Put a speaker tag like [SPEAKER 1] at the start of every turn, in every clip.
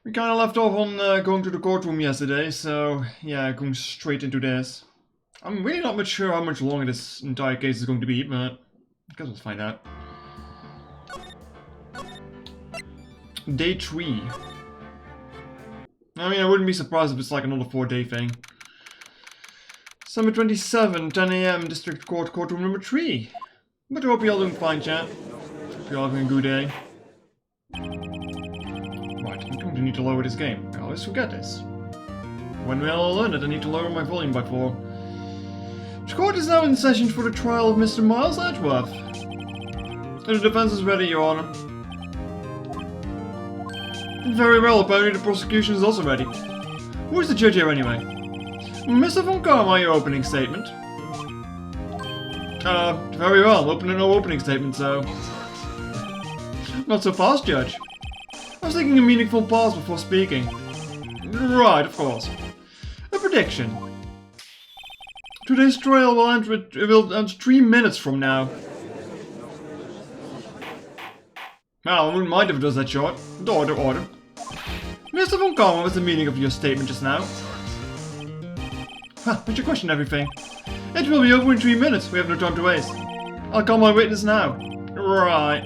[SPEAKER 1] We kind of left off on going to the courtroom yesterday, so yeah, going straight into this. I'm really not much sure how much longer this entire case is going to be, but I guess we'll find out. Day 3. I mean, I wouldn't be surprised if it's like another 4-day thing. Summer 27, 10 AM, District Court, courtroom number 3. But I hope you're all doing fine, chat. Hope you're all having a good day. Right, I'm going to need to lower this game. I always forget this. When we all learn it, I need to lower my volume by 4. The court is now in session for the trial of Mr. Miles Edgeworth. The defense is ready, Your Honor. Very well, apparently the prosecution is also ready. Who is the judge here anyway? Mr. Von Karma, your opening statement. Very well, no opening statement, so... Not so fast, Judge. I was taking a meaningful pause before speaking. Right, of course. A prediction. Today's trial will end 3 minutes from now. Well, I wouldn't mind if it was that short. Order. Mr. Von Karma, what's the meaning of your statement just now? Huh, but you question everything. It will be over in 3 minutes. We have no time to waste. I'll call my witness now. Right.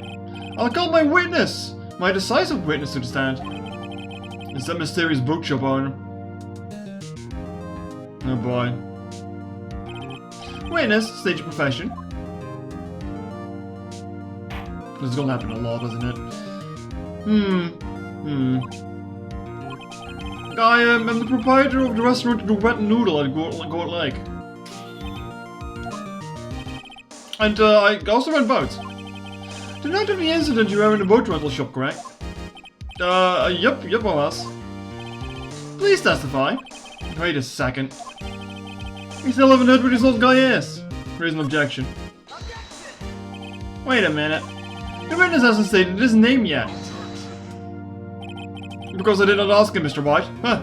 [SPEAKER 1] I'll call my witness. My decisive witness to the stand. It's that mysterious bookshop owner. Oh boy. Witness, state your profession. This is gonna happen a lot, isn't it? I am the proprietor of the restaurant The Wet Noodle at Goat Lake. And I also rent boats. The night of the incident you were in the boat rental shop, correct? Yep, I was. Please testify. Wait a second. We still haven't heard who this old guy is. Raise an objection. Wait a minute. The witness hasn't stated his name yet. Because I did not ask him, Mr. Wright. Huh.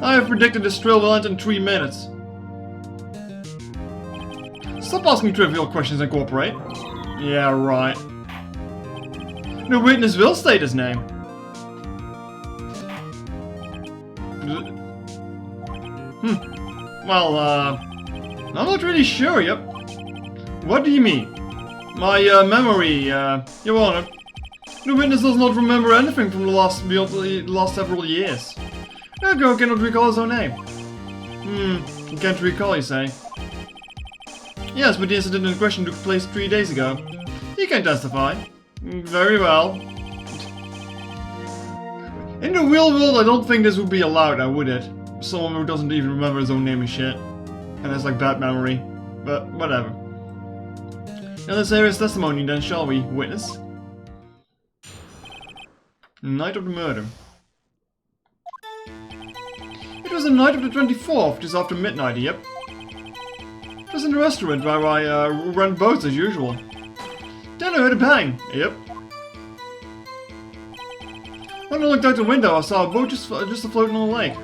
[SPEAKER 1] I have predicted this trial will end in 3 minutes. Stop asking trivial questions and cooperate. Yeah, right. The witness will state his name. Well, I'm not really sure, yep. What do you mean? My memory, Your Honor. The witness does not remember anything from the last several years. The girl cannot recall his own name. You can't recall, you say? Yes, but the incident in question took place 3 days ago. He can testify. Very well. In the real world, I don't think this would be allowed, now would it? Someone who doesn't even remember his own name and shit. And has like bad memory. But whatever. Now let's hear his testimony then, shall we, witness? Night of the murder. It was the night of the 24th, just after midnight, yep. It was in the restaurant where I rent boats as usual. Then I heard a bang, yep. When I looked out the window, I saw a boat just floating on the lake.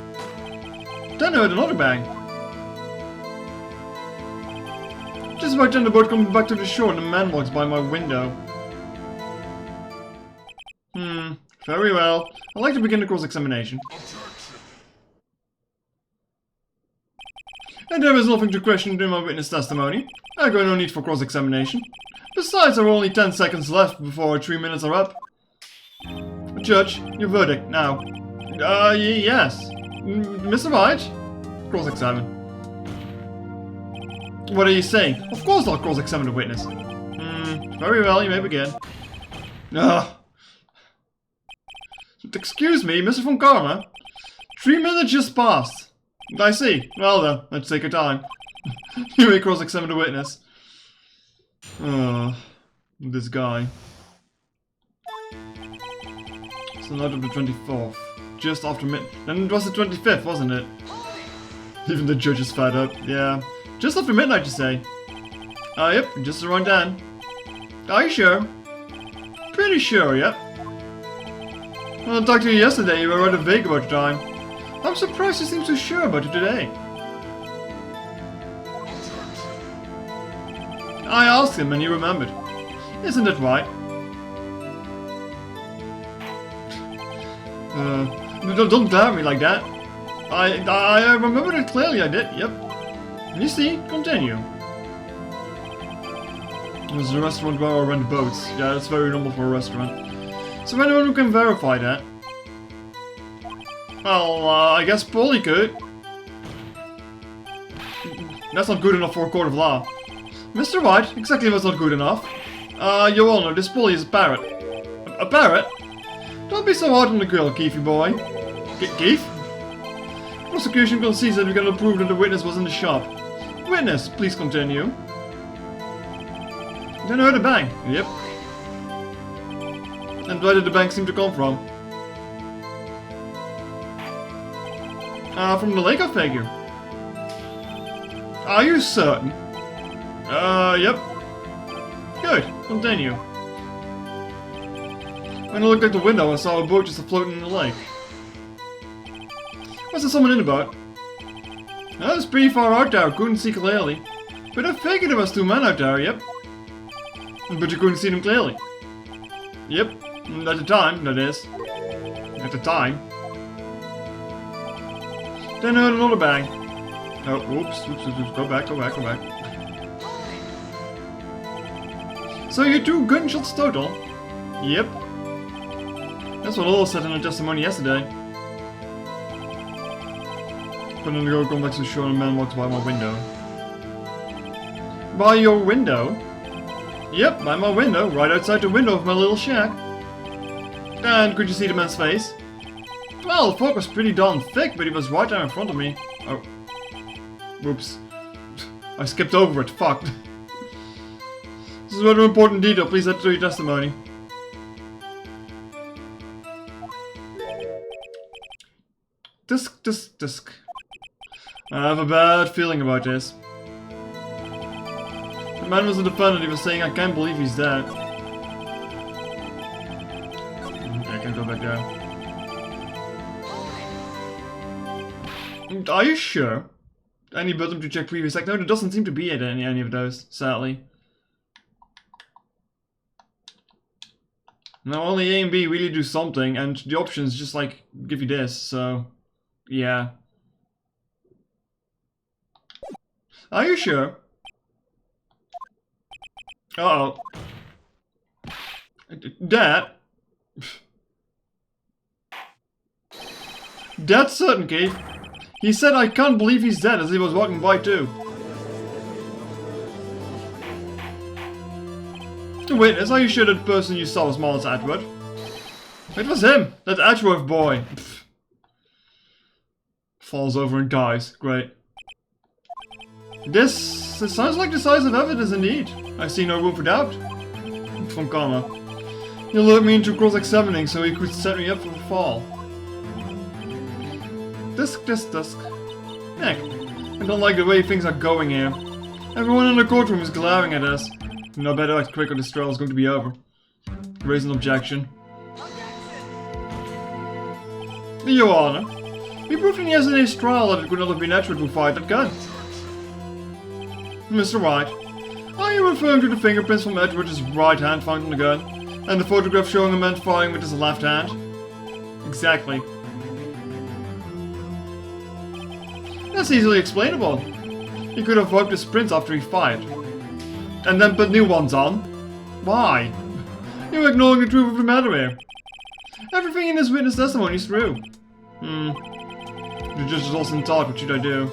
[SPEAKER 1] Then I heard another bang. Just about then the boat comes back to the shore and a man walks by my window. Very well. I'd like to begin the cross-examination. And there is nothing to question in my witness testimony. I got no need for cross-examination. Besides, there are only 10 seconds left before 3 minutes are up. Judge, your verdict, now. Yes. Mr. Wright? Cross-examine. What are you saying? Of course I'll cross-examine the witness. Very well, you may begin. Excuse me, Mr. Von Karma? 3 minutes just passed. I see. Well then, let's take our time. You may cross-examine the witness. This guy. It's the night of the 24th. Just after Then it was the 25th, wasn't it? Even the judge is fed up. Yeah. Just after midnight, you say? Yep, just around then. Are you sure? Pretty sure, yep. When I talked to you yesterday, you were rather vague about the time. I'm surprised you seem so sure about it today. I asked him and he remembered. Isn't it right? Don't glare at me like that. I remembered it clearly, I did, yep. You see, continue. There's a restaurant where I rent boats. Yeah, that's very normal for a restaurant. So anyone who can verify that? Well, I guess Polly could. That's not good enough for a court of law. Mr. Wright, exactly what's not good enough. Your Honor, this Polly is a parrot. A parrot? Don't be so hard on the girl, Keefy boy. Keef? Prosecution concedes that we cannot prove that the witness was in the shop. Witness, please continue. Then I heard a bang. Yep. And where did the bang seem to come from? From the lake, I figure. Are you certain? Yep. Good, continue. When I looked out the window, I saw a boat just floating in the lake. Was there someone in the boat? That was pretty far out there, couldn't see clearly. But I figured there was two men out there, yep. But you couldn't see them clearly. Yep, at the time, that is. At the time. Then I heard another bang. Oh, oops, go back. So you 2 gunshots total? Yep. That's what Lola said in her testimony yesterday. But then the girl comes back to the shore and a man walks by my window. By your window? Yep, by my window, right outside the window of my little shack. And could you see the man's face? Well, the fog was pretty darn thick, but he was right there in front of me. Oh. Whoops. I skipped over it, fuck. This is a rather important detail, please add to your testimony. Disc. I have a bad feeling about this. The man was a defendant, he was saying, I can't believe he's dead. Okay, I can go back there. Are you sure? Any button to check previous act? No, there doesn't seem to be any of those, sadly. Now only A and B really do something, and the options just like give you this, so yeah. Are you sure? Uh-oh. Dad? That's certain, Keith. He said I can't believe he's dead as he was walking by too. The witness, are you sure that the person you saw was Miles Edward? It was him, that Edgeworth boy. Pfft. Falls over and dies. Great. This sounds like decisive evidence indeed. I see no room for doubt. From Karma. He lured me into cross-examining so he could set me up for the fall. Disc. Heck, I don't like the way things are going here. Everyone in the courtroom is glaring at us. No better act quick or this trial is going to be over. Raise an objection. Your Honor, we proved in yesterday's trial that it could not have been Edward who fired that gun. Mr. Wright, are you referring to the fingerprints from Edward's right hand found on the gun, and the photograph showing a man firing with his left hand? Exactly. That's easily explainable. He could have wiped his prints after he fired. And then put new ones on. Why? You're ignoring the truth of the matter here. Everything in this witness testimony is true. The judge is also in talk, what should I do?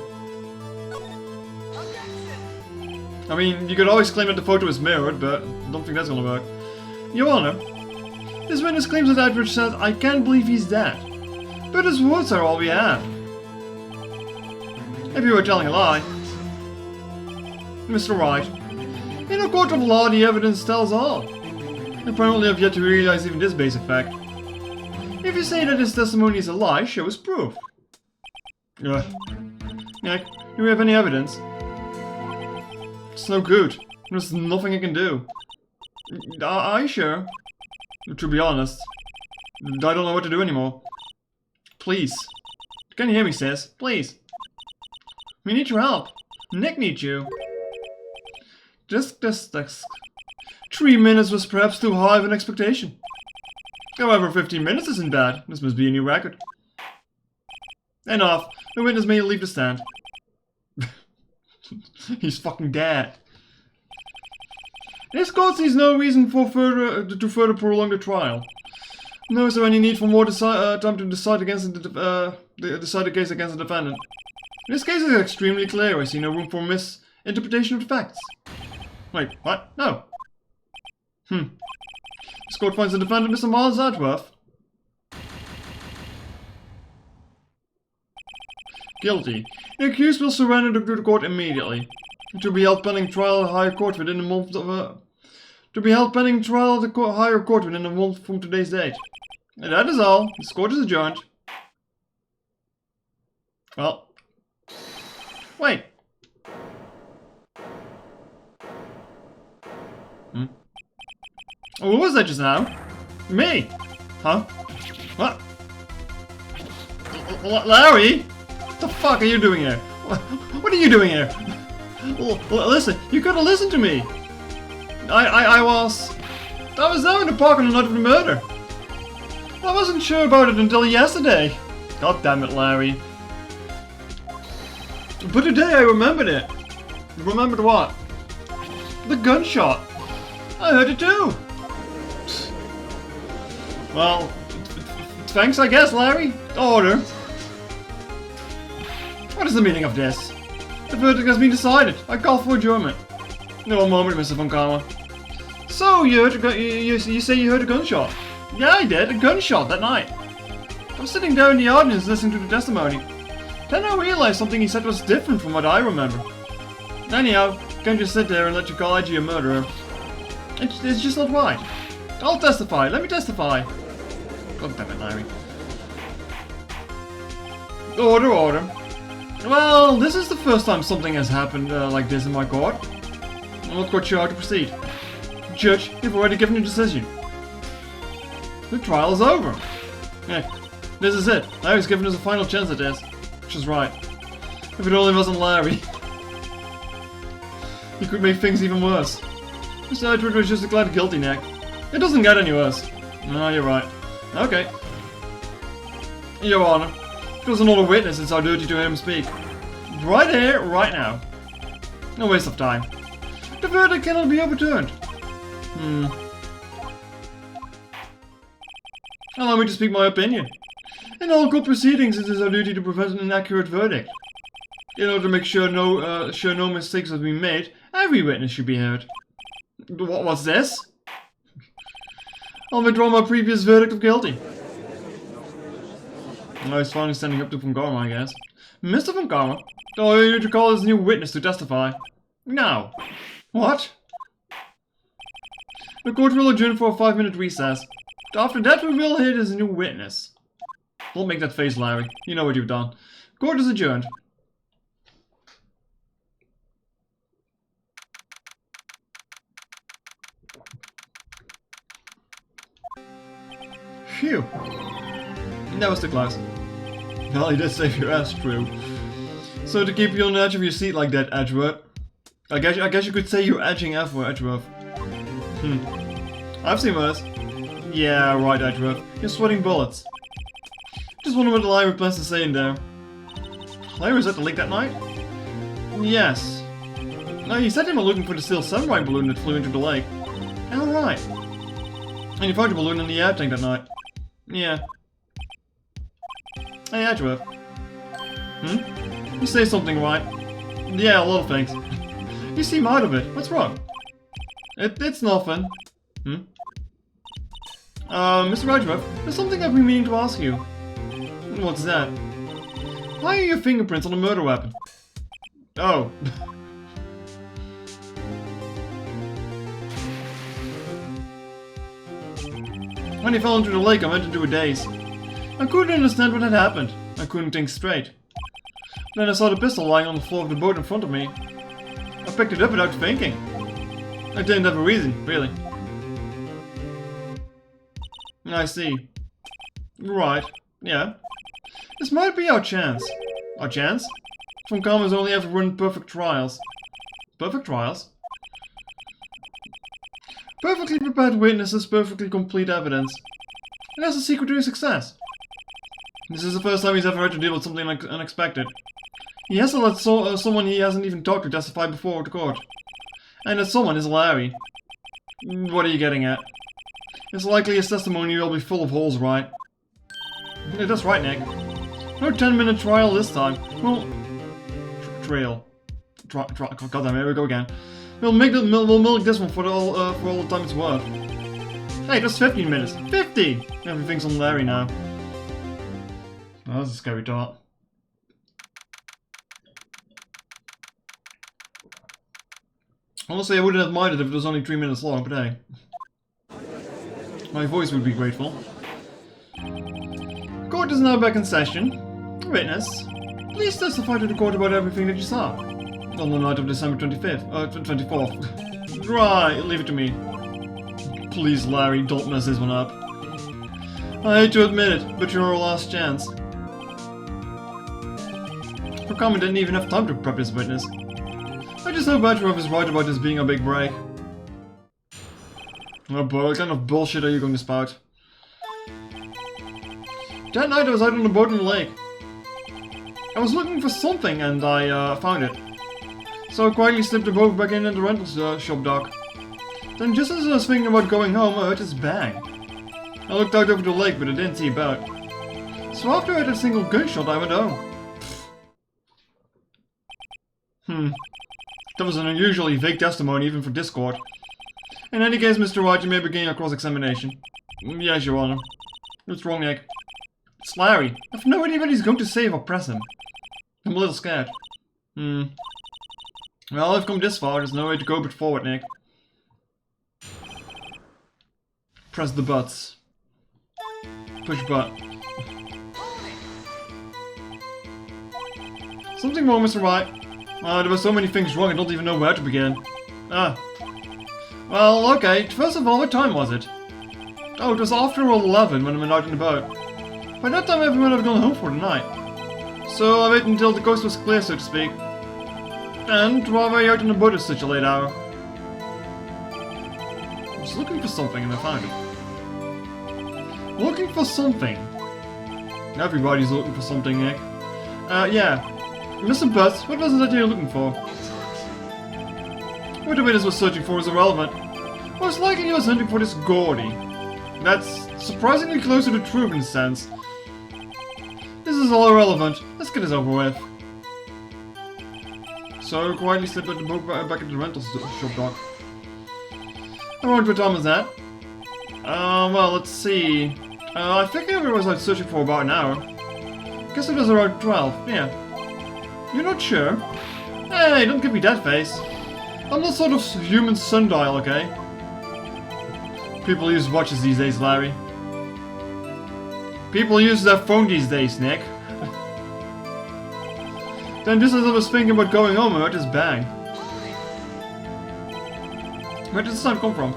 [SPEAKER 1] I mean, you could always claim that the photo is mirrored, but I don't think that's gonna work. Your Honor, this witness claims that Edward said, I can't believe he's dead. But his words are all we have. If you were telling a lie. Mr. Wright, in a court of law, the evidence tells all. Apparently I've yet to realize even this basic fact. If you say that his testimony is a lie, show us proof. Ugh. Yeah, do we have any evidence? It's no good. There's nothing I can do. Are you sure? To be honest, I don't know what to do anymore. Please. Can you hear me, sis? Please. We need your help. Nick needs you. Disc. 3 minutes was perhaps too high of an expectation. However, 15 minutes isn't bad. This must be a new record. Enough. The witness may leave the stand. He's fucking dead. This court sees no reason for to further prolong the trial. Nor is there any need for more time to decide against decide the case against the defendant. This case is extremely clear. I see no room for misinterpretation of the facts. Wait, what? No. This court finds the defendant, Mr. Miles Edgeworth, guilty. The accused will surrender to the court immediately. To be held pending trial at higher court within a month of to be held pending trial at the higher court within a month from today's date. And that is all. This court is adjourned. Well. Wait. Oh, what was that just now? Me? Huh? What? Larry? What the fuck are you doing here? What are you doing here? Listen, you could have listened to me. I was there in the park on the night of the murder. I wasn't sure about it until yesterday. God damn it, Larry. But today I remembered it. Remembered what? The gunshot. I heard it too. Well, thanks I guess, Larry. Order. What is the meaning of this? The verdict has been decided. I call for adjournment. No moment, Mr. Von Karma. So, you say you heard a gunshot? Yeah, I did. A gunshot that night. I was sitting there in the audience listening to the testimony. Then I realized something he said was different from what I remember. Anyhow, can't just sit there and let you call Edgy a murderer. It's just not right. I'll testify. Let me testify. God damn it, Larry. Order, order. Well, this is the first time something has happened like this in my court. I'm not quite sure how to proceed. Judge, you've already given a decision. The trial is over. Hey, this is it. Larry's given us a final chance at this. Which is right. If it only wasn't Larry. He could make things even worse. Mr. Edward was just a glad guilty neck. It doesn't get any worse. No, you're right. Okay. Your Honor. If there's another witness, it's our duty to hear him speak. Right here, right now. No waste of time. The verdict cannot be overturned. Allow me to speak my opinion. In all court proceedings, it is our duty to prevent an inaccurate verdict. In order to make sure no mistakes have been made, every witness should be heard. What's this? I'll withdraw my previous verdict of guilty. I was finally standing up to Von Karma, I guess. Mr. Von Karma? Oh, you need to call this new witness to testify. Now. What? The court will adjourn for a 5-minute recess. After that, we will hear this new witness. Don't make that face, Larry. You know what you've done. Court is adjourned. Phew. That was too close. Well, you did save your ass, true. So to keep you on the edge of your seat like that, Edgeworth. I guess you could say you're edging Edgeworth. I've seen worse. Yeah, right, Edgeworth. You're sweating bullets. Just wonder what Larry plans to say in there. Larry was at the lake that night? Yes. No, he said he was looking for the steel sunrise balloon that flew into the lake. Alright. And you found the balloon in the air tank that night. Yeah. Hey, Edgeworth. You say something right. Yeah, a lot of things. You seem out of it. What's wrong? It's nothing. Mr. Edgeworth, there's something I've been meaning to ask you. What's that? Why are your fingerprints on the murder weapon? Oh. When he fell into the lake, I went into a daze. I couldn't understand what had happened. I couldn't think straight. Then I saw the pistol lying on the floor of the boat in front of me. I picked it up without thinking. I didn't have a reason, really. I see. Right. Yeah. This might be our chance. Our chance? Von Karma's only ever run perfect trials. Perfect trials? Perfectly prepared witnesses, perfectly complete evidence. And that's the secret to his success. This is the first time he's ever had to deal with something like unexpected. He has to let someone he hasn't even talked to testify before the court. And that someone is Larry. What are you getting at? It's likely his testimony will be full of holes, right? Yeah, that's right, Nick. No 10-minute trial this time. Well, goddamn, here we go again. We'll milk this one for all the time it's worth. Hey, that's 15 minutes. 50! Everything's on Larry now. Oh, that's a scary thought. Honestly, I wouldn't have minded if it was only 3 minutes long, but hey. My voice would be grateful. Court is now back in session. Witness, please testify to the court about everything that you saw on the night of December 24th. Right, leave it to me. Please, Larry, don't mess this one up. I hate to admit it, but you're our last chance. For comment didn't even have time to prep his witness. I just hope Badgerov is right about this being a big break. Oh boy, what kind of bullshit are you going to spout? That night I was out on the boat in the lake. I was looking for something and I found it. So I quietly slipped the boat back in the rental shop dock. Then just as I was thinking about going home, I heard this bang. I looked out over the lake but I didn't see a boat. So after I had a single gunshot, I went home. That was an unusually vague testimony even for this court. In any case, Mr. Wright, you may begin your cross-examination. Yes, Your Honor. What's wrong, Nick? It's Larry. I've no idea what he's going to say or press him. I'm a little scared. Well, I've come this far, there's no way to go but forward, Nick. Press the butts. Push butt. Something wrong, Mr. Wright. There were so many things wrong I don't even know where to begin. Well, okay. First of all, what time was it? Oh, it was after 11 when I went out in the boat. By that time, everyone had gone home for the night. So I waited until the coast was clear, so to speak. And while we were out in the boat at such a late hour. I was looking for something and I found it. Looking for something. Everybody's looking for something, Nick. Yeah. Mr. Butts, what was it that you're looking for? What the witness was searching for is irrelevant. Most likely he was hunting for this Gordy. That's surprisingly close to the truth in a sense. This is all irrelevant. Let's get this over with. So I quietly slipped the boat back into the rental shop dock. I wonder what time was that? Well, let's see. I think I was out searching for about an hour. Guess it was around 12, yeah. You're not sure? Hey, don't give me that face. I'm not sort of human sundial, okay? People use watches these days, Larry. People use their phone these days, Nick. Then just as I was thinking about going home, I heard this bang. Where did the sound come from?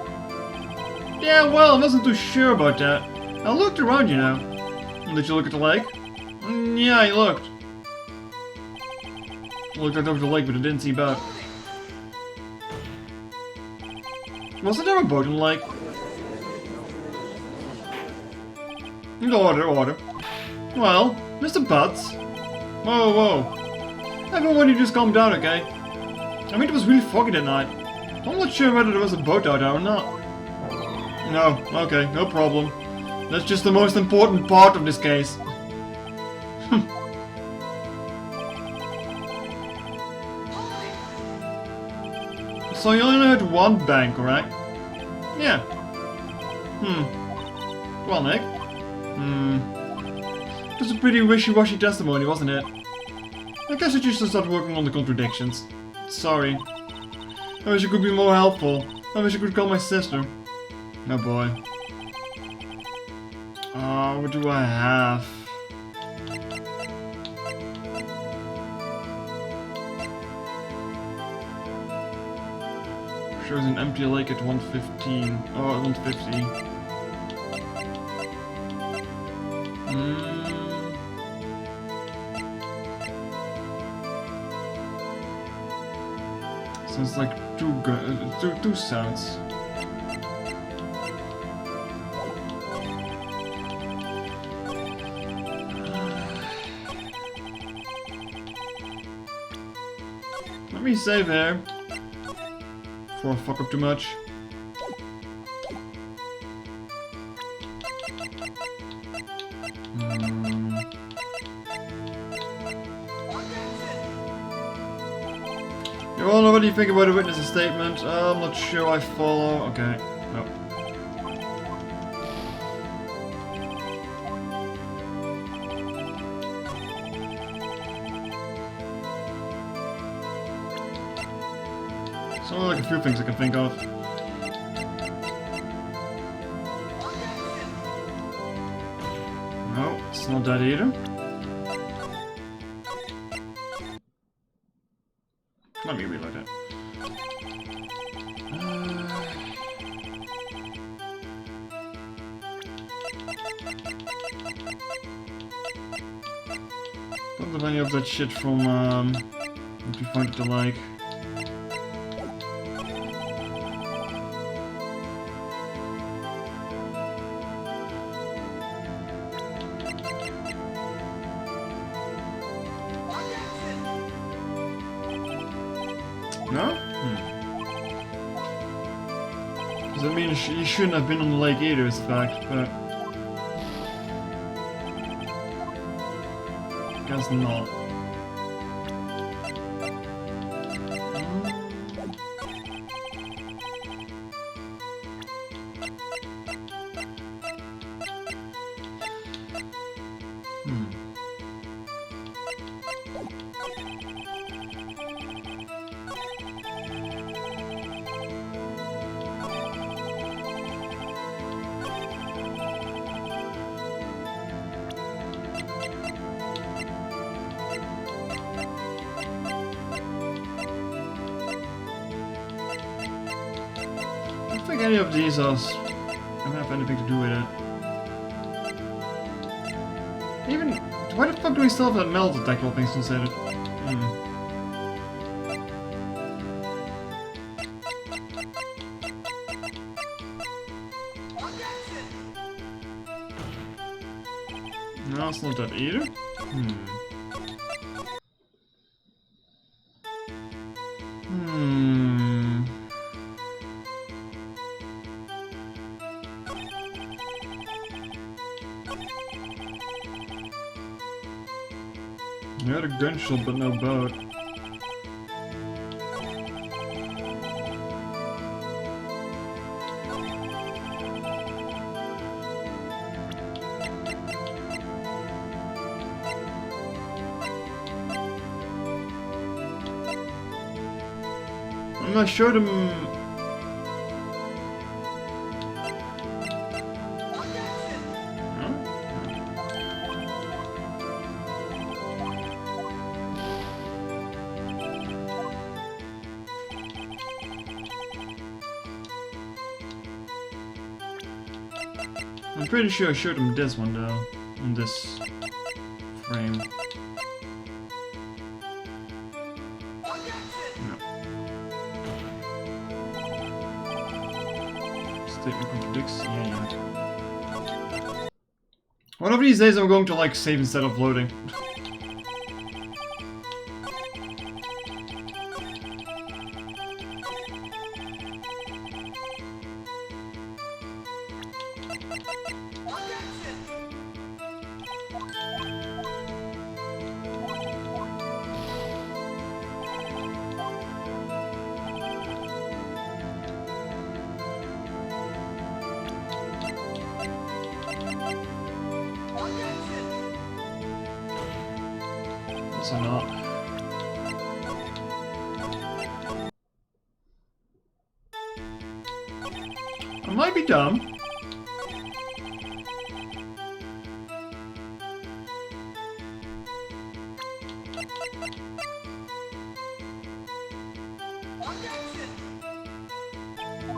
[SPEAKER 1] Yeah, well, I wasn't too sure about that. I looked around, you know. Did you look at the lake? Yeah, I looked. I looked out over the lake, but I didn't see a boat. Wasn't there a boat in the lake? Order. Well, Mr. Butts. Whoa. Everyone, you just calm down, okay? I mean, it was really foggy that night. I'm not sure whether there was a boat out there or not. No, okay, no problem. That's just the most important part of this case. So you only heard one bang, correct? Yeah. Well, Nick. It was a pretty wishy-washy testimony, wasn't it? I guess I should start working on the contradictions. Sorry. I wish you could be more helpful. I wish you could call my sister. Oh boy. What do I have? Shows an empty lake at 115. Oh, at 150. Sounds like two sounds. Let me save here. Before I fuck up too much. You all know what you think about a witness's statement? I'm not sure I follow. Okay. Nope. So like a few things I can think of. No, it's not that either. Let me reload it. Don't have any of that shit from what we find it to like. No? Because I mean, he shouldn't have been on the lake either, is the fact, but... guess not. I don't think any of these don't have anything to do with it. Even, why the fuck do we still have that metal detectable thing instead of? No, it's not that either. You had a gunshot, but no boat. I'm not sure them. I'm pretty sure I showed him this one though, on this frame. No. Statement contradicts. Yeah. One of these days I'm going to like save instead of loading. Also not. I might be dumb.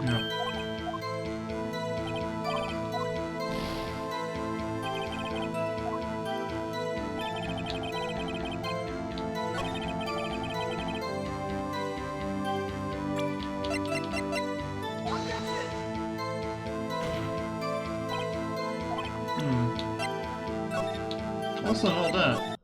[SPEAKER 1] Yeah. Also not that.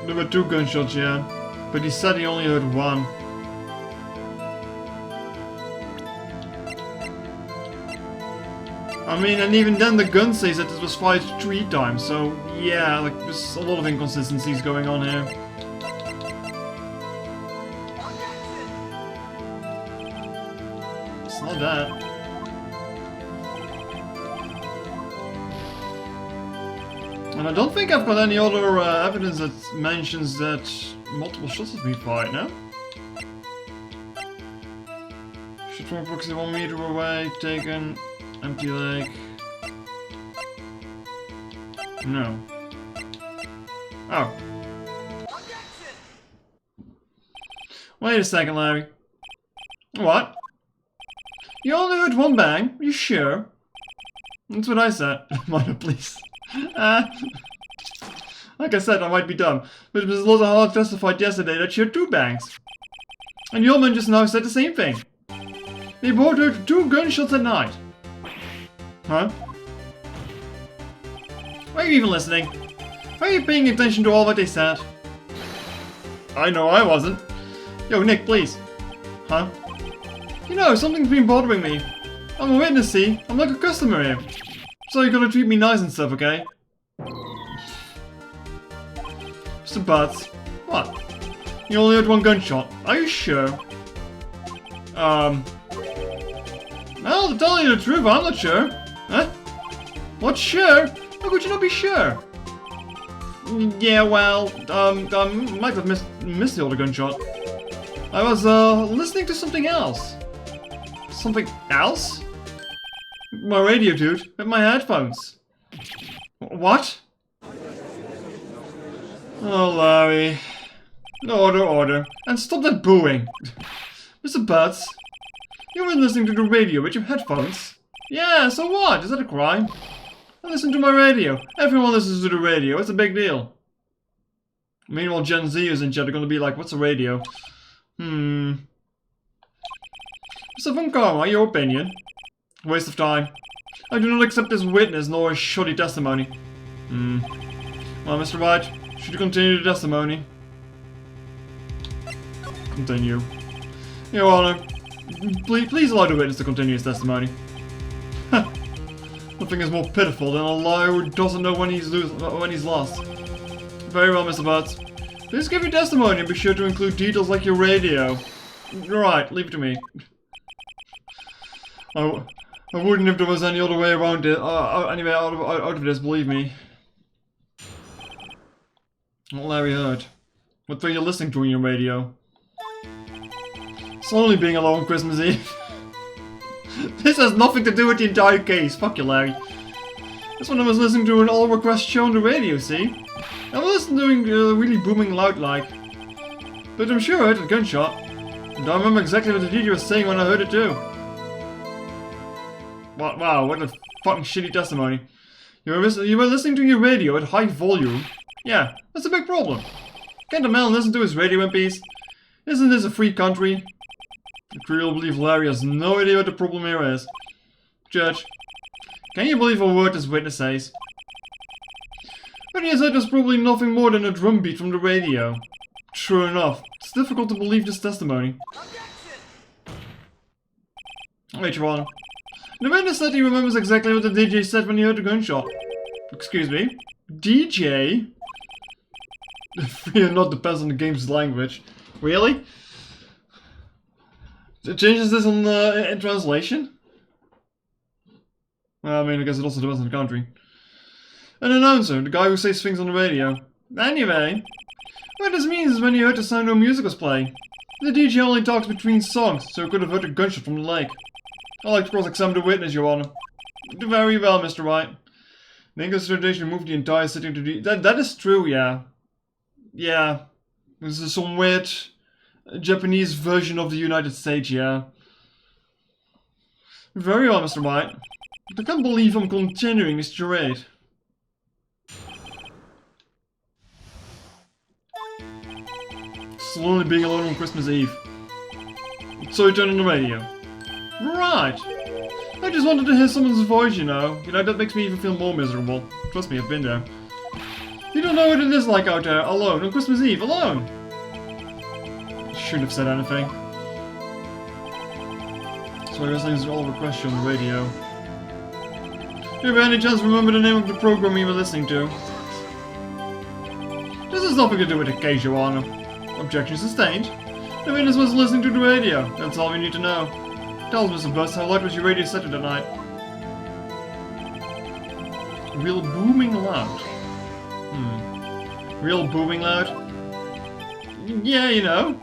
[SPEAKER 1] There were 2 gunshots, yeah. But he said he only heard 1. I mean, and even then the gun says that it was fired 3 times, so yeah, like, there's a lot of inconsistencies going on here. It's not that. And I don't think I've got any other evidence that mentions that multiple shots have been fired, no? Shot from approximately 1 meter away, taken, empty leg. No. Oh. Wait a second, Larry. What? You only heard 1 bang? Are you sure? That's what I said. Minor, please. Like I said, I might be dumb, but it was a lot of hard testified yesterday that she heard 2 bangs. And your man just now said the same thing. They both heard 2 gunshots at night. Huh? Were you even listening? Are you paying attention to all what they said? I know I wasn't. Yo, Nick, please. Huh? You know, something's been bothering me. I'm a witness, see? I'm like a customer here. So you gotta treat me nice and stuff, okay? Mr. Butts. What? You only heard 1 gunshot. Are you sure? Well, to tell you the truth, I'm not sure. Huh? What, sure? How could you not be sure? Yeah, well, might have missed the other gunshot. I was, listening to something else. Something else? My radio, dude, with my headphones. What? Oh, Larry. Order. And stop that booing. Mr. Butts, you were listening to the radio with your headphones? Yeah, so what? Is that a crime? I listen to my radio. Everyone listens to the radio. It's a big deal. Meanwhile, Gen Zers and chat are gonna be like, what's a radio? Mr. Von Karma, your opinion? Waste of time. I do not accept this witness nor his shoddy testimony. Well, Mr. Wright, should you continue the testimony? Continue. Your Honor, please allow the witness to continue his testimony. Nothing is more pitiful than a liar who doesn't know when he's lost. Very well, Mr. Butts. Please give your testimony and be sure to include details like your radio. Right, leave it to me. I wouldn't if there was any other way around it. Anyway, out of this, believe me. What Larry heard. What were you listening to on your radio? It's only being alone Christmas Eve. This has nothing to do with the entire case. Fuck you, Larry. That's when I was listening to an all request show on the radio, see? I was listening really booming loud like. But I'm sure I heard a gunshot. And I remember exactly what the DJ was saying when I heard it too. Wow, what a fucking shitty testimony. You were listening to your radio at high volume. Yeah, that's a big problem. Can't a man listen to his radio in peace? Isn't this a free country? I really believe Larry has no idea what the problem here is. Judge, can you believe a word this witness says? But he said there's probably nothing more than a drum beat from the radio. True enough, it's difficult to believe this testimony. Wait, Your Honor. The witness said he remembers exactly what the DJ said when he heard the gunshot. Excuse me? DJ? Fear not depends on the game's language. Really? It changes this in translation? Well, I mean, I guess it also depends on the country. An announcer, the guy who says things on the radio. Anyway, what this means is when you heard the sound no music was playing. The DJ only talks between songs, so he could have heard a gunshot from the lake. I'd like to cross-examine the witness, Your Honor. Very well, Mr. Wright. The English tradition moved the entire city to the... That is true, yeah. Yeah. This is some weird Japanese version of the United States, yeah. Very well, Mr. Wright. I can't believe I'm continuing this charade. Slowly being alone on Christmas Eve. So you turn on the radio. Right. I just wanted to hear someone's voice, you know. That makes me even feel more miserable. Trust me, I've been there. You don't know what it is like out there, alone, on Christmas Eve, alone. Shouldn't have said anything. So I guess things are all requests on the radio. Do you by any chance remember the name of the program you were listening to? This has nothing to do with the case, Your Honor. Objection sustained. The witness was listening to the radio. That's all we need to know. Tell us, Mr. Bust, how loud was your radio set that night? Real booming loud. Real booming loud? Yeah, you know.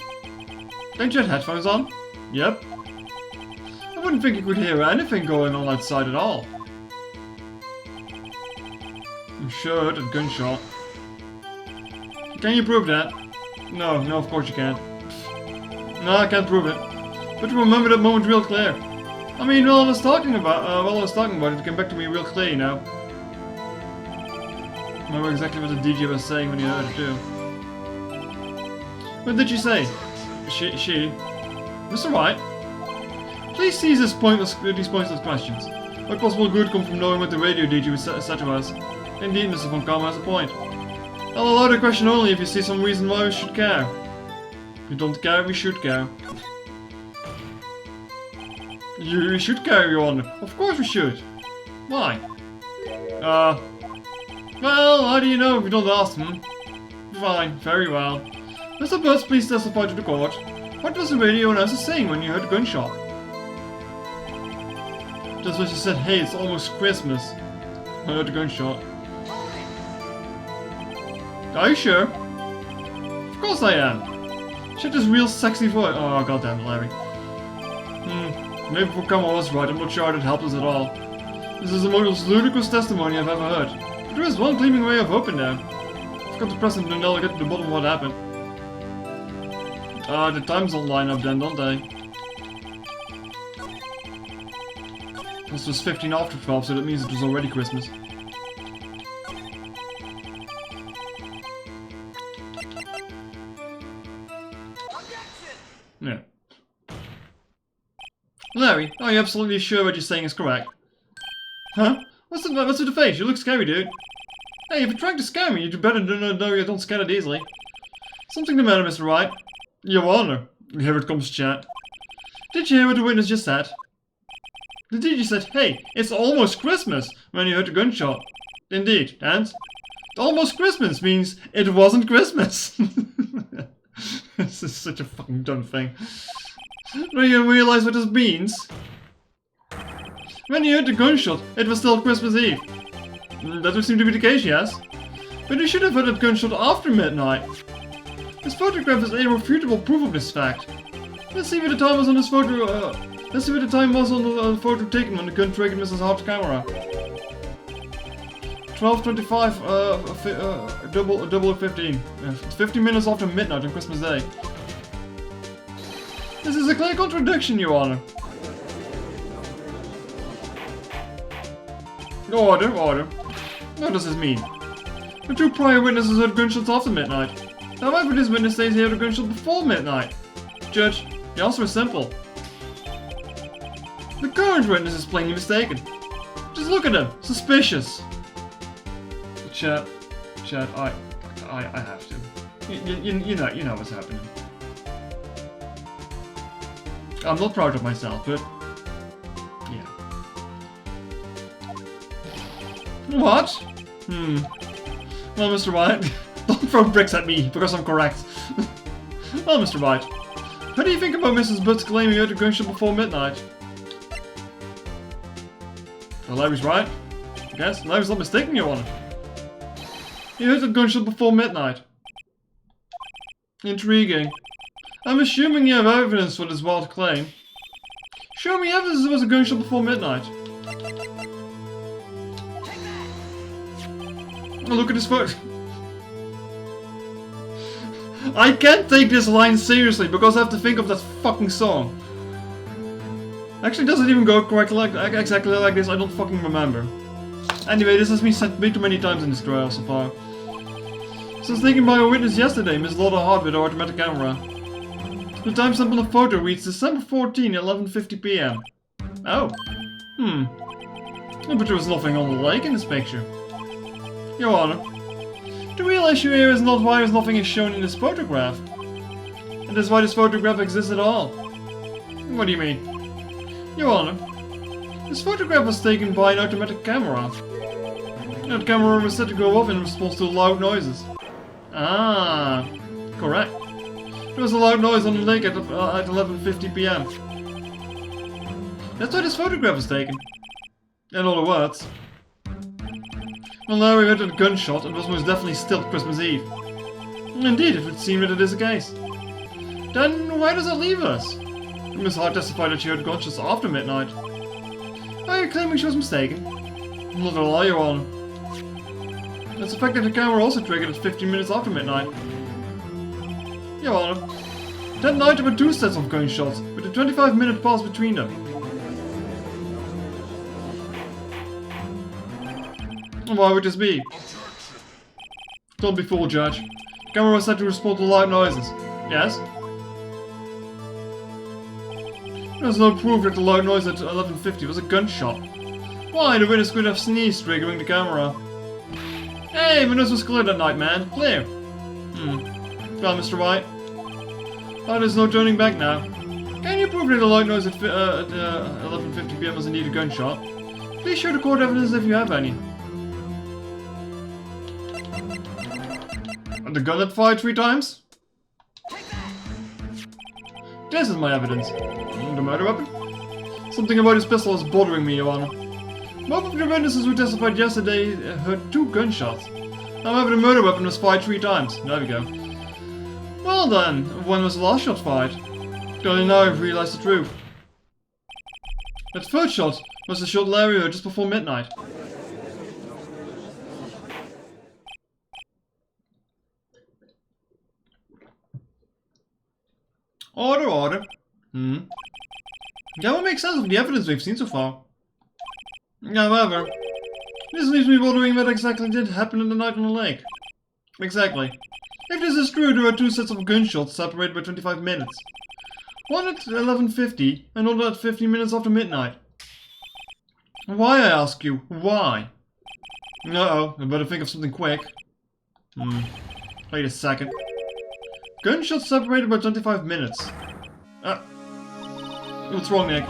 [SPEAKER 1] Don't you have headphones on? Yep. I wouldn't think you could hear anything going on outside at all. I'm sure I heard a gunshot. Can you prove that? No, of course you can't. No, I can't prove it. But you remember that moment real clear. I mean, while I was talking about it, it came back to me real clear, you know. I remember exactly what the DJ was saying when you heard it too. What did she say? She? Mr. Wright? Please seize these pointless questions. What possible good come from knowing what the radio DJ said to us? Indeed, Mr. Von Karma has a point. I'll allow the question only if you see some reason why we should care. If you don't care, we should care. We should care, Your Honor. Of course we should. Why? Well, how do you know if you don't ask them? Fine, very well. Mr. Butts, please testify to the court. What was the radio announcer saying when you heard the gunshot? Just when she said, hey, it's almost Christmas. I heard the gunshot. Are you sure? Of course I am. She had this real sexy voice. Oh, goddamn, Larry. Maybe Pokemon was right. I'm not sure that helped us at all. This is the most ludicrous testimony I've ever heard. But there is one gleaming ray of hope in there. I've got to press and then they'll get to the bottom of what happened. The times don't line up then, don't they? This was 15 after 12, so that means it was already Christmas. Yeah. Larry, are you absolutely sure what you're saying is correct? Huh? What's with the face? You look scary, dude. Hey, if you're trying to scare me, you'd better know you don't scare it easily. Something the matter, Mr. Wright. Your Honor. Here it comes, chat. Did you hear what the witness just said? The DJ said, hey, it's almost Christmas, when you heard the gunshot. Indeed, and almost Christmas means it wasn't Christmas. This is such a fucking dumb thing. Do you realize what this means? When you heard the gunshot, it was still Christmas Eve. That would seem to be the case, yes? But you should have heard that gunshot after midnight. This photograph is irrefutable proof of this fact. Let's see what the time was on this photo. Let's see what the time was on the photo taken when the gun triggered Mrs. Hart's camera. 12:25, double 15. 15 minutes after midnight on Christmas Day. This is a clear contradiction, Your Honor. Order. What does this mean? The two prior witnesses heard gunshots after midnight. However, this witness says he heard a gunshot before midnight. Judge, the answer is simple. The current witness is plainly mistaken. Just look at him. Suspicious. Chat, I have to. You know what's happening. I'm not proud of myself, but yeah. What? Well, Mr. Wright, don't throw bricks at me because I'm correct. Well, Mr. Wright, how do you think about Mrs. Butts claiming you heard a gunshot before midnight? Well, Larry's right. I guess Larry's not mistaken, Your Honor. He heard a gunshot before midnight. Intriguing. I'm assuming you have evidence for this wild claim. Show me evidence there was a gunshot before midnight. Oh, look at this photo. I can't take this line seriously because I have to think of that fucking song. Actually, does it even go correctly exactly like this? I don't fucking remember. Anyway, this has been said way too many times in this trial so far. Since taken by a witness yesterday, Miss Lotta Hart with her automatic camera. The timestamp on the photo reads December 14, 11:50 PM. Oh. But there was nothing on the lake in this picture. Your Honor, The real issue here is not why nothing is shown in this photograph. It is why this photograph exists at all. What do you mean? Your Honor, this photograph was taken by an automatic camera. That camera was set to go off in response to loud noises. Ah, correct. There was a loud noise on the lake at 11:50 p.m. That's why this photograph was taken. In other words, when Larry heard a gunshot, it was most definitely still Christmas Eve. Indeed, it would seem that it is the case. Then why does that leave us? Miss Hart testified that she heard gunshots after midnight. Are you claiming she was mistaken? Not at all, Your Honor. It's the fact that the camera also triggered at 15 minutes after midnight. Your Honor, that night there were 2 sets of gunshots, with a 25-minute pause between them. Why would this be? Don't be fooled, Judge. The camera was set to respond to loud noises. Yes? There's no proof that the loud noise at 11:50 was a gunshot. Why, the witness could have sneezed, triggering the camera. Hey, my nose was clear that night, man. Clear. Well, Mr. Wright. Oh, there's no turning back now. Can you prove that the loud noise at 11:50 p.m. was indeed a gunshot? Please show the court evidence if you have any. And the gun that fired 3 times? This is my evidence. The murder weapon? Something about his pistol is bothering me, Your Honor. Both of the witnesses who testified yesterday heard 2 gunshots. However, the murder weapon was fired 3 times. There we go. Well then, when was the last shot fired? Only now I've realized the truth. That first shot was the shot Larry heard just before midnight. Order, order. That would make sense of the evidence we've seen so far. However, this leaves me wondering what exactly did happen in the night on the lake. Exactly. If this is true, there are 2 sets of gunshots separated by 25 minutes. One at 11:50 and another at 15 minutes after midnight. Why, I ask you? Why? Uh-oh, I better think of something quick. Wait a second. Gunshots separated by 25 minutes. What's wrong, Nick?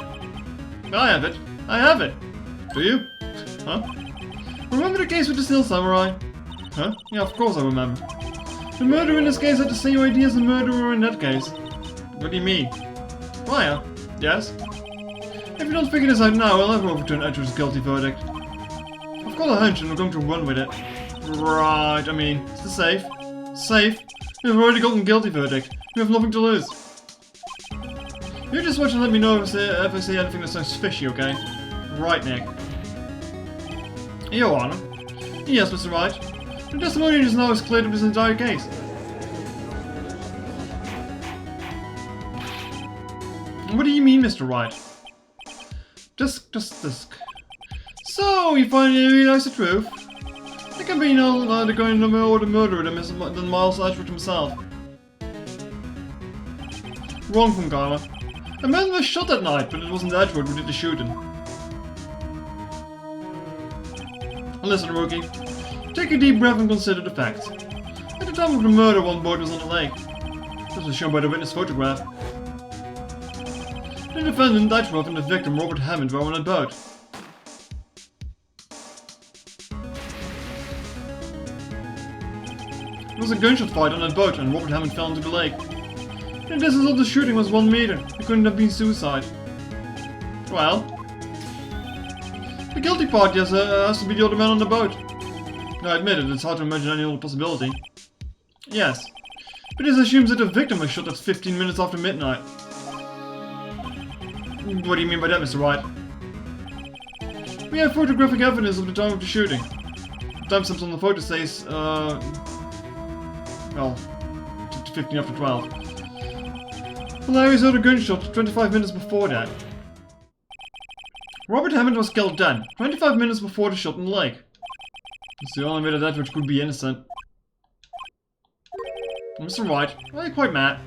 [SPEAKER 1] I have it. I have it. Do you? Huh? Remember the case with the Steel Samurai? Huh? Yeah, of course I remember. The murderer in this case had the same idea as the murderer in that case. What do you mean? Why? Yes? If you don't figure this out now, I'll never overturn Edward's guilty verdict. I've got a hunch and we're going to run with it. Right, I mean, it's the safe. Safe? We've already gotten a guilty verdict. We have nothing to lose. You just watch and let me know if I say anything that sounds fishy, okay? Right, Nick. Your Honor. Yes, Mr. Wright. The testimony just now has cleared up this entire case. What do you mean, Mr. Wright? Just. So, you finally realize the truth? There can be no other going to know the murderer than Miles Edgeworth himself. Wrong, Funkama. A man was shot that night, but it wasn't Edgeworth who did the shooting. Listen, rookie. Take a deep breath and consider the facts. At the time of the murder, one boat was on the lake. This was shown by the witness photograph. The defendant, Edgeworth, and the victim, Robert Hammond, were on a boat. There was a gunshot fired on that boat, and Robert Hammond fell into the lake. The distance of the shooting was 1 meter. It couldn't have been suicide. Well, the guilty party has to be the other man on the boat. I admit it, it's hard to imagine any other possibility. Yes, but this assumes that the victim was shot at 15 minutes after midnight. What do you mean by that, Mr. Wright? We have photographic evidence of the time of the shooting. The timestamps on the photo says, well, 15 after 12. Larry's heard a gunshot 25 minutes before that. Robert Hammond was killed then, 25 minutes before the shot in the lake. It's the only way that Edward could be innocent. Mr. Wright, why are you quite mad?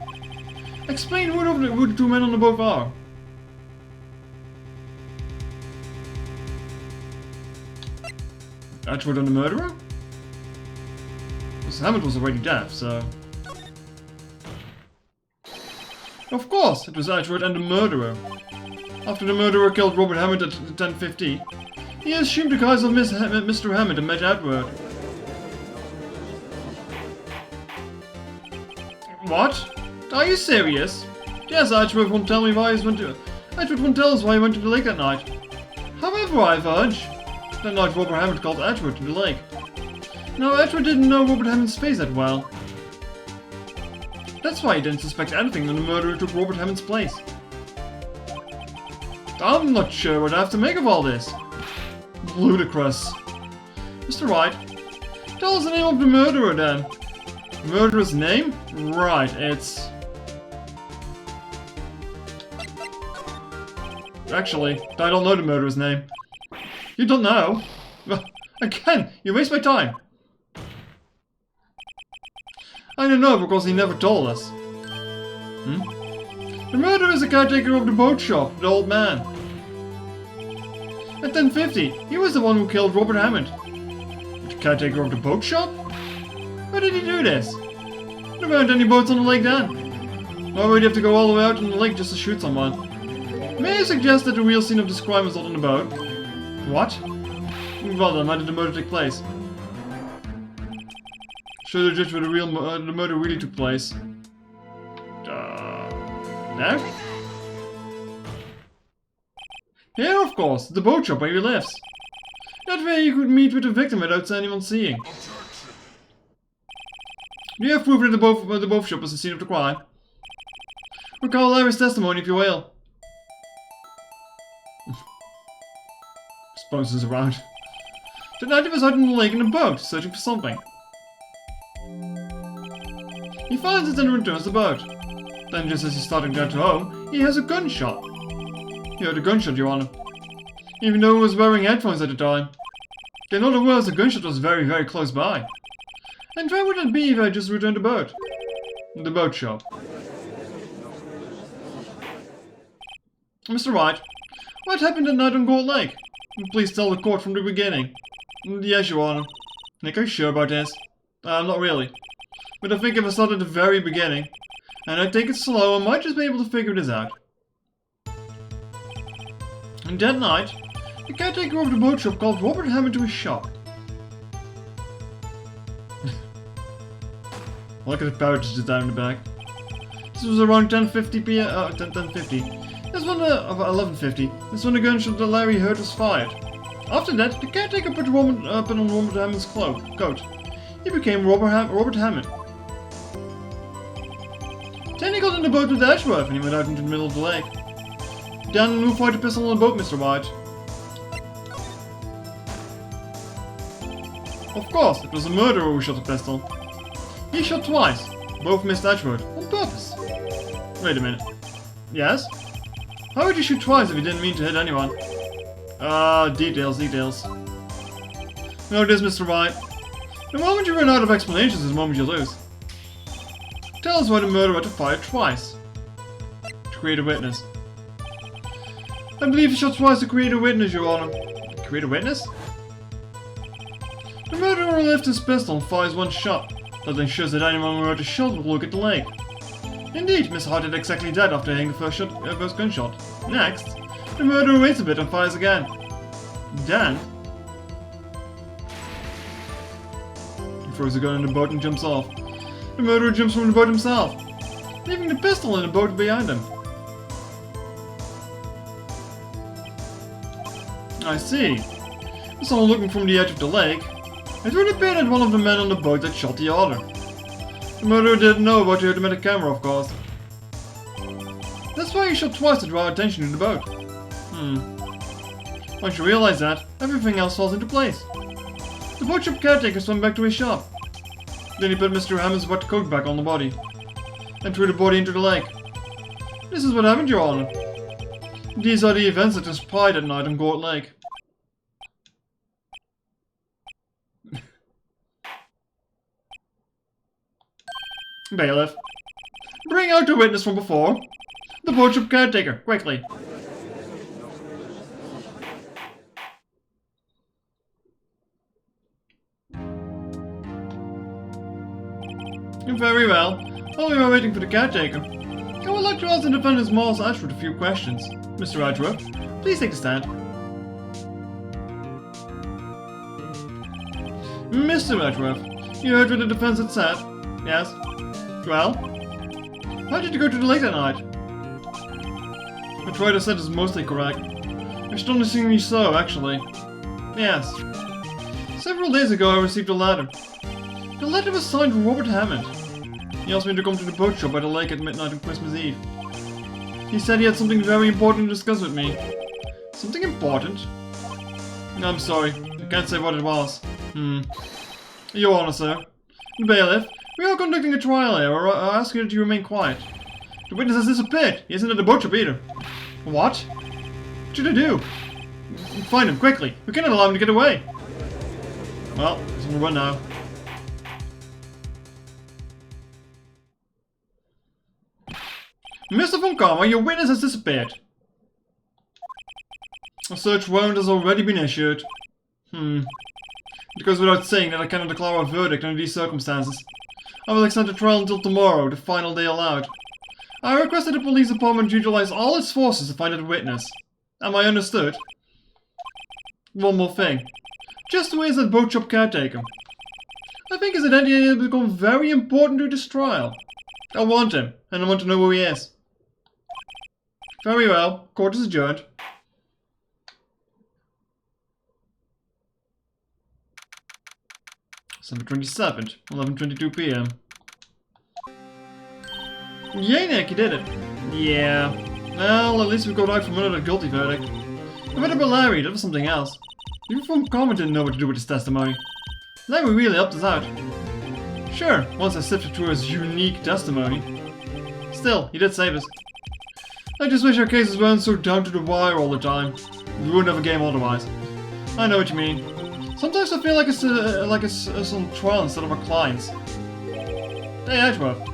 [SPEAKER 1] Explain who the 2 men on the boat are. Edward and the murderer? because Hammond was already dead, so... Of course, it was Edward and the murderer. After the murderer killed Robert Hammond at 10:50, he assumed the guise of Mr. Hammond and met Edward. What? Are you serious? Yes, Edward won't tell me why he went to... Edward won't tell us why he went to the lake that night. However, I've heard that night Robert Hammond called Edward to the lake. Now, Edward didn't know Robert Hammond's face that well. That's why he didn't suspect anything when the murderer took Robert Hammond's place. I'm not sure what I have to make of all this. Ludicrous. Mr. Wright, tell us the name of the murderer then. The murderer's name? Right, it's... Actually, I don't know the murderer's name. You don't know? Well, again, you waste my time. I don't know because he never told us. The murderer is the caretaker of the boat shop, the old man. At 10:50, he was the one who killed Robert Hammond. The caretaker of the boat shop? Why did he do this? There weren't any boats on the lake then. Why would he have to go all the way out on the lake just to shoot someone? May I suggest that the real scene of this crime was not on the boat? What? Well then, how did the murder take place? Should have judged where the murder really took place. No? Here, of course, the boat shop where he lives. That way you could meet with the victim without anyone seeing. Do you have proof that the boat shop was the scene of the crime? Recall Larry's testimony if you will. Sponsors around. Tonight he was out in the lake in a boat, searching for something. He finds it and returns the boat. Then just as he's starting to get home, he has a gunshot. He heard a gunshot, Your Honor. Even though he was wearing headphones at the time. In other words, the gunshot was very, very close by. And where would it be if I just returned the boat? The boat shop. Mr. Wright, what happened that night on Gold Lake? Please tell the court from the beginning. Yes, Your Honor. Nick, are you sure about this? Not really. But I think if I start at the very beginning, and I take it slow, I might just be able to figure this out. And that night, the caretaker of the boat shop called Robert Hammond to his shop. Look at the parrot just down in the back. This was around 10:50 p.m. 10:50. This one of 11:50. This when the gunshot that Larry heard was fired. After that, the caretaker put on Robert Hammond's coat. He became Robert Hammond. Then he got in the boat with Ashworth and he went out into the middle of the lake. Dan, who fired the pistol on the boat, Mr. Wright? Of course, it was the murderer who shot the pistol. He shot twice. Both missed Ashworth, on purpose. Wait a minute. Yes? How would you shoot twice if you didn't mean to hit anyone? Details. Know this, Mr. Wright. The moment you run out of explanations is the moment you lose. Tell us why the murderer had to fire twice. To create a witness. I believe he shot twice to create a witness, Your Honor. Create a witness? The murderer lifts his pistol and fires one shot. That ensures that anyone who heard the shot will look at the lake. Indeed, Miss Hart did exactly that after hitting the first gunshot. Next, the murderer waits a bit and fires again. Then, he throws the gun in the boat and jumps off. The murderer jumps from the boat himself, leaving the pistol in the boat behind him. I see. With someone looking from the edge of the lake, it would appear that one of the men on the boat that shot the other. The murderer didn't know about the automatic camera, of course. That's why he shot twice to draw attention to the boat. Once you realize that, everything else falls into place. The boat shop caretaker swam back to his shop. Then he put Mr. Hammond's wet coat back on the body, and threw the body into the lake. This is what happened, Your Honor. These are the events that transpired that night on Gold Lake. Bailiff, bring out the witness from before. The boat shop caretaker, quickly. Very well. While we are waiting for the caretaker, I would like to ask the defendant's Miles Ashford a few questions. Mr. Edgeworth, please take a stand. Mr. Edgeworth, you heard what the defense had said? Yes. Well? How did you go to the lake that night? What Wright said is mostly correct. Astonishingly so, actually. Yes. Several days ago I received a letter. The letter was signed Robert Hammond. He asked me to come to the boat shop by the lake at midnight on Christmas Eve. He said he had something very important to discuss with me. Something important? I'm sorry, I can't say what it was. Your Honor, sir. The bailiff, we are conducting a trial here. I ask you that you remain quiet. The witness has disappeared. He isn't at the boat shop either. What? What should I do? Find him, quickly. We cannot allow him to get away. Well, he's on the run now. Mr. Von Karma, your witness has disappeared. A search warrant has already been issued. It goes without saying that I cannot declare a verdict under these circumstances. I will extend the trial until tomorrow, the final day allowed. I request that the police department utilize all its forces to find a witness. Am I understood? One more thing. Just who is that boat shop caretaker? I think his identity has become very important to this trial. I want him, and I want to know who he is. Very well. Court is adjourned. December 27th, 11:22 p.m. Yay, Nick, you did it. Yeah. Well, at least we got out from under the guilty verdict. But about Larry, that was something else. Even Von Karma didn't know what to do with his testimony. Larry really helped us out. Sure, once I sifted through his unique testimony. Still, he did save us. I just wish our cases weren't so down to the wire all the time. We wouldn't have a game otherwise. I know what you mean. Sometimes I feel like it's on trial instead of our clients. Hey, Edgeworth.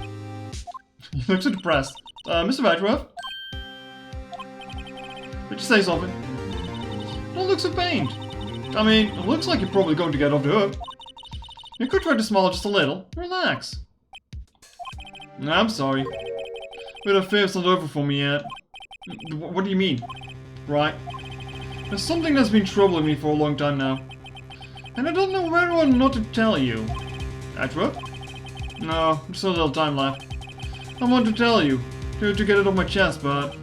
[SPEAKER 1] You look so depressed. Mr. Edgeworth? Did you say something? Don't look so pained. I mean, it looks like you're probably going to get off the hook. You could try to smile just a little. Relax. No, I'm sorry. But the fear's not over for me yet. What do you mean? Right. There's something that's been troubling me for a long time now. And I don't know whether or not to tell you. Edgeworth? No, there's a little time left. I want to tell you. To get it off my chest, but...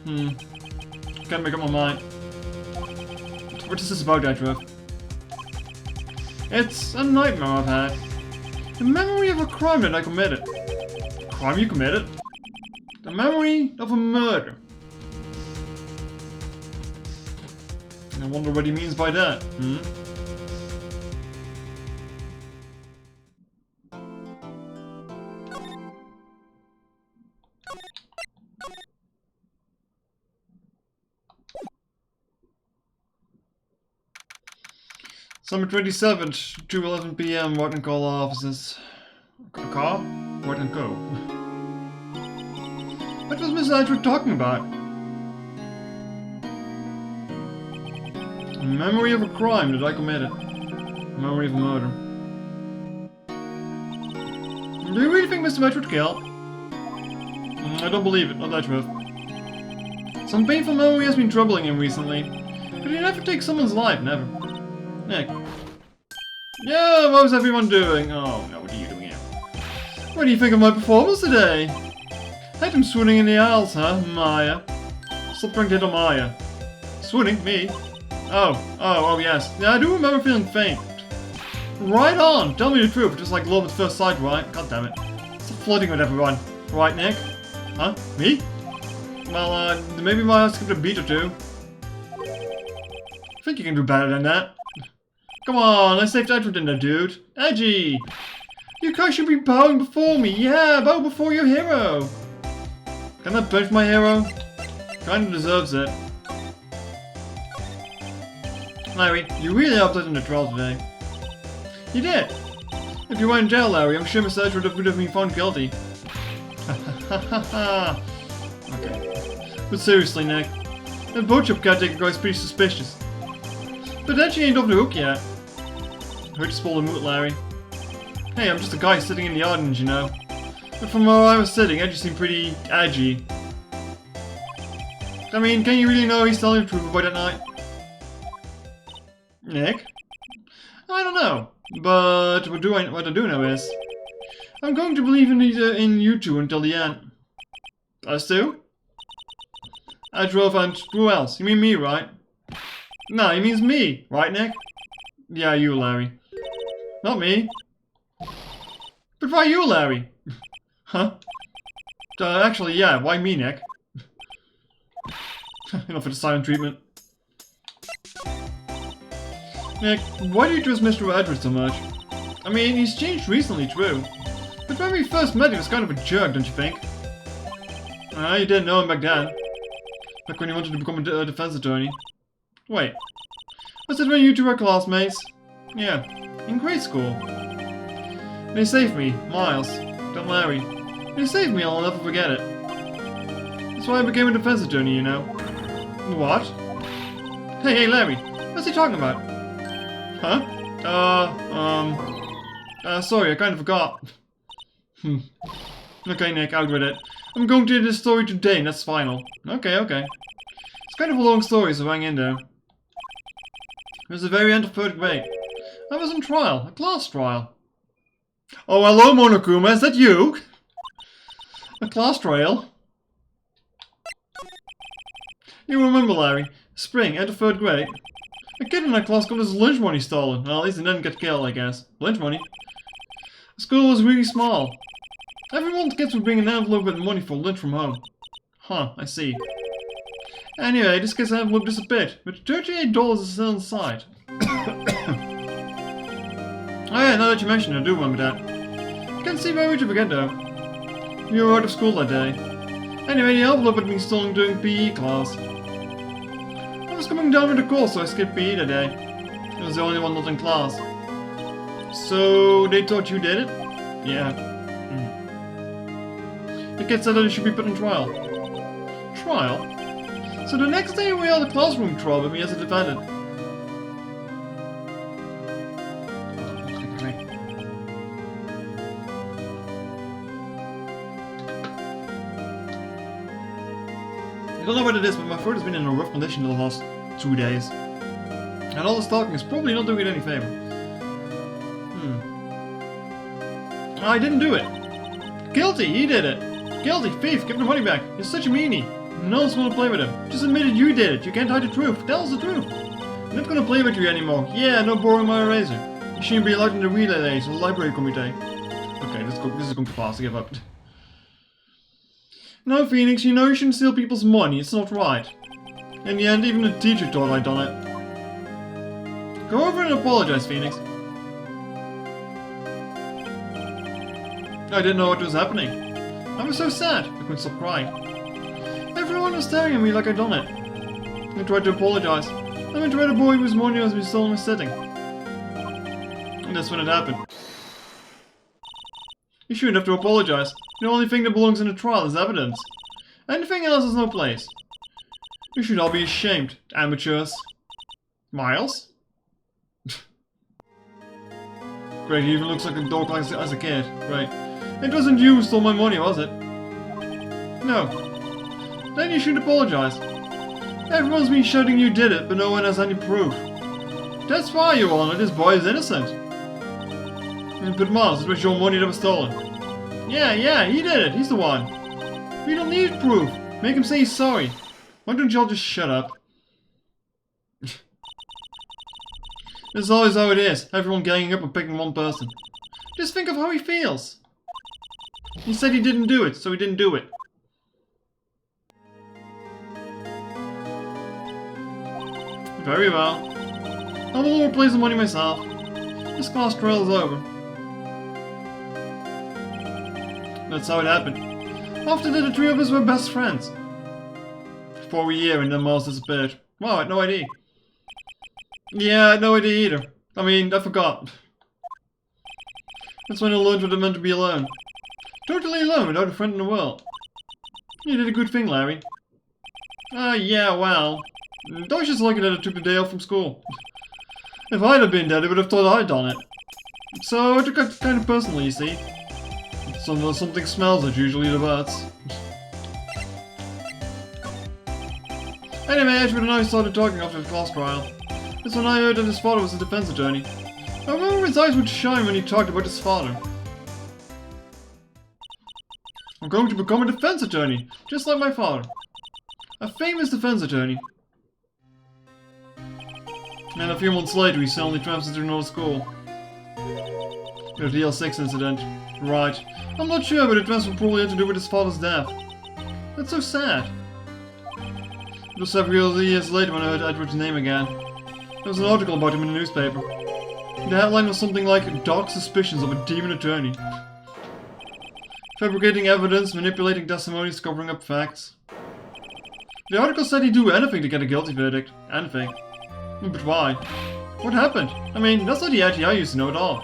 [SPEAKER 1] Can't make up my mind. What is this about, Edgeworth? It's a nightmare I've had. The memory of a crime that I committed. A crime you committed? The memory of a murder. I wonder what he means by that, Summer 27th, 2:11 p.m. Wright and Co. offices. Car? Wright and Co. What was Miss Edgeworth talking about? A memory of a crime that I committed. A memory of a murder. Do you really think Mr. Edgeworth killed? I don't believe it, not Edgeworth. Some painful memory has been troubling him recently. But he never takes someone's life, never. Nick. Yeah, what was everyone doing? Oh no, what are you doing here? What do you think of my performance today? Had him swooning in the aisles, huh, Maya? Stop trying to hit on Maya. Swooning? Me? Oh yes. Yeah, I do remember feeling faint. Right on! Tell me the truth, just like love at first sight, right? God damn it. Stop flirting with everyone. Right, Nick? Huh? Me? Well, maybe Maya skipped a beat or two. I think you can do better than that. Come on, let's save Edgeworth in there, dude. Edgy! You guys should be bowing before me. Yeah, bow before your hero. Can I punch my hero? Kinda deserves it. Larry, you really helped us in the trial today. You did. If you were in jail, Larry, I'm sure Miss Edgeworth would have been found guilty. Okay. But seriously, Nick, that boat shop caretaker guy's pretty suspicious. But then she ain't off the hook yet. Hurt to spoil the mood, Larry. Hey, I'm just a guy sitting in the audience, you know. But from where I was sitting, Edgy seemed pretty edgy. I mean, can you really know he's telling the truth about that night? Nick? I don't know. But what I do know is... I'm going to believe in you two until the end. Us two? I drove and who else? You mean me, right? No, he means me, right, Nick? Yeah, you, Larry. Not me. But why you, Larry? Huh? Actually, yeah, why me, Nick? Enough of the silent treatment. Nick, why do you trust Mr. Edwards so much? I mean, he's changed recently, true. But when we first met, he was kind of a jerk, don't you think? You didn't know him back then. Back when he wanted to become a defense attorney. Wait. Was it when you two were classmates? Yeah, in grade school. They saved me, Miles, then Larry. They saved me, I'll never forget it. That's why I became a defense attorney, you know. What? Hey, Larry, what's he talking about? Huh? Sorry, I kind of forgot. Okay, Nick, out with it. I'm going to do this story today, and that's final. Okay. It's kind of a long story, so hang in there. It was the very end of 3rd grade. I was on trial, a class trial. Oh, hello, Monokuma, is that you? A class trial? You remember, Larry, spring, end of 3rd grade. A kid in our class got his lunch money stolen. Well, at least he didn't get killed, I guess. Lunch money? The school was really small. Everyone's kids would bring an envelope with money for lunch from home. Huh, I see. Anyway, this kid's envelope disappeared, but $38 is still inside. Oh yeah, now that you mention it, I do remember that. Can't see very much of again though. You were out of school that day. Anyway, the envelope had been stolen during PE class. I was coming down with a cold, so I skipped PE that day. I was the only one not in class. So, they thought you did it? Yeah. The kid said that he should be put on trial. Trial? So the next day we held a classroom trial with me as a defendant. I don't know what it is, but my throat has been in a rough condition the last 2 days. And all this talking is probably not doing it any favor. I didn't do it. Guilty, he did it. Guilty, thief, give the money back. You're such a meanie. No one's gonna play with him. Just admit it, you did it. You can't hide the truth. Tell us the truth. I'm not gonna play with you anymore. Yeah, no borrowing my eraser. You shouldn't be allowed in the relay days or the library committee. Okay, this is going too fast. I give up. No, Phoenix, you know you shouldn't steal people's money. It's not right. In the end, even the teacher thought I'd done it. Go over and apologize, Phoenix. I didn't know what was happening. I was so sad. I couldn't stop crying. Everyone was staring at me like I'd done it. I tried to apologize. I went to where the boy whose money was stolen was sitting. And that's when it happened. You shouldn't have to apologize. The only thing that belongs in a trial is evidence. Anything else has no place. You should all be ashamed, amateurs. Miles? Great, he even looks like a dog as a kid. Right. It wasn't you who stole my money, was it? No. Then you should apologize. Everyone's been shouting you did it, but no one has any proof. That's why, Your Honor, this boy is innocent. But Miles, it was your money that was stolen. Yeah, he did it. He's the one. We don't need proof. Make him say he's sorry. Why don't y'all just shut up? This is always how it is. Everyone ganging up and picking one person. Just think of how he feels. He said he didn't do it, so he didn't do it. Very well. I will replace the money myself. This class trial is over. That's how it happened. After that, the three of us were best friends. For a year, and then Miles disappeared. Wow, I had no idea. Yeah, I had no idea either. I mean, I forgot. That's when I learned what it meant to be alone. Totally alone, without a friend in the world. You did a good thing, Larry. Yeah, well... I was just lucky that I took the day off from school. If I'd have been dead, I would have thought I'd done it. So I took it kind of personally, you see. Something smells, it usually diverts. Anyway, Edgewood and I started talking after the class trial. That's when I heard that his father was a defense attorney. I remember his eyes would shine when he talked about his father. I'm going to become a defense attorney, just like my father. A famous defense attorney. And a few months later, he suddenly transferred to another school. With the L6 incident. Right. I'm not sure, but the transfer probably had to do with his father's death. That's so sad. It was several years later when I heard Edward's name again. There was an article about him in the newspaper. The headline was something like, "Dark Suspicions of a Demon Attorney." Fabricating evidence, manipulating testimonies, covering up facts. The article said he'd do anything to get a guilty verdict. Anything. But why? What happened? I mean, that's not the Eddie I used to know at all.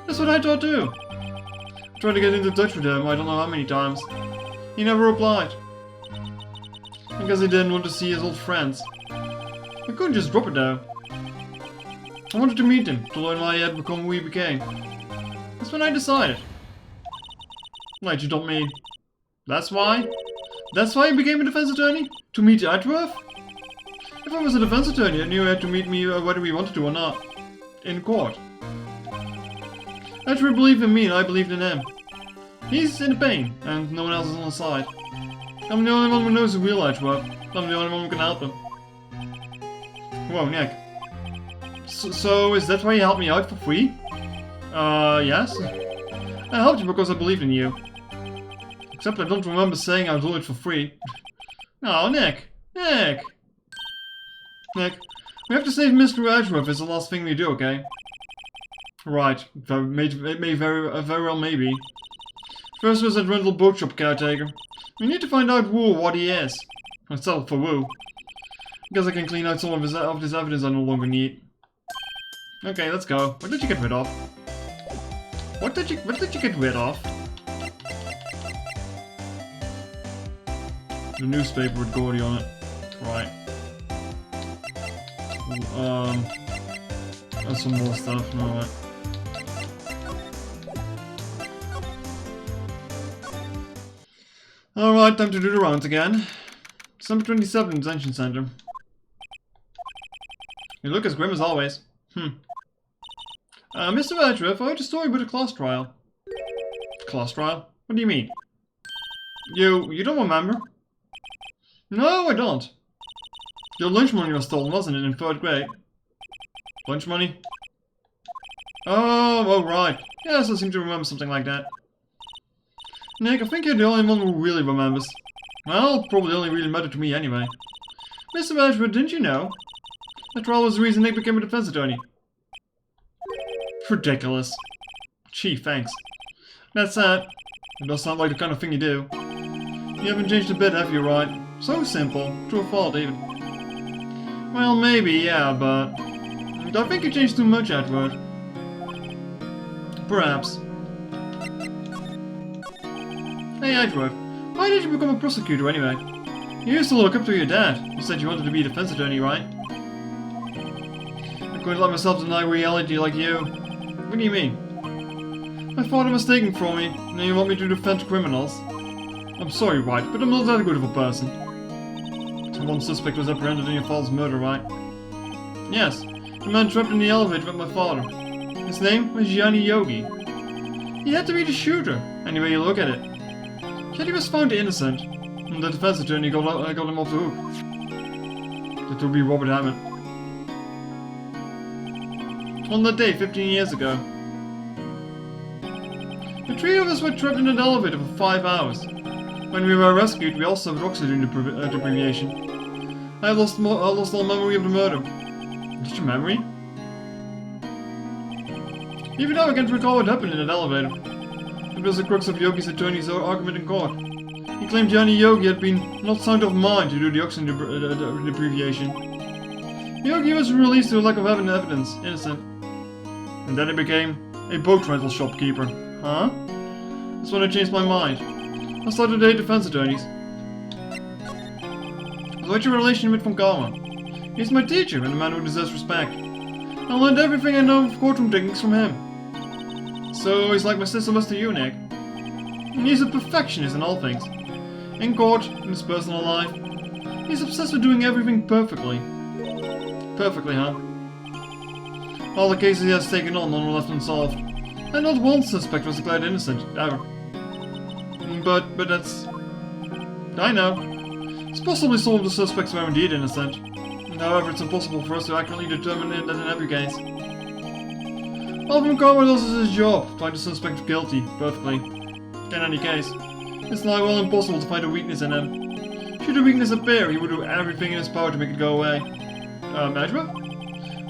[SPEAKER 1] That's what I thought too. I tried to get into touch with him, I don't know how many times. He never replied. I guess he didn't want to see his old friends. I couldn't just drop it though. I wanted to meet him, to learn why he had become who he became. That's when I decided. Wait, you told me... That's why? That's why he became a defense attorney? To meet Edgeworth? If I was a defense attorney, I knew he had to meet me whether we wanted to or not. In court. Edgeworth believed in me and I believed in him. He's in pain, and no one else is on his side. I'm the only one who knows the real Edgeworth. I'm the only one who can help him. Whoa, Nick. So is that why you helped me out for free? Yes. I helped you because I believed in you. Except I don't remember saying I'll do it for free. Oh, Nick. Nick, we have to save Mr. Edgeworth is the last thing we do, okay? Right. It may very well maybe. First was that rental bookshop caretaker. We need to find out Wu what he is. Myself for Wu. Guess I can clean out some of this evidence I no longer need. Okay, let's go. What did you get rid of? What did you get rid of? The newspaper with Gordy on it. Right. That's some more stuff. No, right. Alright, time to do the rounds again. December 27th, Detention Center. You look as grim as always. Mr. Edgeworth, I heard a story about a class trial. Class trial? What do you mean? You don't remember? No, I don't. Your lunch money was stolen, wasn't it, in 3rd grade? Lunch money? Oh, right. Yes, I seem to remember something like that. Nick, I think you're the only one who really remembers. Well, probably only really mattered to me anyway. Mr. Edgeworth, didn't you know? That trial was the reason Nick became a defense attorney. Ridiculous. Gee, thanks. That's sad. It does sound like the kind of thing you do. You haven't changed a bit, have you, Wright? So simple. True or fault, even. Well, maybe, yeah, but... I think you changed too much, Edward. Perhaps. Hey, Edward. Why did you become a prosecutor, anyway? You used to look up to your dad. You said you wanted to be a defense attorney, right? I couldn't let myself deny reality like you. What do you mean? My father was taken from me, and now you want me to defend criminals? I'm sorry, Wright, but I'm not that good of a person. One suspect was apprehended in your father's murder, right? Yes, the man trapped in the elevator with my father. His name was Gianni Yogi. He had to be the shooter, any way you look at it. Yet he was found innocent, and the defense attorney got him off the hook. That would be Robert Hammond. On that day, 15 years ago. The three of us were trapped in an elevator for 5 hours. When we were rescued, we all suffered oxygen deprivation. I lost all memory of the murder. Just your memory? Even now I can't recall what happened in that elevator. It was the crux of Yogi's attorney's argument in court. He claimed Gianni Yogi had been not sound of mind to do the oxygen deprivation. Yogi was released to a lack of evidence, innocent. And then he became a boat rental shopkeeper. Huh? That's when I changed my mind. I started to hate defense attorneys. What's your relation with Von Karma? He's my teacher and a man who deserves respect. I learned everything I know of courtroom techniques from him. So he's like my sister was to you, Nick. He's a perfectionist in all things. In court, in his personal life. He's obsessed with doing everything perfectly. Perfectly, huh? All the cases he has taken on, none were left unsolved. And not one suspect was declared innocent, ever. But that's... I know. It's possibly some of the suspects were indeed innocent. However, it's impossible for us to accurately determine that in every case. Alvin Carver does his job, find the suspect guilty, perfectly. In any case, it's now well impossible to find a weakness in him. Should a weakness appear, he would do everything in his power to make it go away. Edward?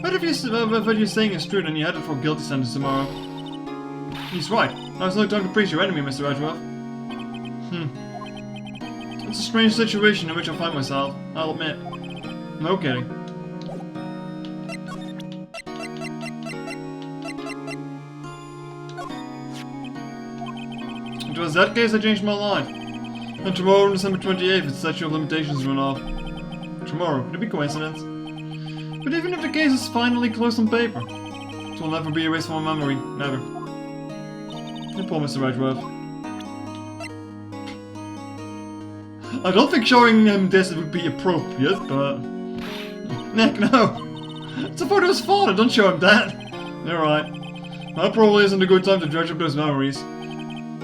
[SPEAKER 1] What if you're saying is true, then you're headed for a guilty sentence tomorrow? He's right. Now's no time to praise your enemy, Mr. Edgeworth. It's a strange situation in which I find myself, I'll admit. No kidding. It was that case that changed my life. And tomorrow, on December 28th, its statute of limitations run off. Tomorrow, could it be coincidence? But even if the case is finally closed on paper, it will never be erased from my memory. Never. Poor Mr. Edgeworth. I don't think showing him this would be appropriate, but... Nick, no! It's a photo of his father, don't show him that! Alright. That probably isn't a good time to dredge up those memories.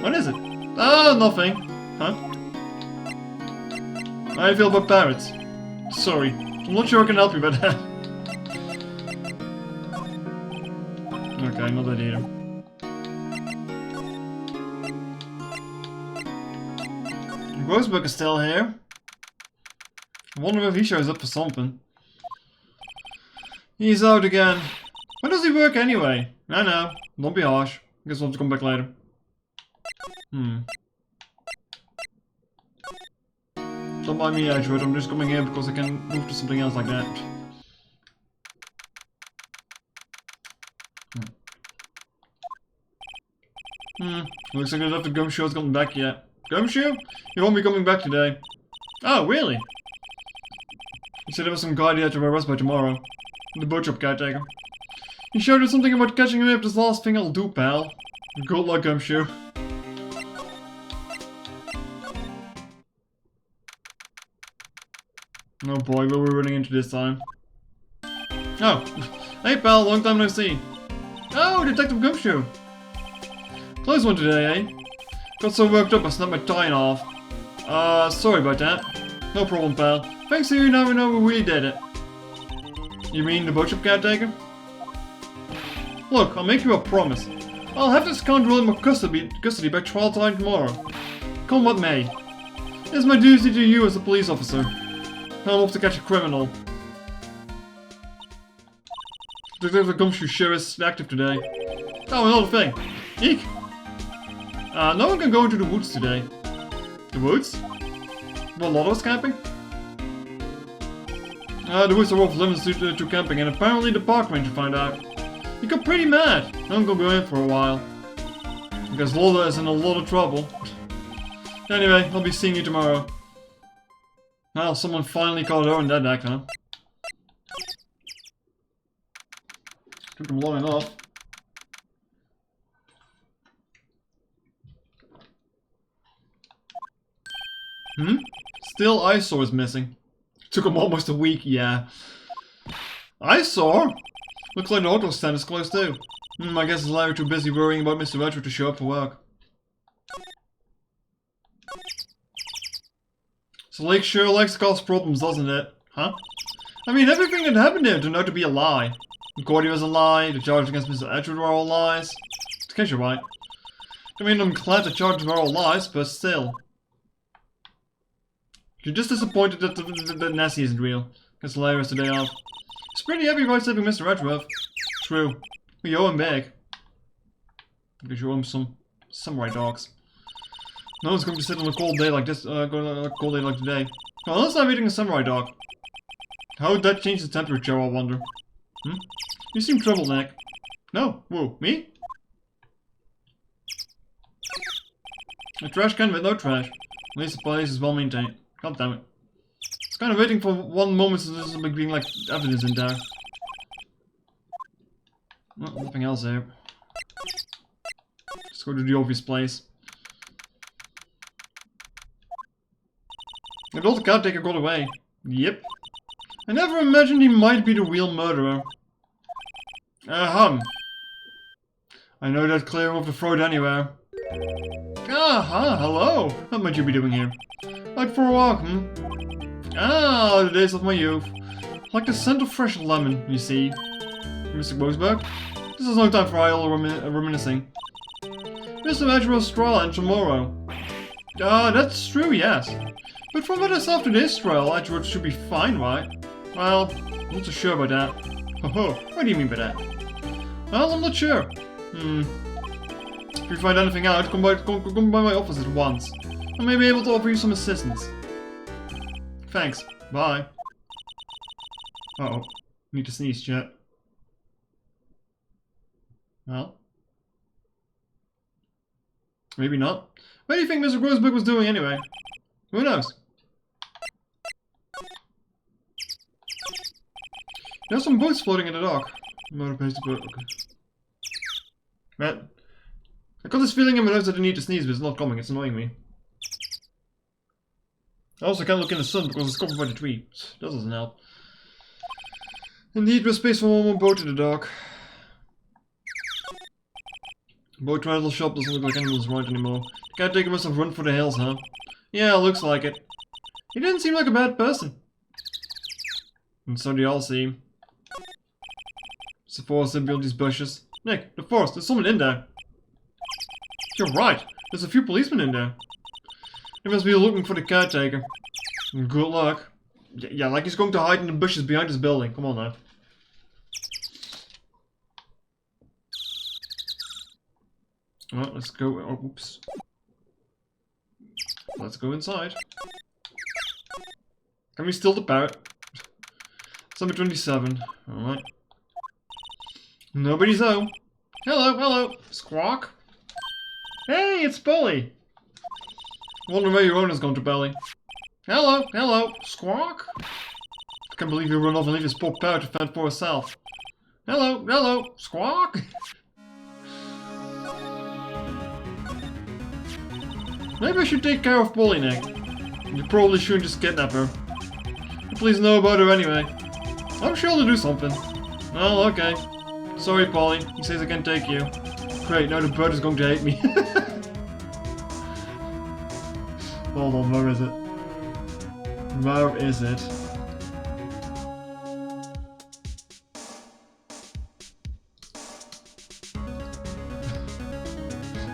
[SPEAKER 1] What is it? Oh, nothing. Huh? How do you feel about parrots? Sorry. I'm not sure I can help you with that. Okay, not that either. Rosebrook is still here. I wonder if he shows up for something. He's out again. Where does he work anyway? I know. Don't be harsh. Guess we'll have to come back later. Don't mind me, Edgewood. I'm just coming here because I can move to something else like that. Looks like the Gumshoe has gotten back yet. Gumshoe? He won't be coming back today. Oh, really? He said there was some guy he had to arrest by tomorrow. The butcher caretaker. He showed us something about catching him up this last thing I'll do, pal. Good luck, Gumshoe. Oh boy, what are we running into this time? Oh! Hey pal, long time no see. Oh, Detective Gumshoe! Close one today, eh? Got so worked up I snapped my tie in half. Sorry about that. No problem, pal. Thanks to you, now we know who really did it. You mean the butcher caretaker? Look, I'll make you a promise. I'll have this scoundrel in my custody by trial time tomorrow. Come what may. It's my duty to you as a police officer. I'll off to catch a criminal. Detective Gumshoe sure is active today. Oh, another thing. Eek! No one can go into the woods today. The woods? Well, a lot of us camping? The woods are off limits to camping, and apparently the park ranger found out. He got pretty mad. I'm gonna go in for a while. Because Lola is in a lot of trouble. Anyway, I'll be seeing you tomorrow. Well, someone finally caught her in that act, huh? Took them long enough. Still Eyesore is missing. Took him almost a week, yeah. Eyesore? Looks like the hotel stand is closed too. I guess Larry too busy worrying about Mr. Retro to show up for work. So Lake sure likes to cause problems, doesn't it? Huh? I mean, everything that happened there turned out to be a lie. Cordy was a lie, the charges against Mr. Edgewood were all lies. In case you're right. I mean, I'm glad the charges were all lies, but still. You're just disappointed that Nessie isn't real. Guess Larry has the day off. It's pretty heavy right saving Mr. Edgeworth. True. We owe him big. Because you owe him some samurai dogs. No one's going to sit on a cold day like this, cold day like today. Well, unless I'm eating a samurai dog. How would that change the temperature, I wonder? You seem troubled, Nick. No. Whoa, me? A trash can with no trash. At least the place is well maintained. God damn it. I was kind of waiting for one moment so there's being like evidence in there. Well, nothing else here. Let's go to the obvious place. And all the caretaker got away. Yep. I never imagined he might be the real murderer. Ahem. I know that clearing of the throat anywhere. Aha, hello. What might you be doing here? Out for a walk, hmm? Ah, the days of my youth. Like the scent of fresh lemon, you see. Mr. Boseberg? This is no time for idle reminiscing. Mr. Edgeworth stroll and tomorrow. Ah, that's true, yes. But from what I saw after this stroll, Edgeworth should be fine, right? Well, I'm not so sure about that. Ho, what do you mean by that? Well, I'm not sure. If you find anything out, come by my office at once. I may be able to offer you some assistance. Thanks. Bye. Uh-oh. Need to sneeze, chat. Well. Maybe not. What do you think Mr. Grossberg was doing anyway? Who knows? There's some boats floating in the dock. Motor pays the boat. Okay. Man. I got this feeling in my nose that I need to sneeze, but it's not coming. It's annoying me. I also can't look in the sun because it's covered by the tree. That doesn't help. Indeed, there's space for one more boat in the dock. Boat rental shop doesn't look like anyone's right anymore. The caretaker must have run for the hills, huh? Yeah, looks like it. He didn't seem like a bad person. And so they all seem. It's the forest in beyond these bushes. Nick, the forest, there's someone in there. You're right, there's a few policemen in there. They must be looking for the caretaker. Good luck. Yeah, like he's going to hide in the bushes behind this building. Come on now. Well, let's go. Oh, oops. Let's go inside. Can we steal the parrot? Number 27. Alright. Nobody's home. Hello, hello. Squawk. Hey, it's Bully. Wonder where your owner's gone to belly. Hello, hello. Squawk. I can't believe you run off and leave this poor parrot to fend for herself. Hello, hello. Squawk. Maybe I should take care of Polly, Nick. You probably shouldn't just kidnap her. Please know about her anyway. I'm sure they'll do something. Well, okay. Sorry, Polly. He says I can't take you. Great, now the bird is going to hate me. Hold on, where is it? Where is it?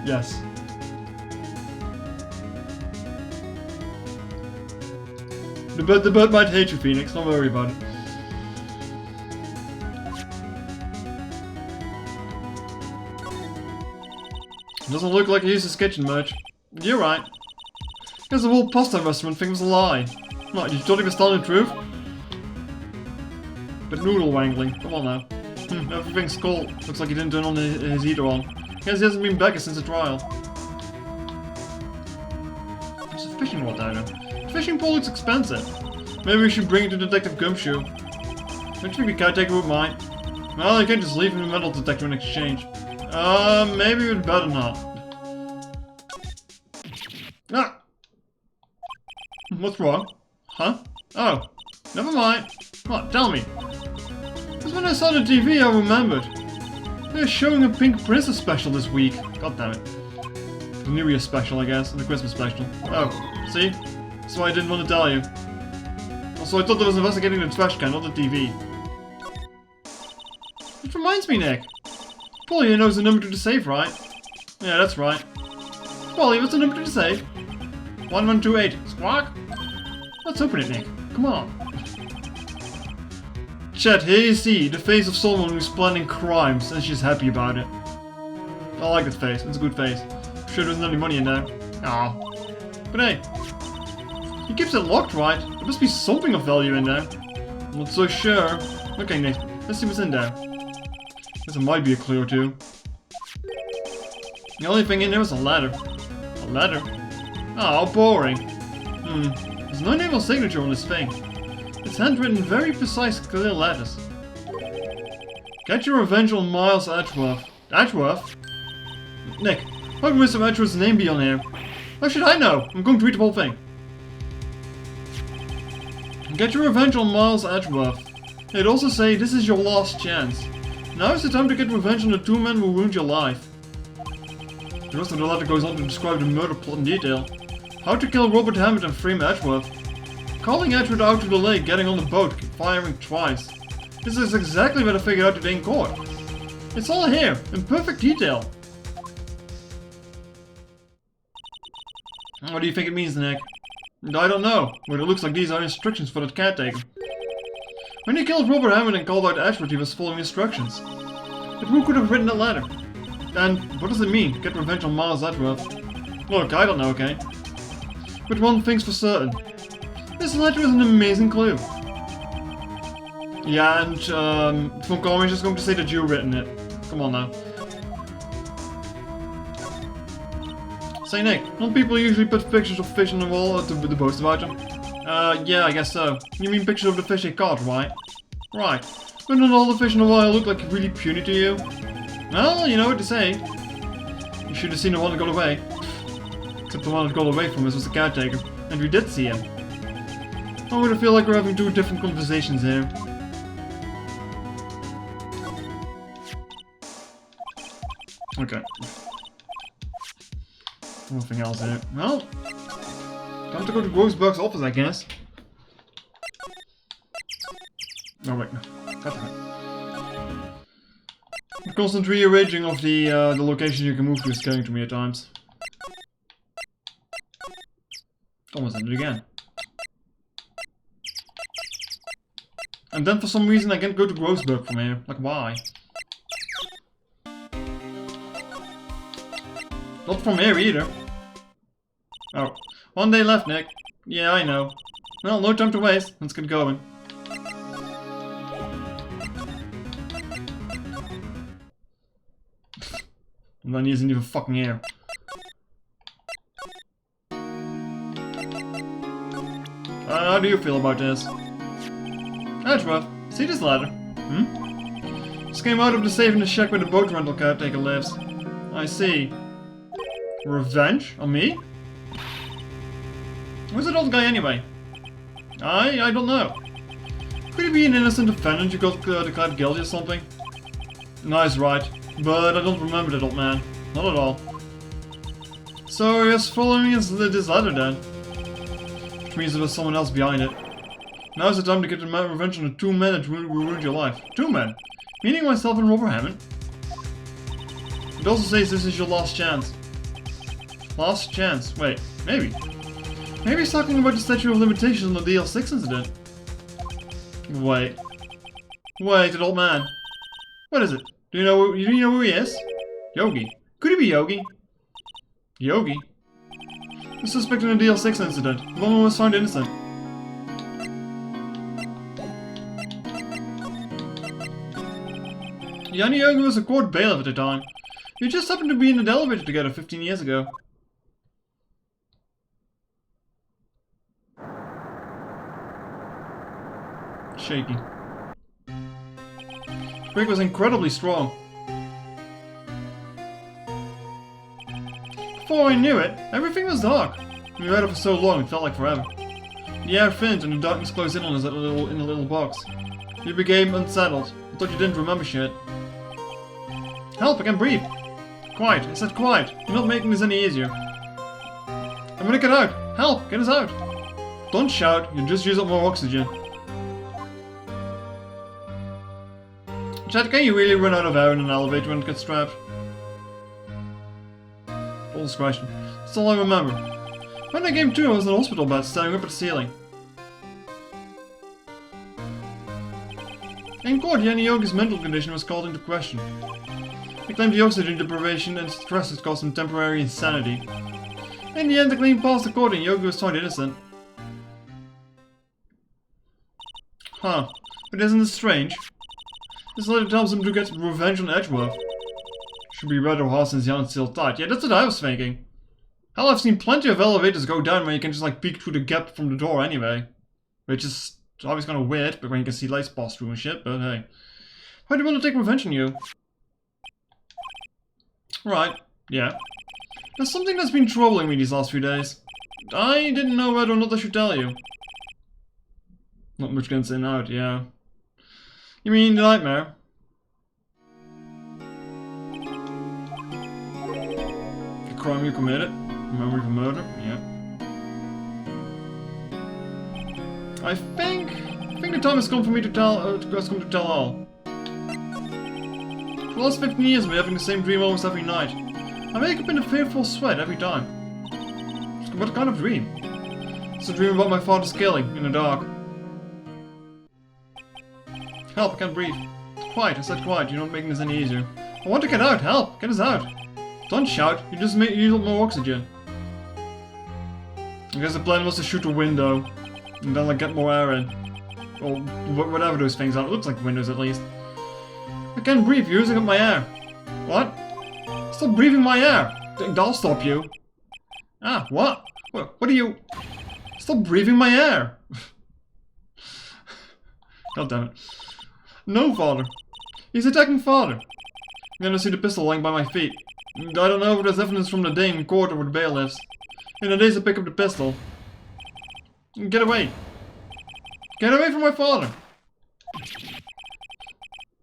[SPEAKER 1] Yes. The bird might hate you, Phoenix. Don't worry about it. Doesn't look like he uses his kitchen much. You're right. Guess the whole pasta restaurant thing was a lie. What, you thought he was telling the truth? But noodle wangling. Come on now. Everything's cold. Looks like he didn't turn on his heater on. Guess he hasn't been back since the trial. There's a fishing rod down there. Fishing pole looks expensive. Maybe we should bring it to Detective Gumshoe. Don't you think the caretaker would mind? Well, you can't just leave him a metal detector in exchange. Maybe we'd better not. Ah! What's wrong? Huh? Oh, never mind. What? Tell me. Because when I saw the TV, I remembered. They're showing a Pink Princess special this week. God damn it. The New Year special, I guess, and the Christmas special. Oh, see? That's why I didn't want to tell you. Also, I thought I was investigating the trash can, not the TV. It reminds me, Nick. Polly knows the number to the safe, right? Yeah, that's right. Polly, what's the number to the safe? 1128. Squawk? Let's open it, Nick. Come on. Chat, here you see the face of someone who's planning crimes, and she's happy about it. I like that face. It's a good face. I'm sure there isn't any money in there. Aw. But hey. He keeps it locked, right? There must be something of value in there. I'm not so sure. Okay, Nick. Let's see what's in there. Guess there might be a clue or two. The only thing in there is a ladder. A ladder? Oh, boring. There's no name or signature on this thing. It's handwritten in very precise, clear letters. Get your revenge on Miles Edgeworth. Edgeworth? Nick, How would Mr. Edgeworth's name be on here? How should I know? I'm going to read the whole thing. Get your revenge on Miles Edgeworth. They'd also say this is your last chance. Now is the time to get revenge on the two men who ruined your life. The rest of the letter goes on to describe the murder plot in detail. How to kill Robert Hammond and frame Edgeworth. Calling Edgeworth out to the lake, getting on the boat, firing twice. This is exactly what I figured out today in court. It's all here, in perfect detail. What do you think it means, Nick? I don't know, but it looks like these are instructions for the caretaker. When he killed Robert Hammond and called out Edgeworth, he was following instructions. But who could have written that letter? And what does it mean, get revenge on Miles Edgeworth? Look, I don't know, okay? But one thing's for certain. This letter is an amazing clue. Yeah, and Von Corman is just going to say that you've written it. Come on now. Say Nick, don't people usually put pictures of fish on the wall to boast about them? Yeah, I guess so. You mean pictures of the fish they caught, right? Right. But don't all the fish in the wild look like really puny to you? Well, you know what to say. You should have seen the one that got away. Except the one that got away from us was the caretaker. And we did see him. I would feel like we're having two different conversations here. Okay. Nothing else here. Well, time to go to Grossberg's office, I guess. Oh wait, no. Got that. The constant rearranging of the location you can move to is scary to me at times. Almost did it again. And then for some reason I can't go to Grossberg from here. Like, why? Not from here either. Oh. One day left, Nick. Yeah, I know. Well, no time to waste. Let's get going. And then he isn't even fucking here. How do you feel about this? Edgeworth, see this ladder? Hmm? Just came out of the safe in the shack where the boat rental caretaker lives. I see. Revenge? On me? Who's that old guy anyway? I don't know. Could he be an innocent defendant who got declared guilty or something? Nice, right. But I don't remember that old man. Not at all. So he was following this ladder then. Which means there was someone else behind it. Now's the time to get the revenge on the two men that ruined your life. Two men? Meaning myself and Robert Hammond? It also says this is your last chance. Last chance. Wait, maybe. Maybe he's talking about the statute of limitations on the DL6 incident. Wait. Wait, that old man. What is it? Do you know who he is? Yogi. Could he be Yogi? Yogi? The suspect in the DL6 incident. The woman was found innocent. Yanni Yogi was a court bailiff at the time. We just happened to be in an elevator together 15 years ago. Shaky. The break was incredibly strong. Before I knew it, everything was dark. We were out for so long it felt like forever. The air thinned and the darkness closed in on us in a little box. We became unsettled. I thought you didn't remember shit. Help, I can't breathe. Quiet, I said quiet. You're not making this any easier. I'm gonna get out. Help, get us out. Don't shout, you'll just use up more oxygen. Chad, can you really run out of air in an elevator when it gets trapped? Full discretion. That's all I remember. When I came to, I was in a hospital bed, staring up at the ceiling. In court, Yanni Yogi's mental condition was called into question. He claimed the oxygen deprivation and stress had caused him temporary insanity. In the end, the claim passed the court and Yogi was found innocent. Huh. But isn't this strange? This letter tells him to get revenge on Edgeworth. Should be rather hard since Jan's still tight. Yeah, that's what I was thinking. Hell, I've seen plenty of elevators go down where you can just like peek through the gap from the door anyway. Which is always kind of weird, but when you can see lights pass through and shit, but hey. Why do you want to take revenge on you? Right, yeah. There's something that's been troubling me these last few days. I didn't know whether or not I should tell you. Not much gets in out, yeah. You mean the nightmare? The crime you committed? Memory of a murder? Yeah. I think the time has come for me to tell all. For the last 15 years, I've been having the same dream almost every night. I wake up in a fearful sweat every time. What kind of dream? It's a dream about my father's killing, in the dark. Help, I can't breathe. Quiet, I said quiet, you're not making this any easier. I want to get out, help, get us out. Don't shout, you just use up more oxygen. I guess the plan was to shoot a window, and then like get more air in. Or whatever those things are, it looks like windows at least. I can't breathe, you're using up my air. What? Stop breathing my air! I'll stop you. Ah, what? What are you... Stop breathing my air! God damn it. No, father. He's attacking father. I'm gonna see the pistol lying by my feet. I don't know if there's evidence from the day in court or where the bailiffs. In the days I pick up the pistol. Get away. Get away from my father.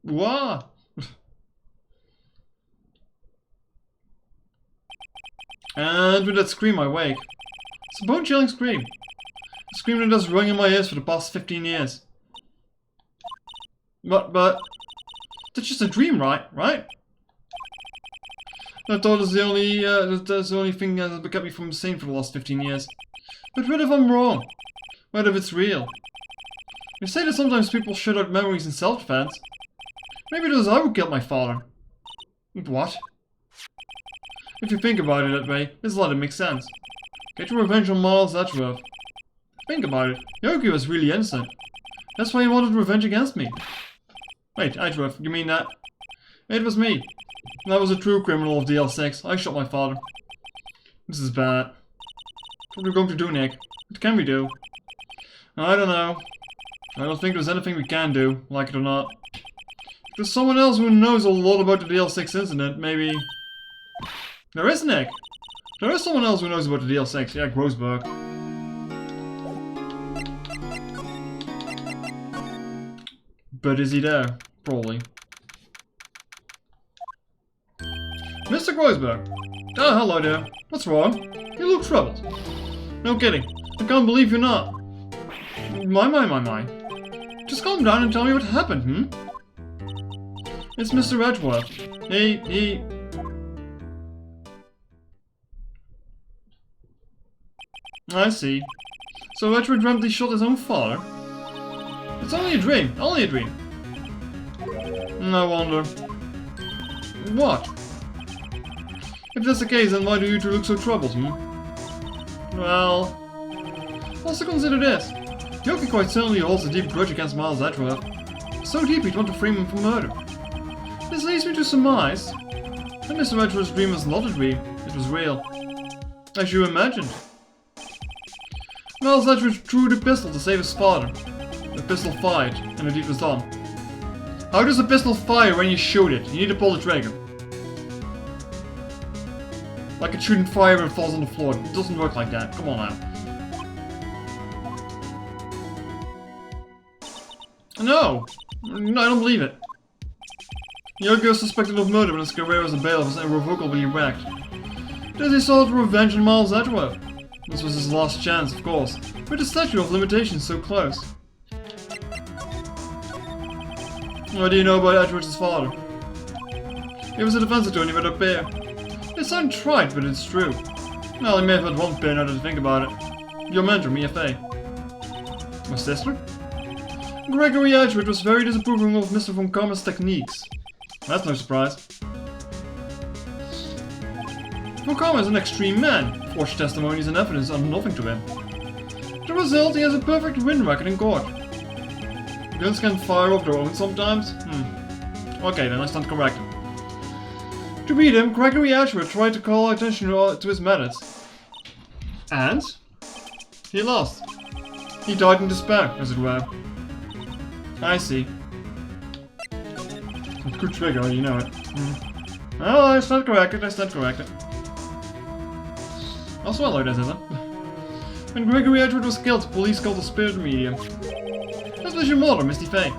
[SPEAKER 1] What? And with that scream I wake. It's a bone-chilling scream. A scream that has rung in my ears for the past 15 years. But, that's just a dream, right? I thought that's the only thing that kept me from sane for the last 15 years. But what if I'm wrong? What if it's real? You say that sometimes people shut out memories in self-defense. Maybe it was I who killed my father. What? If you think about it that way, there's a lot that makes sense. Get your revenge on Miles Edgeworth. Think about it, Yogi was really innocent. That's why he wanted revenge against me. Wait, Edgeworth, you mean that? It was me. I was a true criminal of DL6. I shot my father. This is bad. What are we going to do, Nick? What can we do? I don't know. I don't think there's anything we can do, like it or not. If there's someone else who knows a lot about the DL6 incident, maybe... There is, Nick! There is someone else who knows about the DL6, yeah, Grossberg. But is he there? Probably. Mr. Grossberg! Oh, hello there. What's wrong? You look troubled. No kidding. I can't believe you're not. My. Just calm down and tell me what happened, It's Mr. Edgeworth. He... I see. So Edgeworth dreamt he shot his own father? It's only a dream, No wonder. What? If that's the case, then why do you two look so troubled, Well... Also consider this. Yoki quite certainly holds a deep grudge against Miles Edgeworth. So deep he'd want to frame him for murder. This leads me to surmise that Mr. Edgeworth's dream was not a dream, it was real. As you imagined. Miles Edgeworth drew the pistol to save his father. The pistol fired, and the deed was done. How does a pistol fire when you shoot it? You need to pull the trigger. Like it shouldn't fire when it falls on the floor. It doesn't work like that. Come on now. No! No, I don't believe it. Yogi was suspected of murder when his career as a bailiff was irrevocably wrecked. Does he sought revenge on Miles Edgeworth? This was his last chance, of course, with the statute of limitations so close. What do you know about Edgeworth's father? He was a defense attorney with a peer. It sounds trite, but it's true. Well, he may have had one peer now that I think about it. Your mentor, Mia Fey. My sister? Gregory Edgeworth was very disapproving of Mr. Von Karma's techniques. That's no surprise. Von Karma is an extreme man. Forged testimonies and evidence are nothing to him. The result, he has a perfect win record in court. Guns can fire off their own sometimes? Okay then, I stand corrected. To beat him, Gregory Edgeworth tried to call attention to his methods. And? He lost. He died in despair, as it were. I see. Good trigger, you know it. Oh, I stand corrected, Also hello there, Zilla. When Gregory Edgeworth was killed, the police called the spirit medium. This was your mother, Misty Faye.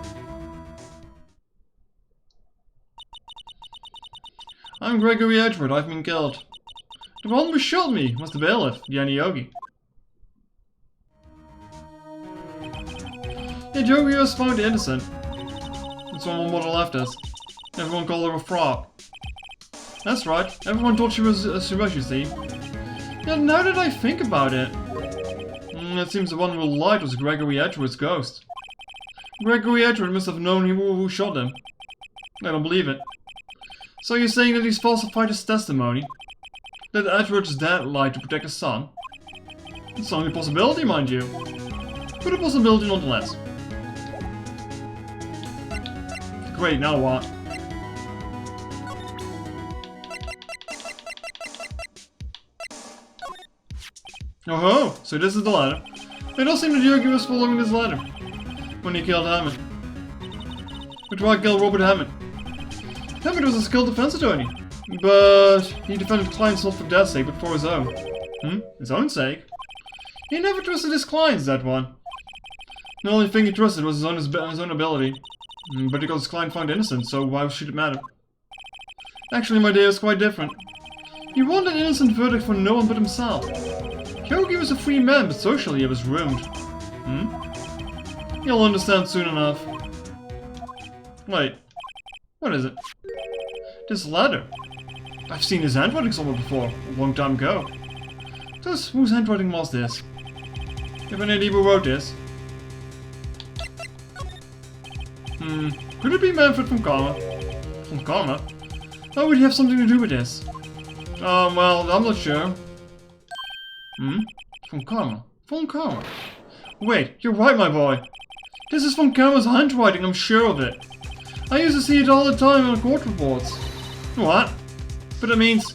[SPEAKER 1] I'm Gregory Edgeworth, I've been killed. The one who shot me was the bailiff, Yanni Yogi. Yet Yogi was found innocent. That's when my mother left us. Everyone called her a fraud. That's right, everyone thought she was a Suresh, you see. Yet now that I think about it, it seems the one who lied was Gregory Edgeworth's ghost. Gregory Edgeworth must have known who shot him. I don't believe it. So you're saying that he's falsified his testimony? That Edgeworth's dad lied to protect his son? It's only a possibility, mind you. But a possibility nonetheless. Great, now what? Oh, so this is the letter. It does seem that Yogi was following this letter when he killed Hammond. But why kill Robert Hammond? Hammond was a skilled defense attorney, but he defended clients not for their sake, but for his own. His own sake? He never trusted his clients, that one. The only thing he trusted was his own ability. But he got his client found innocent, so why should it matter? Actually, my day is quite different. He wanted an innocent verdict for no one but himself. Yogi was a free man, but socially he was ruined. You'll understand soon enough. Wait, what is it? This letter. I've seen his handwriting somewhere before, a long time ago. Thus, whose handwriting was this? You have any idea who wrote this? Could it be Manfred from Karma? From Karma? How would he have something to do with this? Well, I'm not sure. From Karma. From Karma. Wait, you're right, my boy. This is from Karma's handwriting, I'm sure of it. I used to see it all the time on court reports. What? But it means...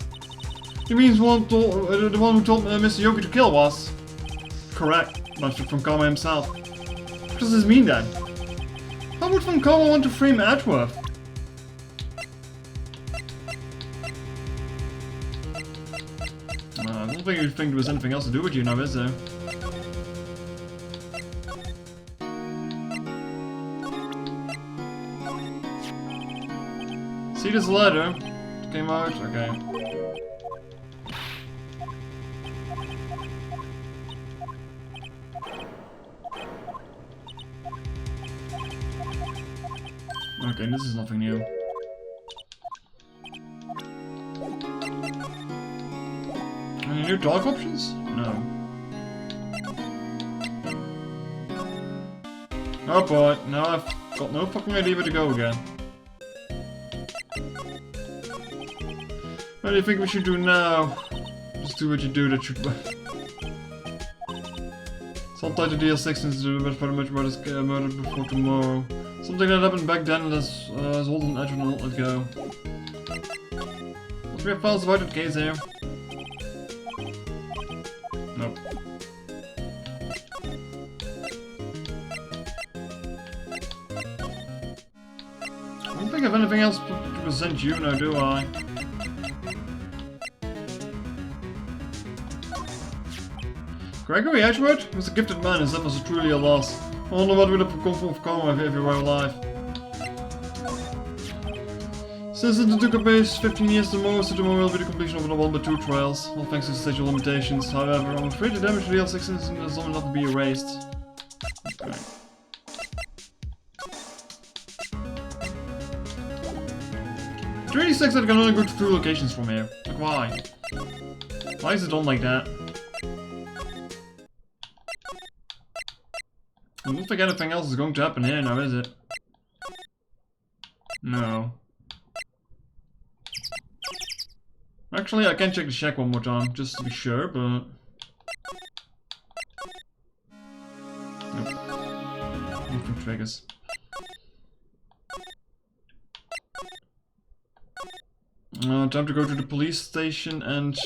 [SPEAKER 1] the one who told Mr. Yogi to kill was... Correct. Manfred from Karma himself. What does this mean then? How would Von Karma want to frame Edgeworth? I don't think you'd think there was anything else to do with you now, is there? See this letter? It came out? Okay. Okay, this is nothing new. Any new dog options? No. Oh boy, now I've got no fucking idea where to go again. What do you think we should do now? Just do what you do, that should... Sometimes the DL6 since the very much about his murder before tomorrow. Something that happened back then that's hold on edge and not let go. What do we have files about that case here? Nope. I don't think I have anything else to present you now, do I? Gregory Edgeworth was a gifted man, his death was truly a loss. I wonder what would have come from Karma if he were alive. Since it took place 15 years to most of tomorrow will be the completion of the 1 but 2 trials, all thanks to schedule limitations. However, I'm afraid the damage to the DL6 is only not to be erased. Okay. It really sucks that I can only go to 2 locations from here. Like, why? Why is it done like that? I don't think anything else is going to happen here now, is it? No. Actually, I can check the shack one more time, just to be sure, but... Nope. Nothing triggers. Time to go to the police station and,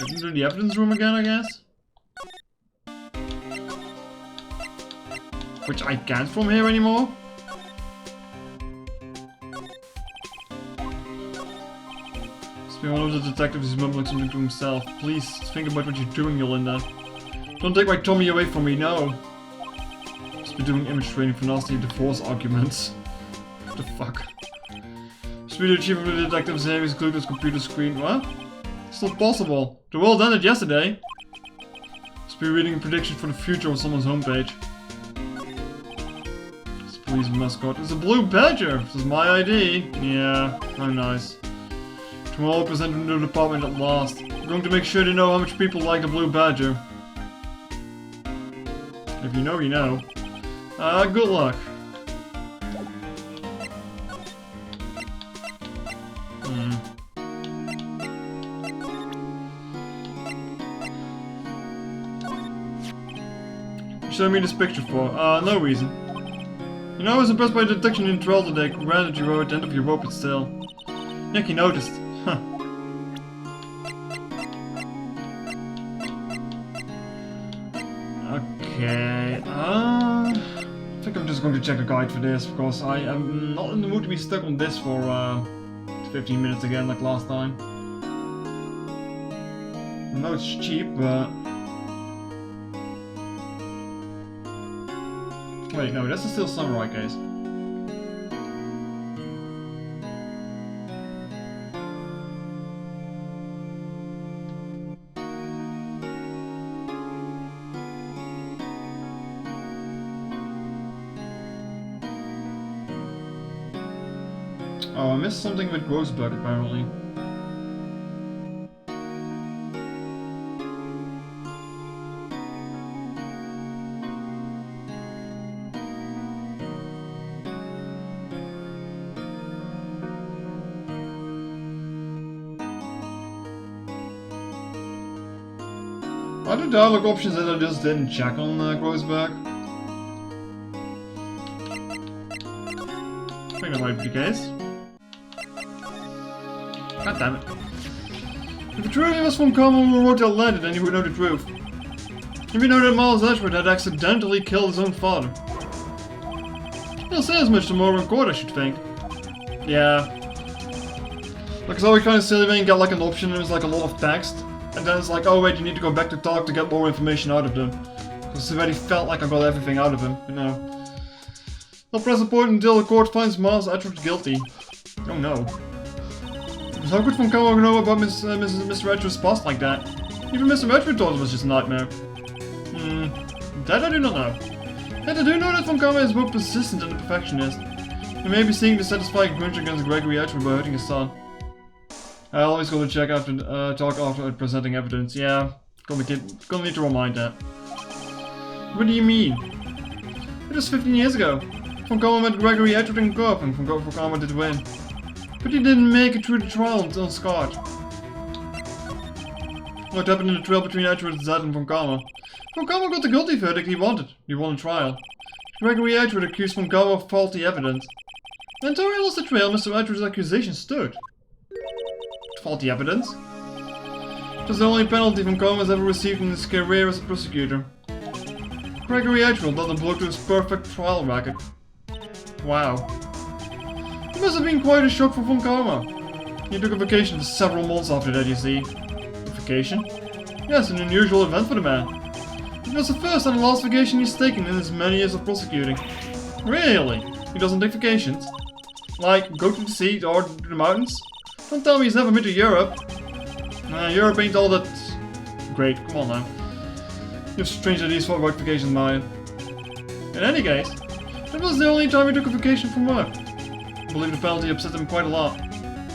[SPEAKER 1] into the evidence room again, I guess? Which I can't from here anymore. Must be one of the detectives who's mumbling something to himself. Please, think about what you're doing, Yolanda. Don't take my Tommy away from me, no. Must be doing image training for nasty divorce arguments. What the fuck? Must be the chief of the detectives here is glued to his computer screen. What? It's not possible. The world ended yesterday. Must be reading a prediction for the future on someone's homepage. This police mascot is a blue badger. This is my ID. Yeah, how nice. Tomorrow I'll present him to the department at last. I'm going to make sure they know how much people like the blue badger. If you know, you know. Good luck. You showed me this picture for? No reason. You know, I was impressed by the detection in Trilogy today. Granted, you were at the end of your rope, but still. Nick, you noticed. Huh. Okay, I think I'm just going to check a guide for this, because I am not in the mood to be stuck on this for 15 minutes again, like last time. I know it's cheap, but... Wait, no, that's a Steel Samurai case. Oh, I missed something with Rosebud, apparently. Are there dialogue options that I just didn't check on Rosebud? I think that might be the case. God damn it. If it truly was from Carmel who wrote that letter, then he would know the truth. If you know that Miles Edgeworth had accidentally killed his own father. He'll say as much tomorrow in court, I should think. Yeah. Like, it's always kind of silly when you get like an option and there's like a lot of text. And then it's like, oh wait, you need to go back to talk to get more information out of them. Because it already felt like I got everything out of him, you know. I'll press the point until the court finds Miles Edgeworth guilty. Oh no. How could Von Carmel know about Mr. Edgeworth's past like that? Even Mr. Edgeworth thought it was just a nightmare. That I do not know. Yet I do know that Von Carmel is both persistent and a perfectionist. He may be seeking to satisfy grudge against Gregory Edgeworth by hurting his son. I always go to check after, talk after presenting evidence. Yeah, gonna need to remind that. What do you mean? It was 15 years ago. Von Carmel met Gregory Edgeworth in court and Von Carmel did win. But he didn't make it through the trial until scarred. What happened in the trial between Edgeworth's dad and Von Carmel? Von Carmel got the guilty verdict he wanted. He won the trial. Gregory Edgeworth accused Von Carmel of faulty evidence. Until he lost the trial, Mr. Edgeworth's accusation stood. Faulty evidence? It was the only penalty Von Carmel has ever received in his career as a prosecutor. Gregory Edgeworth dealt a blow to his perfect trial record. Wow. It must have been quite a shock for Von Carmel. He took a vacation for several months after that, you see. A vacation? Yes, an unusual event for the man. It was the first and last vacation he's taken in his many years of prosecuting. Really? He doesn't take vacations? Like, go to the sea or to the mountains? Don't tell me he's never been to Europe. Europe ain't all that great, come on now. You have strange ideas for about vacations, Marion. In any case, that was the only time he took a vacation from work. I believe the penalty upset him quite a lot.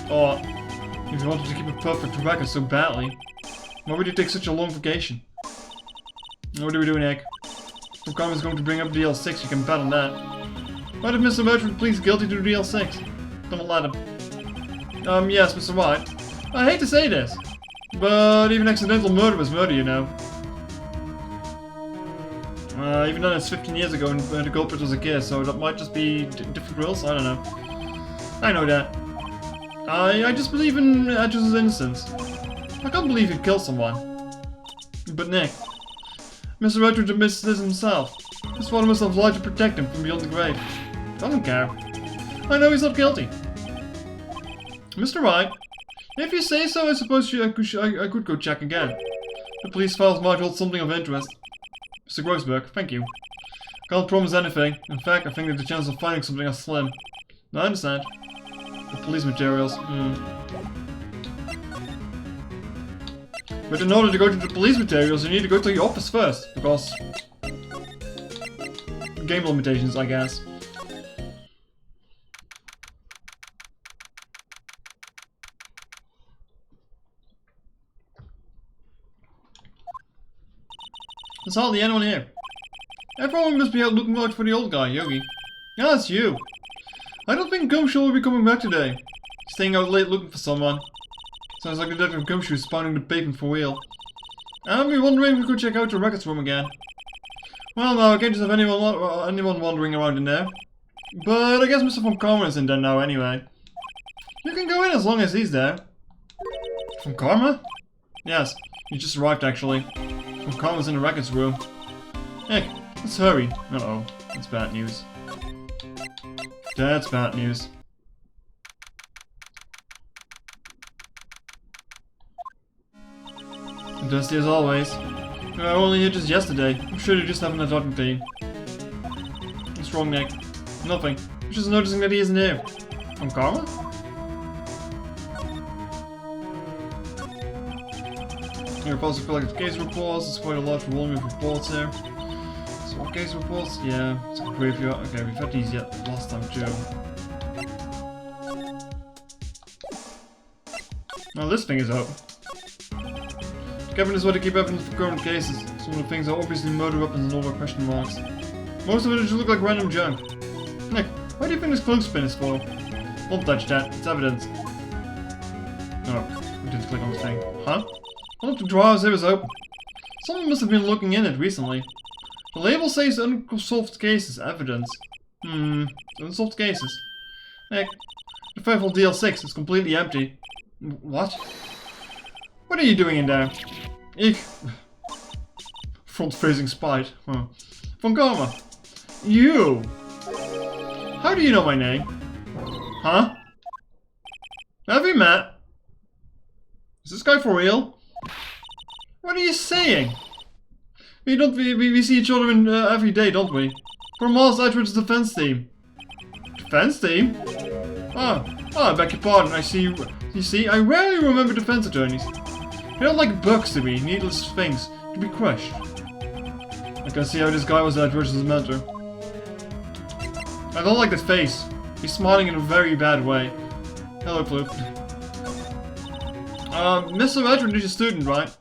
[SPEAKER 1] Or, if he wanted to keep a perfect record so badly, why would he take such a long vacation? What do we do, Nick? Von Carmel is going to bring up DL6, you can bet on that. Why did Mr. Edgeworth plead guilty to DL6? Don't let him. Yes, Mr. Wright. I hate to say this, but even accidental murder was murder, you know. Even though it's 15 years ago and the culprit was a kid, so that might just be different rules, I don't know. I know that. I just believe in Edgeworth's innocence. I can't believe he killed someone. But Nick, Mr. Edgeworth admits this himself. His father must have lied to protect him from beyond the grave. I don't care. I know he's not guilty. Mr. Wright, If you say so, I suppose I could go check again. The police files might hold something of interest. Mr. Grossberg, thank you. Can't promise anything. In fact, I think that the chance of finding something are slim. I understand. The police materials. But in order to go to the police materials, you need to go to the office first, because... game limitations, I guess. There's hardly anyone here. Everyone must be out looking out for the old guy, Yogi. Ah, it's you. I don't think Gumshoe will be coming back today. Staying out late looking for someone. Sounds like Detective Gumshoe is pounding the pavement for real. I'll be wondering if we could check out the records room again. Well, no, I can't just have anyone wandering around in there. But I guess Mr. Von Karma is in there now anyway. You can go in as long as he's there. Von Karma? Yes, he just arrived actually. Von Karma's in the records room. Heck, let's hurry. Uh-oh, that's bad news. That's bad news. Dusty as always. We were only here just yesterday. I'm sure you just haven't had talking to you. What's wrong, Nick? Nothing. I'm just noticing that he isn't here. From Karma? Here, also collected case reports. There's quite a large volume of reports here. So, what case reports? Yeah, it's a graveyard. Okay, we've had these yet last time too. Now this thing is open. Kevin is what to keep evidence for current cases. Some of the things are obviously murder weapons and all the question marks. Most of it just look like random junk. Nick, why do you think this clothespin is for? Don't touch that, it's evidence. Oh, we didn't click on the thing. Huh? One of the drawers here is open. Someone must have been looking in it recently. The label says unsolved cases, evidence. Unsolved cases. Nick, the faithful DL6 is completely empty. What? What are you doing in there? Eek. Front-facing spite. Huh. Von Karma. You! How do you know my name? Huh? Have we met? Is this guy for real? What are you saying? We see each other in, every day, don't we? From Miles Edwards' defense team. Defense team? Oh, I beg your pardon. I see you see, I rarely remember defense attorneys. They don't like bugs to be, needless things, to be crushed. I can see how this guy was Edwards' mentor. I don't like that face. He's smiling in a very bad way. Hello, Ploop. Mr. Edward is a student, right?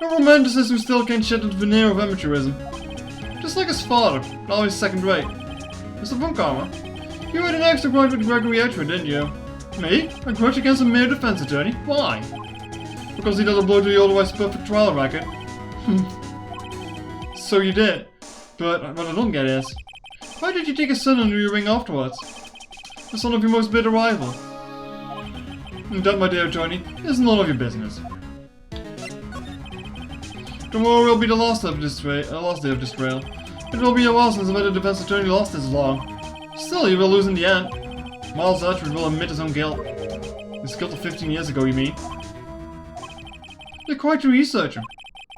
[SPEAKER 1] A romanticist who still can't shed the veneer of amateurism. Just like his father, always second rate. Mr. Von Karma, you had an extra grudge with Gregory Edward, didn't you? Me? A grudge against a mere defense attorney? Why? Because he doesn't blow to the otherwise perfect trial record? So you did. But what I don't get is, why did you take his son under your wing afterwards? The son of your most bitter rival. That, my dear attorney, is none of your business. Tomorrow will be the last day of this trail. It will be a while since I've had a defense attorney lost this long. Still, he will lose in the end. Miles Edward will admit his own guilt. His guilt of 15 years ago, you mean? You're quite a researcher.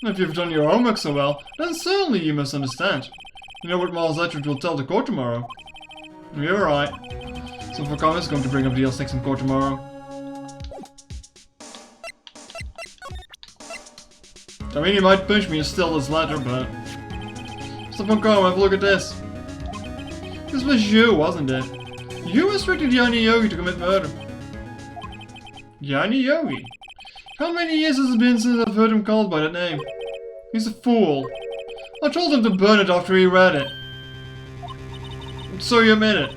[SPEAKER 1] If you've done your homework so well, then certainly you must understand. You know what Miles Edward will tell the court tomorrow. You're right. So Von Karma is going to bring up DL6 in court tomorrow. I mean, he might punch me and steal this letter, but... Mr. Von Karma, have a look at this. This was you, wasn't it? You instructed Yanni Yogi to commit murder. Yanni Yogi? How many years has it been since I've heard him called by that name? He's a fool. I told him to burn it after he read it. So you admit it?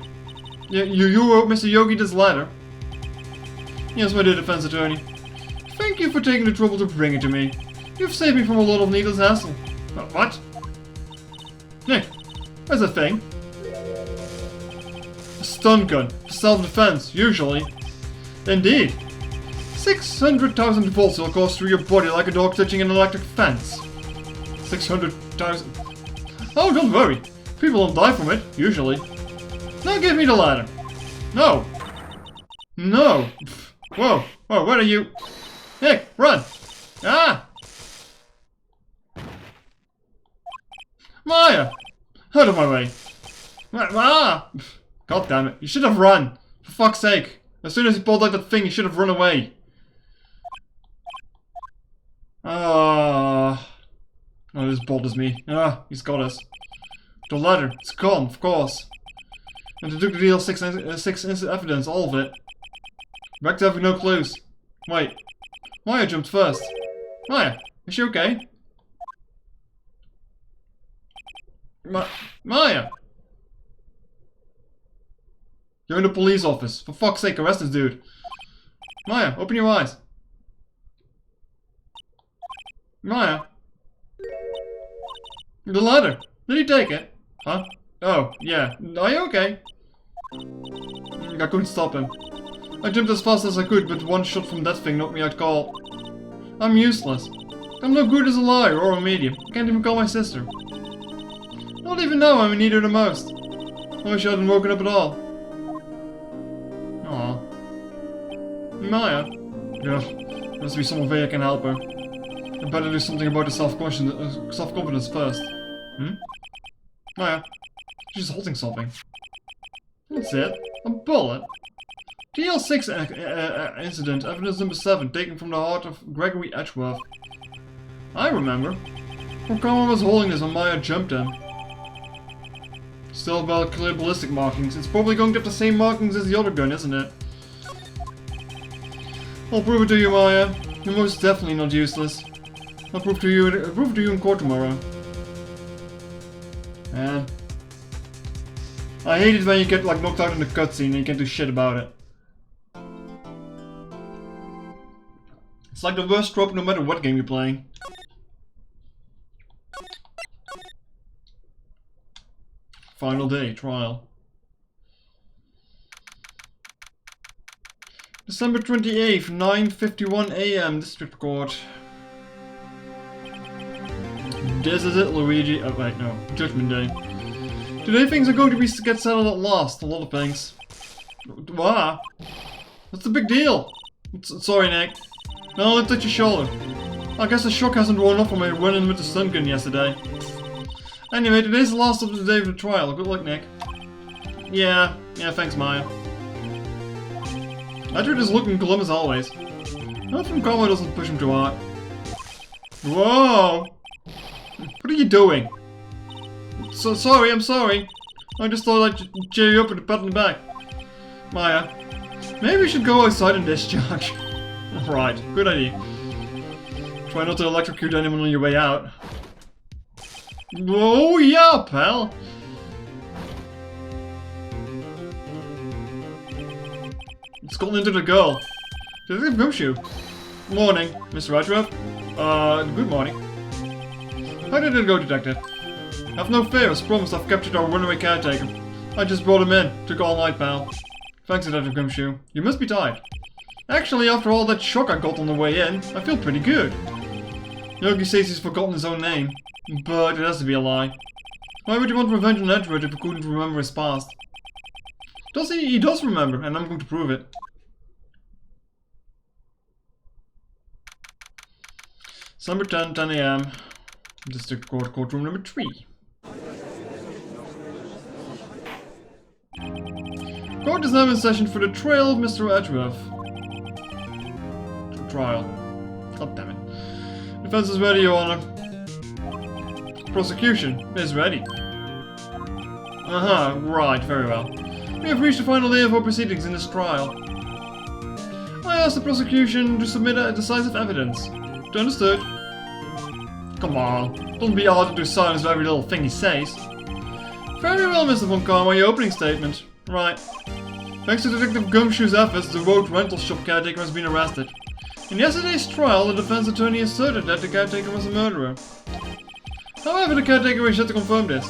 [SPEAKER 1] You wrote Mr. Yogi this letter? Yes, my dear defense attorney. Thank you for taking the trouble to bring it to me. You've saved me from a lot of needless hassle. What? Nick, where's that thing? A stun gun, for self-defense, usually. Indeed. 600,000 volts will course through your body like a dog touching an electric fence. 600,000... Oh, don't worry. People don't die from it, usually. Now give me the ladder. No. No. Whoa! Whoa, where are you? Nick, run! Ah! Maya! Out of my way! Ah! God damn it, you should have run! For fuck's sake! As soon as he pulled out that thing, you should have run away! Ah! Oh, this bothers me. Ah, he's got us. The ladder, it's gone, of course. And they took the real six evidence, all of it. Back to having no clues. Wait. Maya jumped first. Maya, is she okay? Maya! You're in the police office. For fuck's sake, arrest this dude. Maya, open your eyes. Maya? The ladder. Did he take it? Huh? Oh, yeah. Are you okay? I couldn't stop him. I jumped as fast as I could, but one shot from that thing knocked me out cold. I'm useless. I'm no good as a liar or a medium. I can't even call my sister. Not even now I'm in need of the most. I wish I hadn't woken up at all. Aw. Maya? Yeah, must be some way I can help her. I better do something about the self-confidence first. Hmm? Maya, she's holding something. That's it. A bullet. TL6 incident, evidence number 7, taken from the heart of Gregory Edgeworth. I remember. Okama was holding this when Maya jumped him. Still about clear ballistic markings. It's probably going to have the same markings as the other gun, isn't it? I'll prove it to you, Maya. You're most definitely not useless. I'll prove to you in court tomorrow. Man. I hate it when you get like knocked out in the cutscene and you can't do shit about it. It's like the worst trope no matter what game you're playing. Final day, trial. December 28th, 9:51 AM, District Court. This is it, Luigi. Oh wait, no. Judgment Day. Today things are going to get settled at last. A lot of things. Wow. What's the big deal? Sorry, Nick. No, I'll touch your shoulder. I guess the shock hasn't worn off from my run-in with the stun gun yesterday. Anyway, today's the last of the day of the trial. Good luck, Nick. Yeah, thanks, Maya. Edward is looking glum as always. Not from Conway doesn't push him too hard. Whoa! What are you doing? Sorry, I'm sorry. I just thought I'd cheer you up with a pat on the back. Maya, maybe we should go outside and discharge. Right, good idea. Try not to electrocute anyone on your way out. Oh yeah, pal! It's gotten into the girl. Detective Gumshoe. Morning, Mr. Edgeworth. Good morning. How did it go, Detective? Have no fear, as promised I've captured our runaway caretaker. I just brought him in. Took all night, pal. Thanks, Detective Gumshoe. You must be tired. Actually, after all that shock I got on the way in, I feel pretty good. Yogi says he's forgotten his own name, but it has to be a lie. Why would you want revenge on Edward if he couldn't remember his past? Does he? He does remember, and I'm going to prove it. December 10, 10 AM. District Court, courtroom number 3. Court is now in session for the trial of Mr. Edgeworth. Trial. God damn it. Defense is ready, Your Honor. Prosecution is ready. Right, very well. We have reached the final day of our proceedings in this trial. I ask the prosecution to submit a decisive evidence. Understood? Come on, don't be hard to silence every little thing he says. Very well, Mr. Von Karma, your opening statement. Right. Thanks to Detective Gumshoe's efforts, the road rental shop caretaker has been arrested. In yesterday's trial, the defense attorney asserted that the caretaker was a murderer. However, the caretaker is yet to confirm this.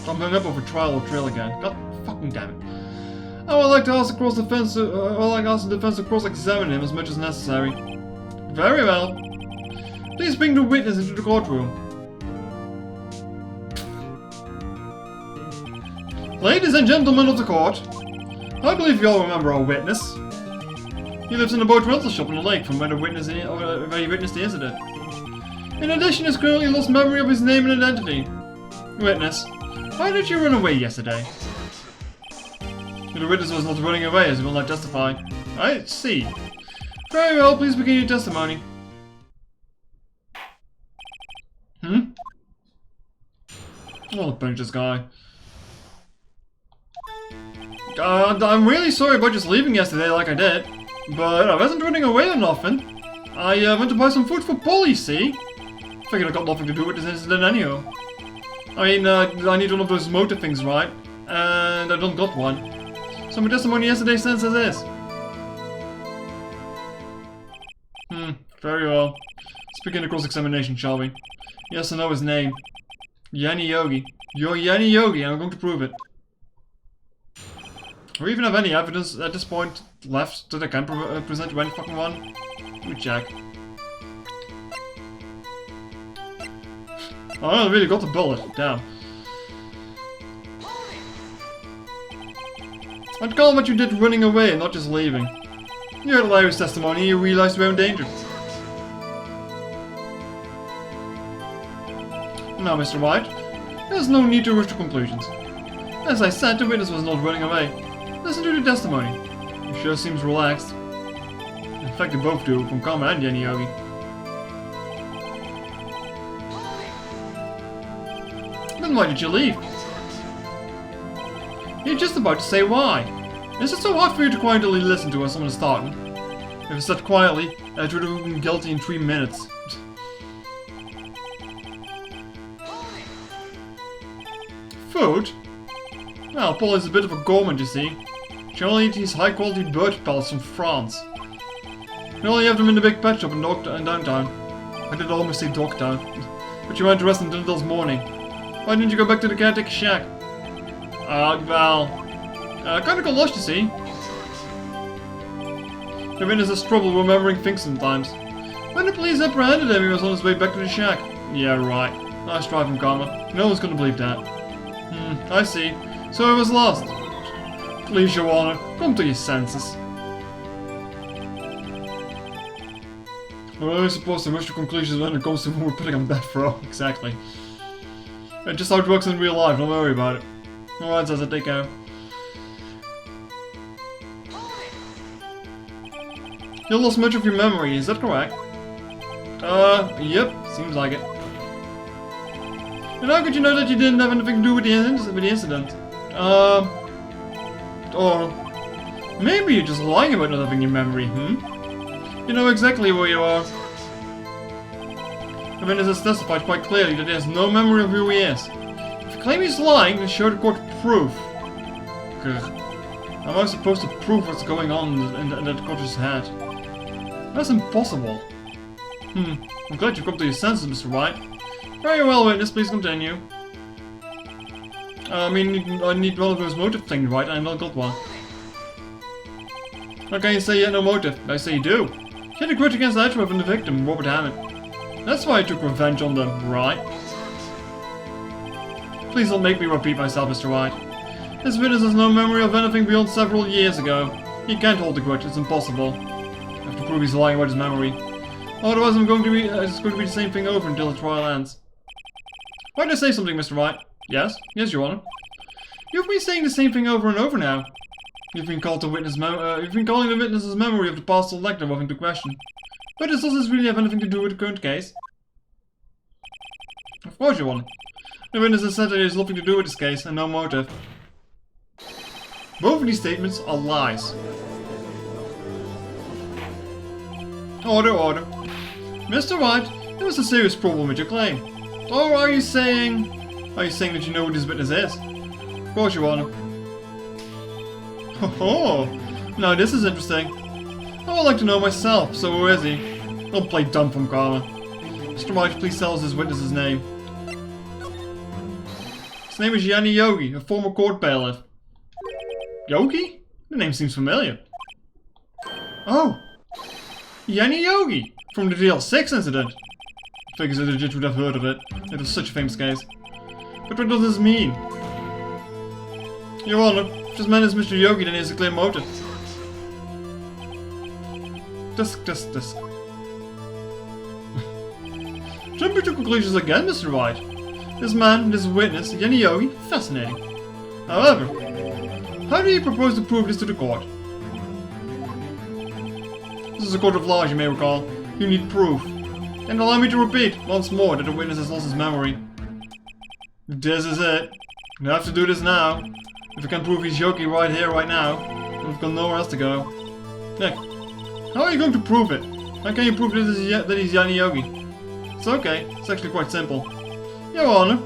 [SPEAKER 1] I'm hung up over trial or trail again. God fucking damn it. I would like to ask the defense to cross-examine him as much as necessary. Very well. Please bring the witness into the courtroom. Ladies and gentlemen of the court, I believe you all remember our witness. He lives in a boat rental shop on the lake from where he witnessed the incident. In addition, he's currently lost memory of his name and identity. Witness, why did you run away yesterday? The witness was not running away, as he will not testify. I see. Very well, please begin your testimony. I'll punish this guy. I'm really sorry about just leaving yesterday like I did, but I wasn't running away or nothing. I went to buy some food for Polly, see? Figured I got nothing to do with this incident anyhow. I mean, I need one of those motor things, right? And I don't got one. So my testimony yesterday stands as is. Very well. Let's begin the cross-examination, shall we? Yes, I know his name. Yanni Yogi. You're Yanni Yogi, and I'm going to prove it. Do we even have any evidence at this point left that I can present to any fucking one? Let me check. Oh, I really got the bullet. Damn. I'd call what you did running away and not just leaving. You heard Larry's testimony and you realized you were in danger. Now, Mr. Wright, there's no need to rush to conclusions. As I said, the witness was not running away. Listen to the testimony. He sure seems relaxed. In fact, they both do, from Kama and Yanni Yogi. Then why did you leave? You're just about to say why. Is it so hard for you to quietly listen to when someone is talking? If I said quietly, I would have been guilty in 3 minutes. Food? Well, Paul is a bit of a gourmand, you see. She only eats these high-quality bird pellets from France. We only have them in the big pet shop in downtown. I did almost say Dogtown. But you went to rest until this morning. Why didn't you go back to the caretaker shack? Well... I kinda got lost, you see. The witness has trouble remembering things sometimes. When the police apprehended him, he was on his way back to the shack. Yeah, right. Nice try from Karma. No one's gonna believe that. I see. So I was lost. Please, Your Honor, come to your senses. Well, I'm supposed to rush to conclusions when it comes to who we're putting on death row. Exactly. It's just how it works in real life, don't worry about it. Alright, Zaza, take care. You lost much of your memory, is that correct? Yep, seems like it. And how could you know that you didn't have anything to do with the incident? Or... maybe you're just lying about not having your memory, You know exactly where you are. The witness has testified quite clearly that he has no memory of who he is. If you claim he's lying, then show the court proof. How am I supposed to prove what's going on in that coach's head? That's impossible. I'm glad you've come to your senses, Mr. Wright. Very well, witness, please continue. I need one of those motive things, right? I not got one. How can you say you had no motive? I say you do. You had a grudge against Edgeworth and the victim, Robert Hammond. That's why I took revenge on them, right? Please don't make me repeat myself, Mr. Wright. This witness has no memory of anything beyond several years ago. He can't hold the grudge, it's impossible. I have to prove he's lying about his memory. Otherwise it's going to be the same thing over until the trial ends. Why did I say something, Mr. Wright? Yes? Yes, Your Honor. You've been saying the same thing over and over now. You've been calling the witness's memory of the past selective into question. But does this really have anything to do with the current case? Of course, Your Honor. The witness has said that it has nothing to do with this case and no motive. Both of these statements are lies. Order, order. Mr. Wright, there is a serious problem with your claim. Or are you saying that you know who this witness is? Of course, Your Honor. Oh, now this is interesting. I would like to know myself, so who is he? Don't play dumb from Karma. Mr. Wright, please tell us this witness's name. His name is Yanni Yogi, a former court bailiff. Yogi? The name seems familiar. Oh! Yanni Yogi! From the DL6 incident! Figures that the judge would have heard of it. It was such a famous case. But what does this mean? Your Honor, If this man is Mr. Yogi, then he has a clear motive. Disc. Jumping to conclusions again, Mr. Wright. This man, this witness, Yenny Yogi, fascinating. However, how do you propose to prove this to the court? This is a court of law, as you may recall. You need proof. And allow me to repeat, once more, that the witness has lost his memory. This is it. You have to do this now. If I can prove he's Yogi right here, right now, then we've got nowhere else to go. Nick, how are you going to prove it? How can you prove that he's Yenny Yogi? It's okay. It's actually quite simple. Your Honor,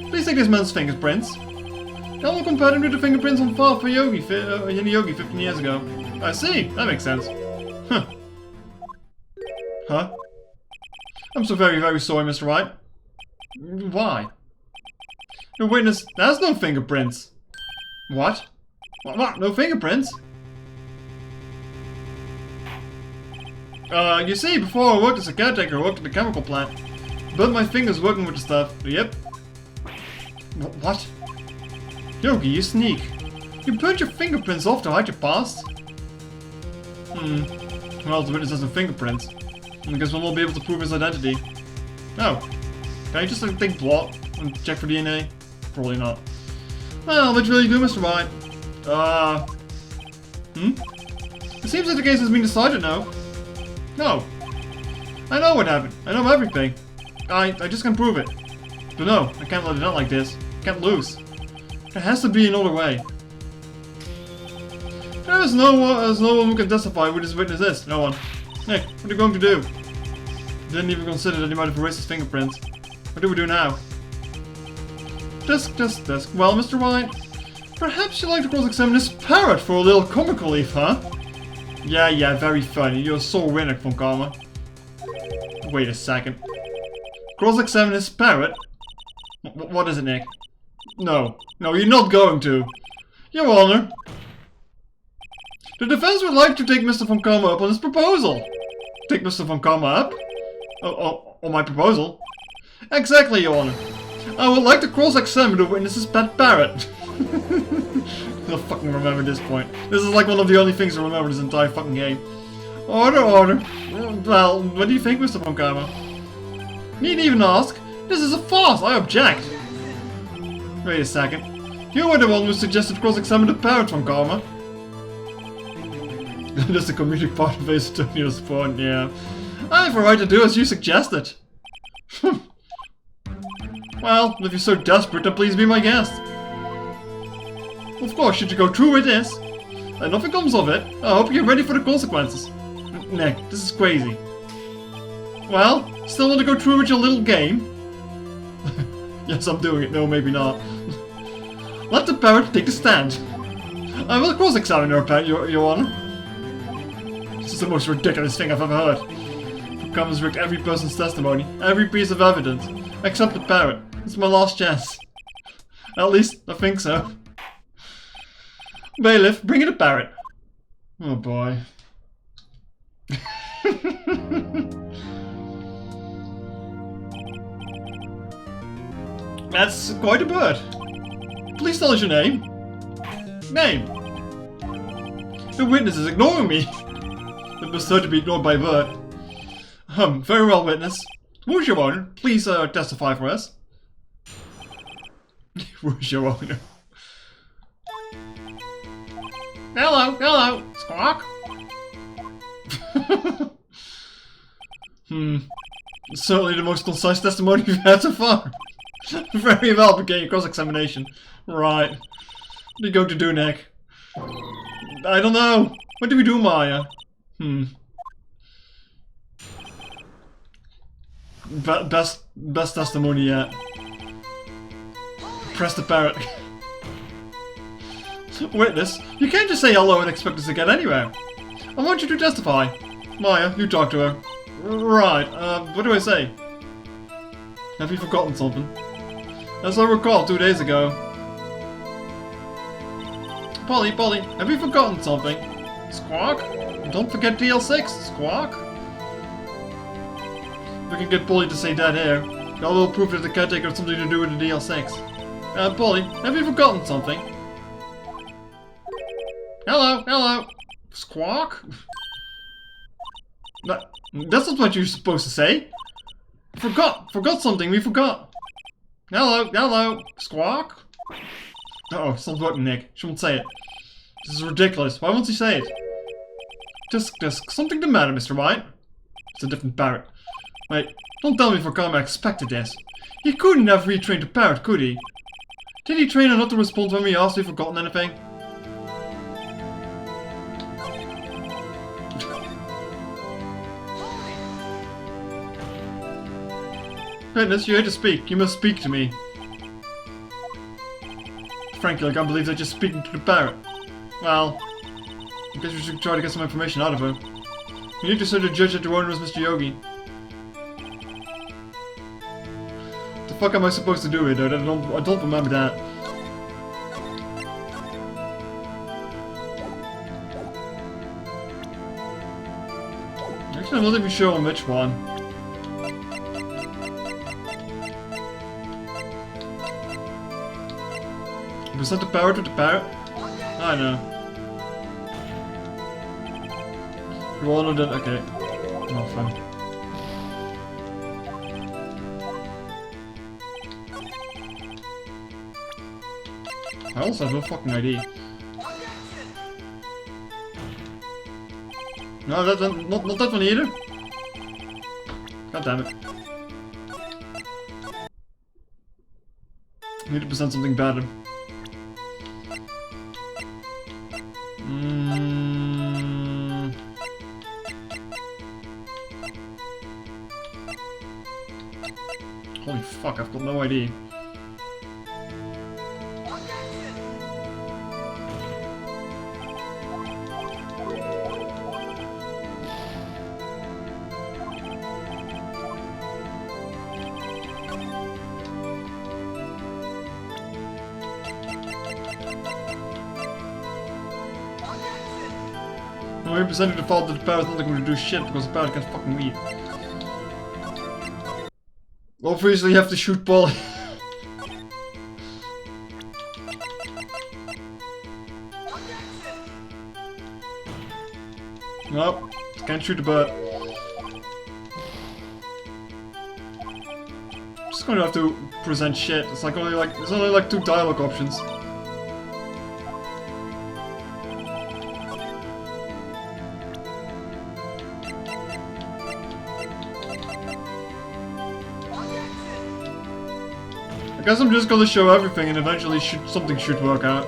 [SPEAKER 1] please take this man's fingerprints. I will compare them to the fingerprints on file for Yenny Yogi 15 years ago. I see. That makes sense. Huh. Huh? I'm so very, very sorry, Mr. Wright. Why? The witness has no fingerprints. What? What? No fingerprints? You see, before I worked as a caretaker, I worked at the chemical plant. Burnt my fingers working with the stuff. Yep. What? Yogi, you sneak. You burnt your fingerprints off to hide your past? Well, the witness has no fingerprints. I guess we'll not be able to prove his identity. Oh. Can I just take blood and check for DNA? Probably not. Well, what will you do, Mr. Wright? It seems like the case has been decided now. No. I know what happened. I know everything. I just can't prove it. But no, I can't let it out like this. I can't lose. There has to be another way. There's no one who can testify who this witness is. No one. Nick, what are you going to do? Didn't even consider that he might have erased his fingerprints. What do we do now? Disc. Well, Mr. Wright, perhaps you'd like to cross-examine this parrot for a little comic relief, huh? Yeah, very funny. You're so winner, Von Karma. Wait a second. Cross-examine this parrot? What is it, Nick? No, you're not going to. Your Honor. The defense would like to take Mr. Von Karma up on his proposal. Take Mr. Von Karma up? On my proposal? Exactly, Your Honor. I would like to cross-examine the witness's pet parrot. I'll fucking remember this point. This is like one of the only things I remember this entire fucking game. Order. Well, what do you think, Mr. Von Karma? Needn't even ask. This is a farce. I object. Wait a second. You were the one who suggested cross-examine the parrot, Von Karma. That's the comedic part of Ace Attorney's point, yeah. I have a right to do as you suggested. Well, if you're so desperate, then please be my guest. Of course, should you go through with this, and nothing comes of it, I hope you're ready for the consequences. Nick, this is crazy. Well, still want to go through with your little game? Yes, I'm doing it. No, maybe not. Let the parrot take the stand. I will cross-examine her, Your Honor. This is the most ridiculous thing I've ever heard. Comes rigged every person's testimony, every piece of evidence, except the parrot. It's my last chance. At least, I think so. Bailiff, bring in the parrot. Oh boy. That's quite a bird. Please tell us your name. Name. The witness is ignoring me. It must to be ignored by a bird. Very well, witness. Who's your Honor? Please testify for us. Who's your Honor? Hello, squawk. Certainly the most concise testimony we've had so far. Very well, beginning cross-examination. Right. What are you going to do, Nick? I don't know. What do we do, Maya? Best testimony yet. Press the parrot. Witness, you can't just say hello and expect us to get anywhere. I want you to testify. Maya, you talk to her. Right, what do I say? Have you forgotten something? As I recall, 2 days ago. Polly, have you forgotten something? Squawk? Don't forget DL6, Squawk. If we can get Polly to say that here, that will prove that the caretaker had something to do with the DL6. Polly, have you forgotten something? Hello, hello. Squawk? That's not what you're supposed to say. Forgot something, we forgot. Hello, hello. Squawk? Uh-oh, it's not working, Nick. She won't say it. This is ridiculous. Why won't she say it? There's something the matter, Mr. Wright. It's a different parrot. Wait, don't tell me for come I expected this. He couldn't have retrained the parrot, could he? Did he train her not to respond when we asked if he'd forgotten anything? Goodness, you hate to speak. You must speak to me. Frankly, I can't believe they're just speaking to the parrot. Well, I guess we should try to get some information out of her. You need to send a judge that your owner is Mr. Yogi. What the fuck am I supposed to do with it? I don't remember that. Actually, I'm not even sure on which one. Was that the parrot with the parrot? I know. You all know that? Okay. Not fun. I also have no fucking idea. No, not that one either. God damn it. I need to present something better. Holy fuck, I've got no idea. No, we presented the fault that the parrot's not going to do shit because the parrot can't fucking read. Obviously, you have to shoot Polly. Nope, can't shoot the bird. Just gonna have to present shit. It's like there's only like 2 dialogue options. I guess I'm just gonna show everything and eventually something should work out.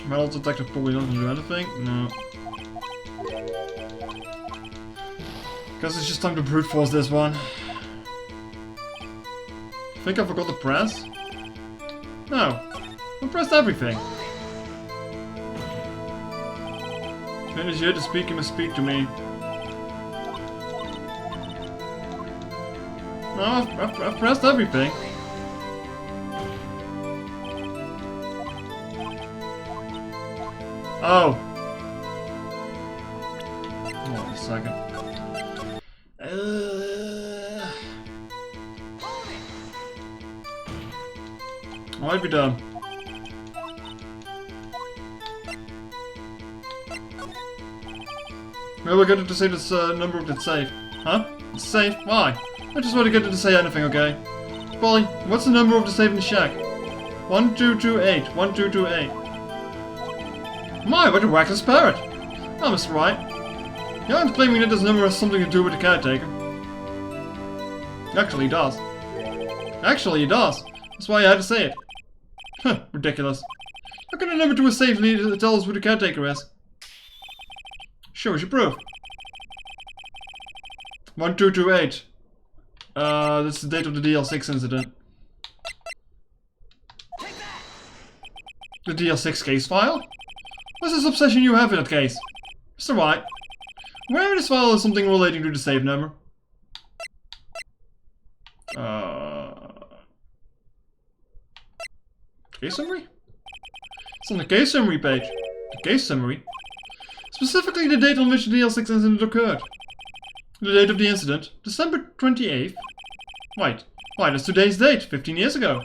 [SPEAKER 1] Metal detector probably doesn't do anything. No. Guess it's just time to brute force this one. I think I forgot to press? No. I pressed everything. When is here to speak, you must speak to me. No, I've pressed everything. Oh. Hold on a second. Might be done. Maybe we'll get it to say this number of it's safe. Huh? It's safe? Why? I just want to get it to say anything, okay? Polly, what's the number of the safe in the shack? 1228. 1228. My, what a reckless parrot! Oh, Mr. Wright. You aren't claiming that this number has something to do with the caretaker. Actually, it does. Actually, it does. That's why I had to say it. Huh, ridiculous. How can a number to a safe tell us who the caretaker is? Show us your proof. 1228. That's the date of the DL6 incident. The DL6 case file? What's this obsession you have in that case? Mr. White, where in this file is something relating to the safe number? Case summary? It's on the case summary page. The case summary? Specifically the date on which the DL6 incident occurred. The date of the incident, December 28th. Right, that's today's date, 15 years ago.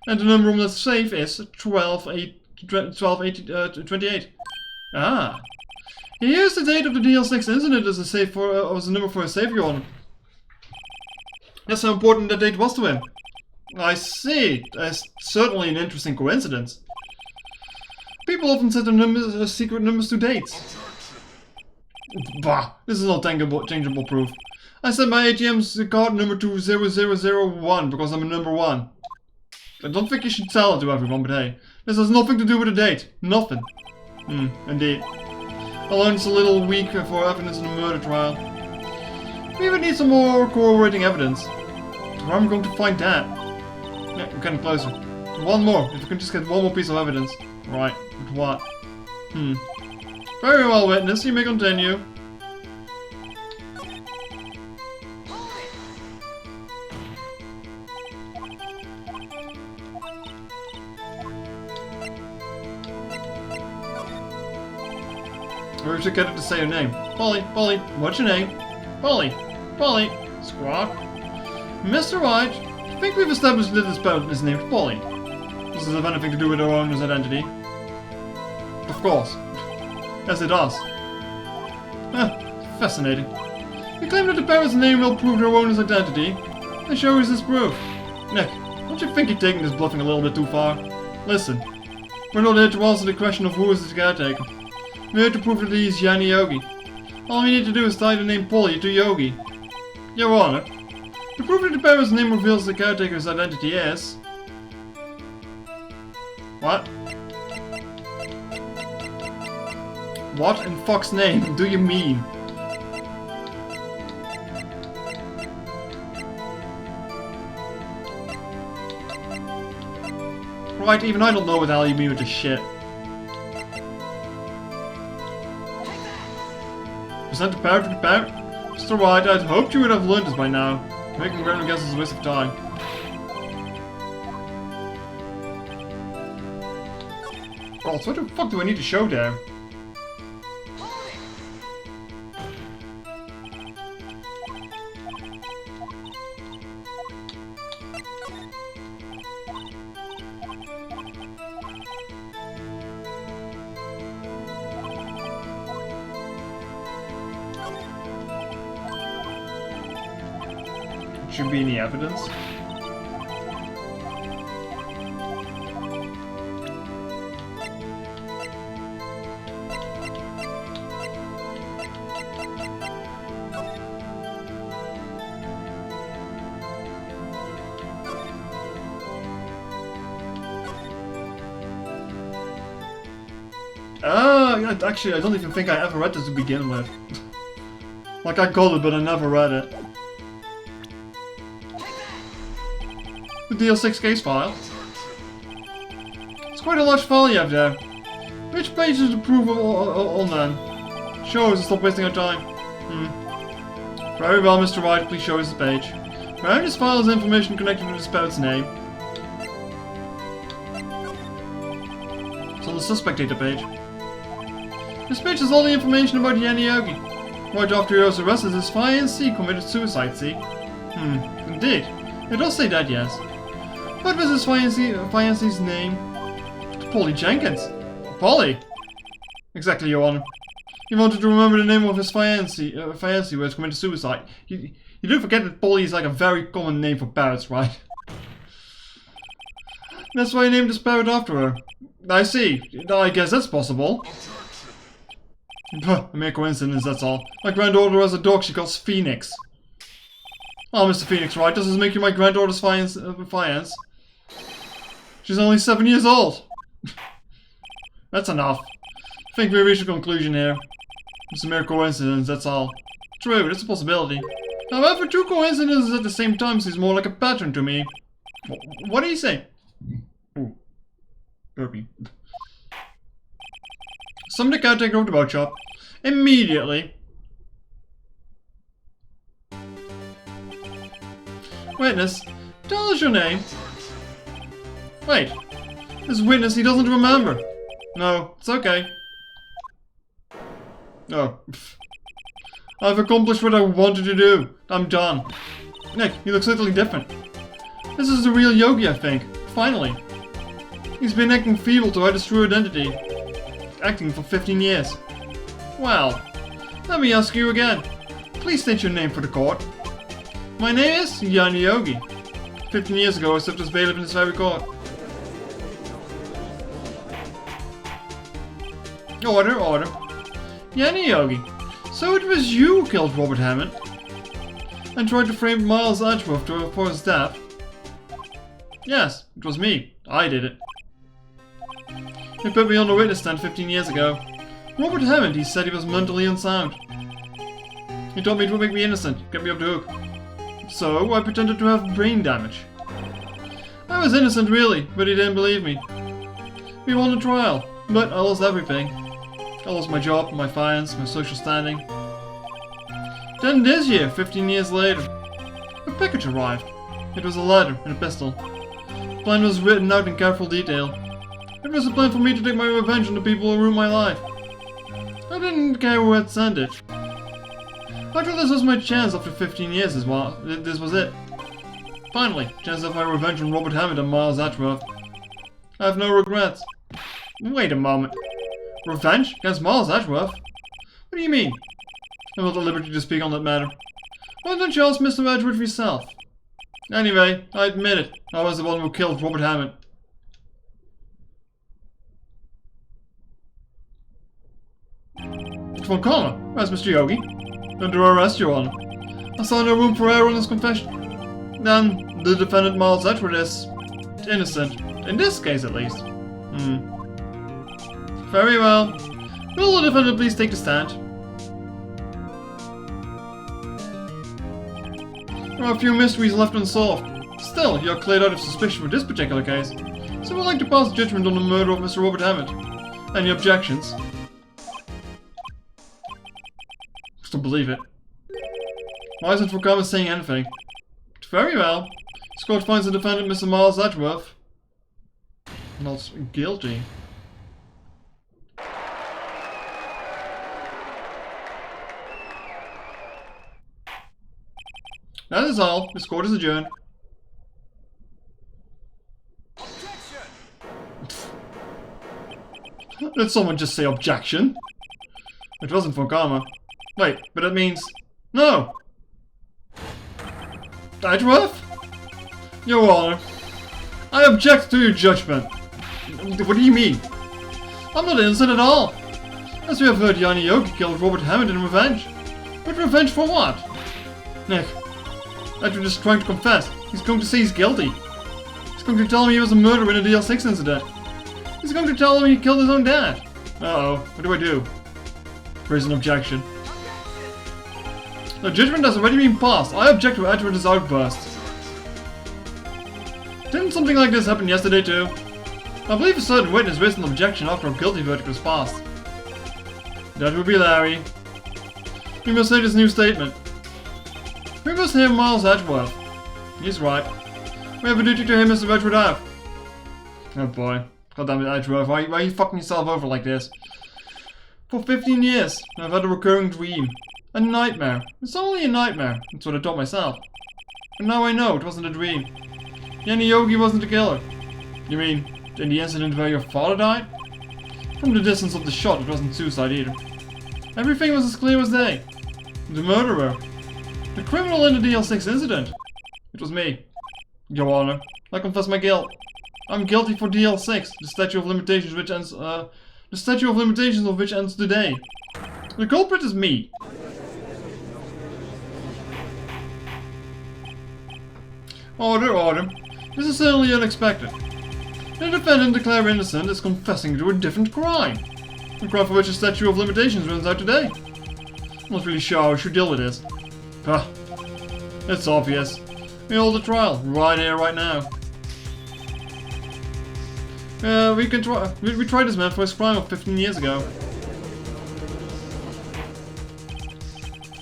[SPEAKER 1] And the number on the safe is 12/8/28. Ah. He used the date of the DL6 incident as a safe for as a number for a safe, Your Honor. That's how important that date was to him. I see. That's certainly an interesting coincidence. People often set their numbers, secret numbers to dates. Bah, this is not tangible proof. I set my ATM's card number to 0001 because I'm a number 1. I don't think you should tell it to everyone, but hey, this has nothing to do with the date. Nothing. Indeed. I learned it's a little weak for evidence in a murder trial. We would need some more corroborating evidence. Where am I going to find that? Yeah, we're getting closer. One more, if we can just get one more piece of evidence. Right, but what? Very well, witness, you may continue. Or we should get it to say your name. Polly, what's your name? Polly, Squawk. Mr. Wright, I think we've established that his name is Polly. Does this have anything to do with our owner's identity? Of course. Yes, it does. Fascinating. We claim that the parrot's name will prove their owner's identity. They show us this proof. Nick, don't you think you're taking this bluffing a little bit too far? Listen, we're not here to answer the question of who is the caretaker. We're here to prove that he's Yanni Yogi. All we need to do is tie the name Polly to Yogi. Your Honor, to prove that the parrot's name reveals the caretaker's identity is... What? What in fuck's name do you mean? Right, even I don't know what the hell you mean with this shit. Present the parrot to the parrot? Mr. Wright, I'd hoped you would have learned this by now. Making random guesses is a waste of time. God, what the fuck do I need to show there? Should be any evidence. Actually, I don't even think I ever read this to begin with. Like, I got it, but I never read it. The DL6 case file. It's quite a large file you have there. Which page is the proof on then? Show us and stop wasting our time. Very well, Mr. Wright, please show us the page. Behind this file is information connected with the parrot's name. It's on the suspect data page. This page has all the information about Yanni Yogi. Right after he was arrested, his fiancée committed suicide, see? Indeed. It does say that, yes. What was his fiancée's name? Polly Jenkins. Polly? Exactly, Your Honor. He wanted to remember the name of his fiancée who has committed suicide. You do forget that Polly is like a very common name for parrots, right? That's why he named his parrot after her. I see. I guess that's possible. A mere coincidence, that's all. My granddaughter has a dog she calls Phoenix. Oh, Mr. Phoenix, right? Does this make you my granddaughter's fiance? She's only 7 years old. That's enough. I think we reached a conclusion here. It's a mere coincidence, that's all. True, it's a possibility. However, two coincidences at the same time seems more like a pattern to me. What do you say? Ooh. Burpee. Summon the caretaker of the boat shop. Immediately. Witness, tell us your name. Wait. This witness, he doesn't remember. No, it's okay. Oh. I've accomplished what I wanted to do. I'm done. Nick, he looks totally different. This is the real Yogi, I think. Finally. He's been acting feeble to hide his true identity. Acting for 15 years. Well, let me ask you again. Please state your name for the court. My name is Yanni Yogi. 15 years ago, I served as bailiff in this very court. Order, order. Yanni Yogi, so it was you who killed Robert Hammond and tried to frame Miles Edgeworth for his death? Yes, it was me. I did it. He put me on the witness stand 15 years ago. Robert Hammond, he said he was mentally unsound. He told me it would make me innocent, get me off the hook. So, I pretended to have brain damage. I was innocent really, but he didn't believe me. We won the trial, but I lost everything. I lost my job, my finance, my social standing. Then this year, 15 years later, a package arrived. It was a letter and a pistol. The plan was written out in careful detail. It was a plan for me to take my revenge on the people who ruined my life. I didn't care who had sent it. I thought this was my chance after 15 years as well. This was it. Finally, chance of my revenge on Robert Hammond and Miles Edgeworth. I have no regrets. Wait a moment. Revenge against Miles Edgeworth? What do you mean? I'm not at liberty to speak on that matter. Why don't you ask Mr. Edgeworth yourself? Anyway, I admit it. I was the one who killed Robert Hammond. Von Connor, where's Mr. Yogi? Under arrest, Your Honor. I saw no room for error in his confession. Then, the defendant Miles Edgeworth is innocent. In this case, at least. Very well. Will the defendant please take the stand? There are a few mysteries left unsolved. Still, you are cleared out of suspicion for this particular case. So we'd like to pass judgment on the murder of Mr. Robert Hammond. Any objections? I don't believe it. Why isn't Fukama saying anything? Very well. This court finds the defendant, Mr. Miles Edgeworth, not guilty. That is all. This court is adjourned. Did someone just say objection? It wasn't Fukama. Wait, but that means... No! Edgeworth? Your Honor, I object to your judgment. What do you mean? I'm not innocent at all. As we have heard, Yanni Yogi killed Robert Hammond in revenge. But revenge for what? Nick, Edgeworth is trying to confess. He's going to say he's guilty. He's going to tell me he was a murderer in a DL6 incident. He's going to tell me he killed his own dad. Uh-oh, what do I do? Raise an objection. The judgment has already been passed. I object to Edgeworth's outburst. Didn't something like this happen yesterday too? I believe a certain witness raised an objection after a guilty verdict was passed. That would be Larry. We must say this new statement. We must hear Miles Edgeworth. He's right. We have a duty to hear Mr. Edgeworth out. Oh boy. Goddamn it, Edgeworth. Why are you fucking yourself over like this? For 15 years, I've had a recurring dream. A nightmare. It's only a nightmare. That's what I told myself. And now I know it wasn't a dream. Yanni Yogi wasn't the killer. You mean, in the incident where your father died? From the distance of the shot, it wasn't suicide either. Everything was as clear as day. The murderer. The criminal in the DL6 incident. It was me. Your Honor, I confess my guilt. I'm guilty for DL6, the statute of limitations which ends, the statute of limitations of which ends today. The culprit is me. Order, order. This is certainly unexpected. The defendant declared innocent is confessing to a different crime. A crime for which the statute of limitations runs out today. I'm not really sure how I should deal with this. Huh. It's obvious. We hold a trial, right here, right now. We tried this man for his crime of 15 years ago.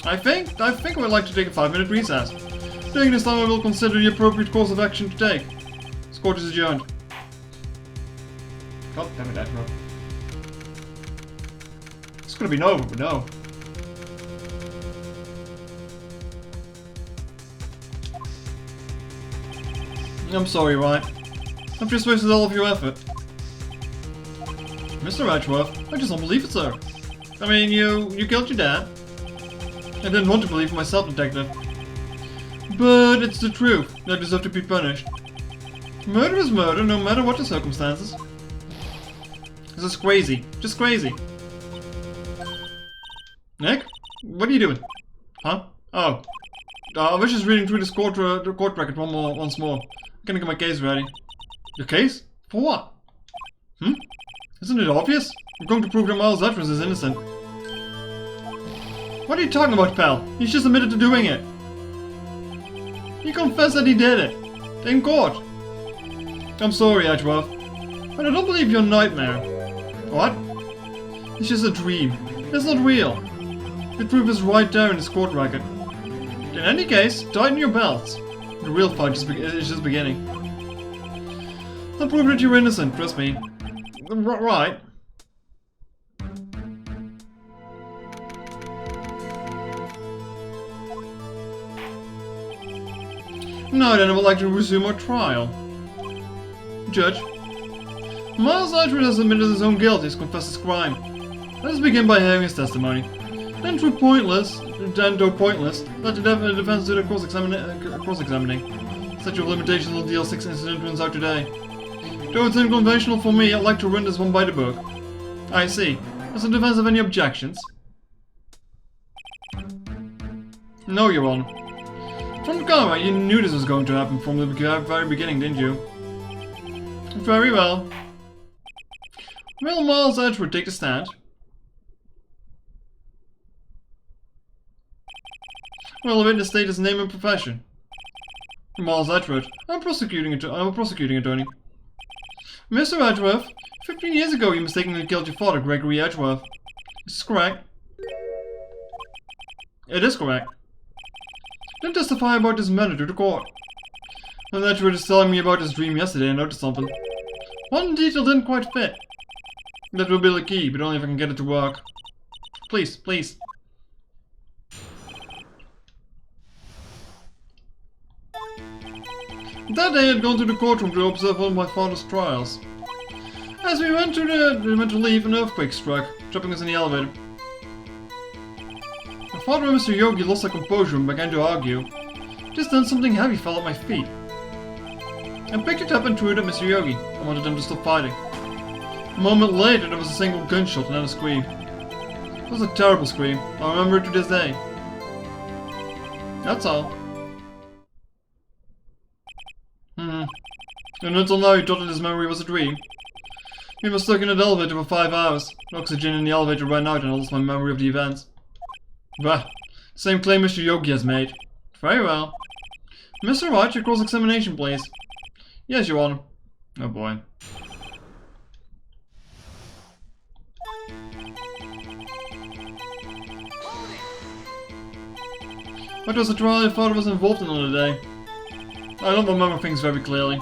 [SPEAKER 1] I think I would like to take a 5-minute recess. During this time I will consider the appropriate course of action to take. This court is adjourned. God damn it, Edgeworth. It's gonna be no, but no. I'm sorry, Wright. I've just wasted all of your effort. Mr. Edgeworth, I just don't believe it, sir. I mean, you killed your dad. I didn't want to believe myself, Detective. But it's the truth. I deserve to be punished. Murder is murder, no matter what the circumstances. This is crazy. Just crazy. Nick? What are you doing? Huh? Oh. I was just reading through this court record once more. I'm gonna get my case ready. Your case? For what? Isn't it obvious? I'm going to prove that Miles Edwards is innocent. What are you talking about, pal? He's just admitted to doing it. He confessed that he did it. In court. I'm sorry, Edgeworth, but I don't believe your nightmare. What? It's just a dream. It's not real. The proof is right there in this court record. In any case, tighten your belts. The real fight is just beginning. I'll prove that you're innocent, trust me. Right. Now then, I would like to resume our trial. Judge, Miles Edwards has admitted his own guilt. He's confessed his crime. Let us begin by hearing his testimony. Then, though pointless, let the defense do the cross-examining. Statute of limitations will deal 6 incident turns out today. Though it's unconventional for me, I'd like to run this one by the book. I see. Does the defense have any objections? No, Your Honor. From the camera, you knew this was going to happen from the very beginning, didn't you? Very well. Will Miles Edgeworth take the stand? Will the witness state his name and profession? Miles Edgeworth. I'm a prosecuting attorney. Mr. Edgeworth, 15 years ago you mistakenly killed your father, Gregory Edgeworth. Is this correct? It is correct. Then testify about this matter to the court. When Edgeworth is telling me about his dream yesterday, I noticed something. One detail didn't quite fit. That will be the key, but only if I can get it to work. Please, please. That day I had gone to the courtroom to observe one of my father's trials. As we went to leave, an earthquake struck, trapping us in the elevator. My father and Mr. Yogi lost their composure and began to argue. Just then something heavy fell at my feet. I picked it up and threw it at Mr. Yogi. I wanted them to stop fighting. A moment later there was a single gunshot and then a scream. It was a terrible scream. I remember it to this day. That's all. And until now he thought that his memory was a dream. We were stuck in an elevator for 5 hours. Oxygen in the elevator ran out and I lost my memory of the events. Bah, the same claim Mr. Yogi has made. Very well. Mr. Wright, your cross-examination, please. Yes, Your Honor. Oh boy. What was the trial your father was involved in on the day? I don't remember things very clearly.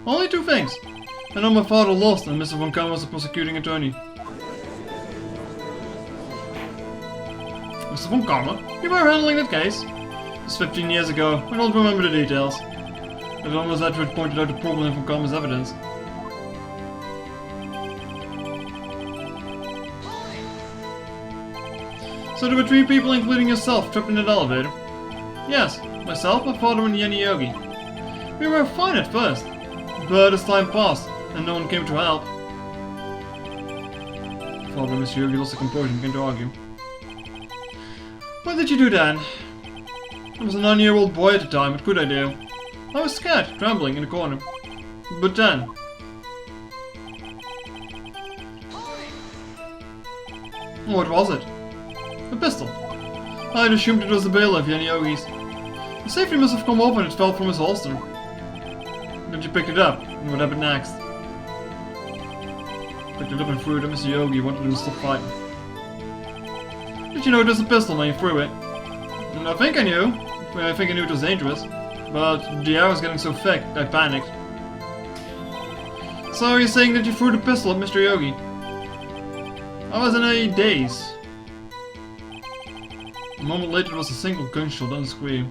[SPEAKER 1] Only 2 things. I know my father lost and Mr. Von Kahn was the prosecuting attorney. Mr. Von Kahn? You were handling that case? It was 15 years ago. I don't remember the details. As long as Edward pointed out the problem in Von Kahn's evidence. So there were 3 people, including yourself, trapped in that elevator? Yes, myself, my father, and Yenny Yogi. We were fine at first, but as time passed, and no one came to help. Father and Mr. Yogi lost their composure and began to argue. What did you do then? I was a 9-year-old boy at the time, what could I do? I was scared, trembling in the corner. But then... What was it? A pistol. I had assumed it was the bailiff, Yenny Yogi's. The safety must have come off and it fell from his holster. Then you picked it up, and what happened next? Picked it up and threw it at Mr. Yogi, wanted him to stop fighting. Did you know it was a pistol when you threw it? And I think I knew. I think I knew it was dangerous. But the air was getting so thick, I panicked. So you're saying that you threw the pistol at Mr. Yogi? I was in a daze. A moment later there was a single gunshot and a scream.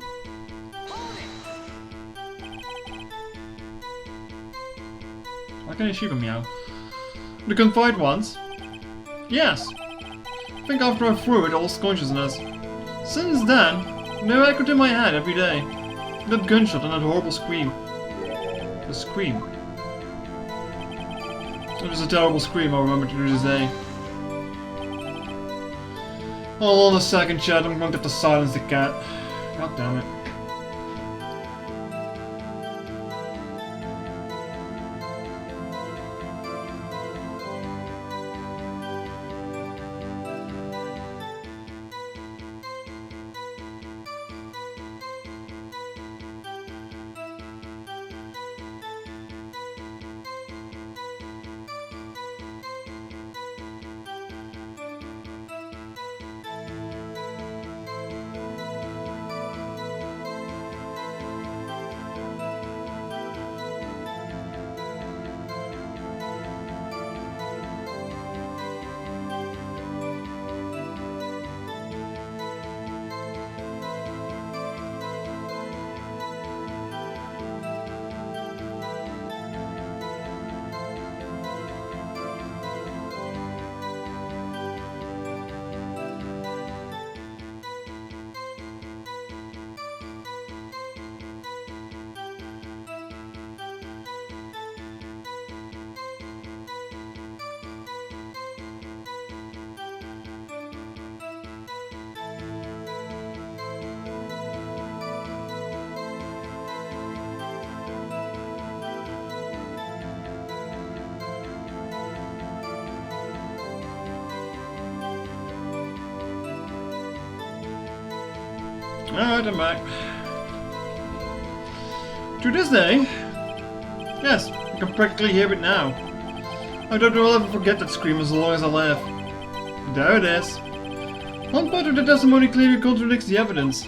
[SPEAKER 1] Why can't I achieve a meow? The confide once? Yes. I think after I threw it, I lost consciousness. Since then, they echoed in my head every day. That gunshot and that horrible scream. The scream. It was a terrible scream I remember to this day. Hold on a second, chat. I'm going to have to silence the cat. God damn it. Alright, I'm back. To this day, yes, I can practically hear it now. I don't know I'll ever forget that scream as long as I live. There it is. One part of the testimony clearly contradicts the evidence,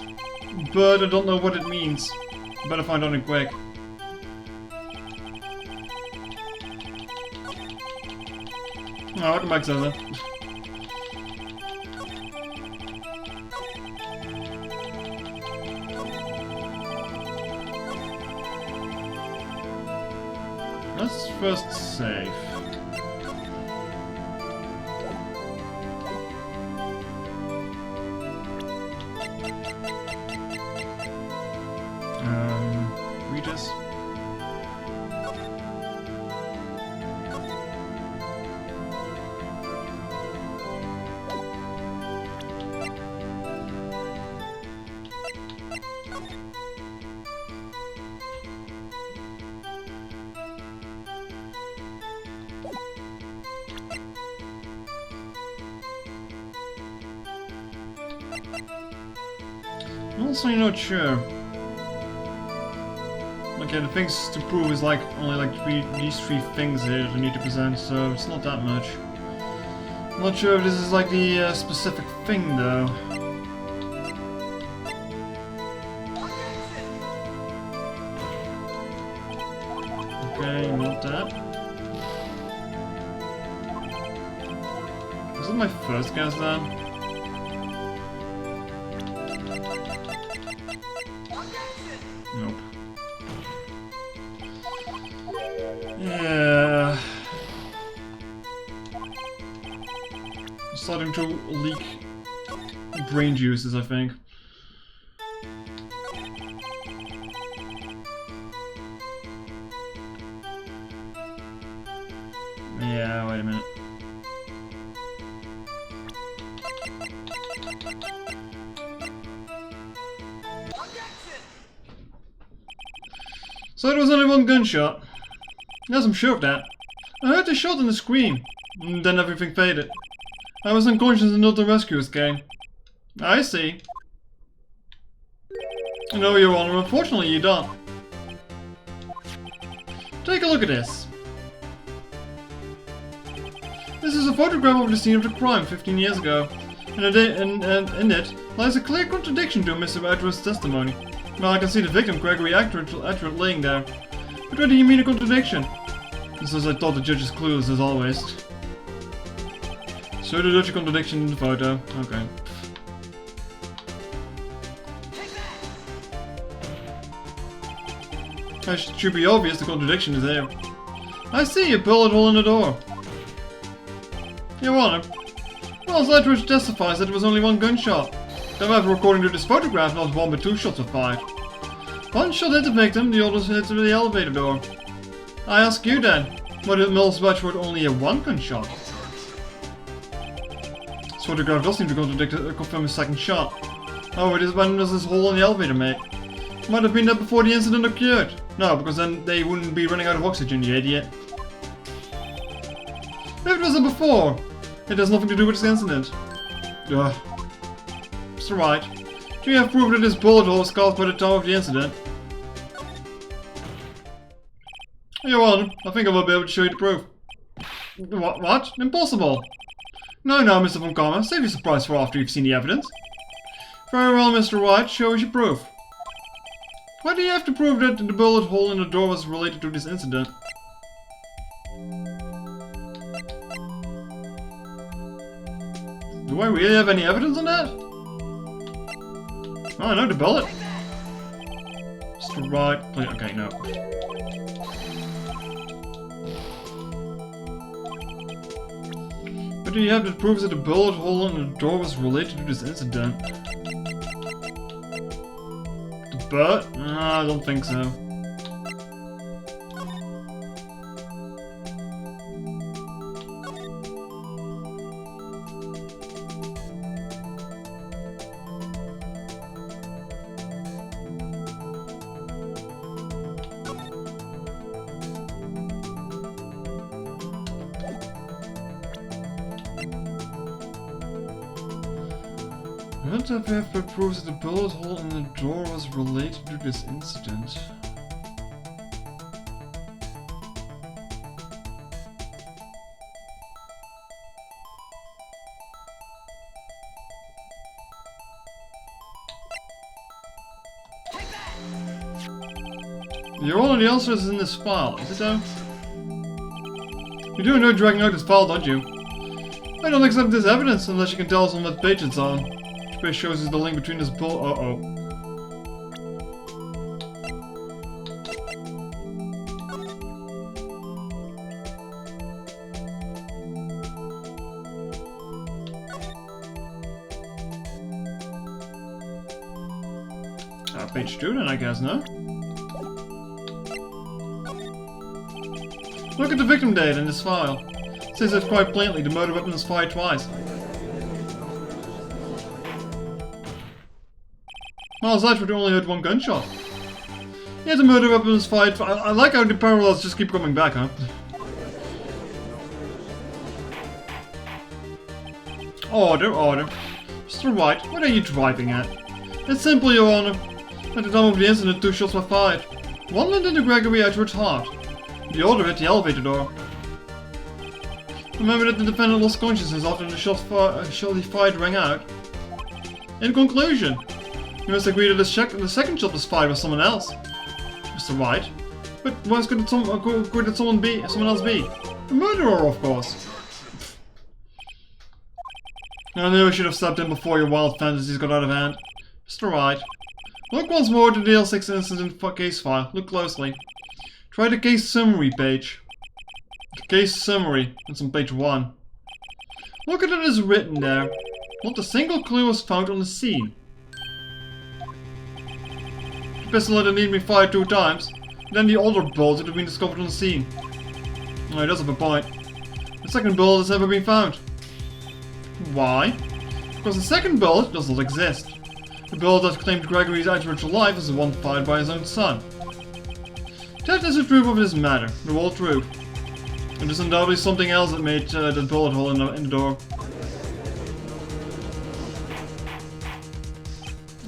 [SPEAKER 1] but I don't know what it means. Better find out it quick. Oh, welcome back, Zaza. Let's first save. Regis. Also, you're not sure. Okay, the things to prove is like only like these three things here that I need to present, so it's not that much. I'm not sure if this is like the specific thing though. Okay, not that. Was that my first guess then? Nope. Yeah. I'm starting to leak brain juices, I think. Yeah, wait a minute. So it was only one gunshot. Yes, I'm sure of that. I heard the shot and the scream, and then everything faded. I was unconscious until the rescuers came. I see. No, Your Honor, unfortunately you don't. Take a look at this. This is a photograph of the scene of the crime 15 years ago, and in it lies a clear contradiction to Mr. Edwards' testimony. Well, I can see the victim, Gregory Atwood, laying there. But what do you mean a contradiction? This is I thought the judge's clues, as always. So there's a contradiction in the photo. Okay. It should be obvious the contradiction is there. I see a bullet hole in the door. Your Honor. Well, Zedrich testifies that it was only one gunshot. However, according to this photograph, not one but 2 shots were fired. One shot hit the victim, the other hit the elevator door. I ask you then, why did Mills Wedgwood only have 1 gunshot? This photograph does seem to confirm his second shot. However, when was this hole in the elevator made? Might have been there before the incident occurred. No, because then they wouldn't be running out of oxygen, you idiot. If it was there before, it has nothing to do with this incident. Ugh. Mr. Wright, do you have proof that this bullet hole was caused by the time of the incident? Your Honor, I think I will be able to show you the proof. What? Impossible! No, Mr. Von Karma, save your surprise for after you've seen the evidence. Very well, Mr. Wright, show us your proof. Why do you have to prove that the bullet hole in the door was related to this incident? Do I really have any evidence on that? Oh, no, the bullet. Mr. Wright, okay, no. What do you have that proves that the bullet hole in the door was related to this incident? But no, I don't think so. What do I have that proves that the bullet hole in the door was related to this incident? Your Honor, the answer is in this file, is it though? You do know dragging out this file, don't you? I don't accept this evidence unless you can tell us on what page it's on. Which page shows us the link between this bullet. Page 2 then, I guess, no? Look at the victim date in this file. It says that quite plainly the murder weapon was fired twice. Miles Lightfoot only heard 1 gunshot. Yeah, the murder weapon was fired. I like how the parallels just keep coming back, huh? Order. Mr. Wright, what are you driving at? It's simple, Your Honor. At the time of the incident, 2 shots were fired. One went into Gregory Edward's heart. The other hit the elevator door. Remember that the defendant lost consciousness after the shot he fired rang out. In conclusion, you must agree that the second shot was fired by someone else. Mr. Wright. But why could someone else be? The murderer, of course. I knew I should have stepped in before your wild fantasies got out of hand. Mr. Wright. Look once more at the DL6 incident case file. Look closely. Try the case summary page. The case summary. It's on page 1. Look at what is written there. Not a single clue was found on the scene. The pistol had indeed been fired 2 times. Then the other bullet had been discovered on the scene. Oh, he does have a point. The second bullet has never been found. Why? Because the second bullet does not exist. The bullet that claimed Gregory's Edward's life is the one fired by his own son. That is the truth of this matter, the whole truth. And there's undoubtedly something else that made that bullet hole in the door.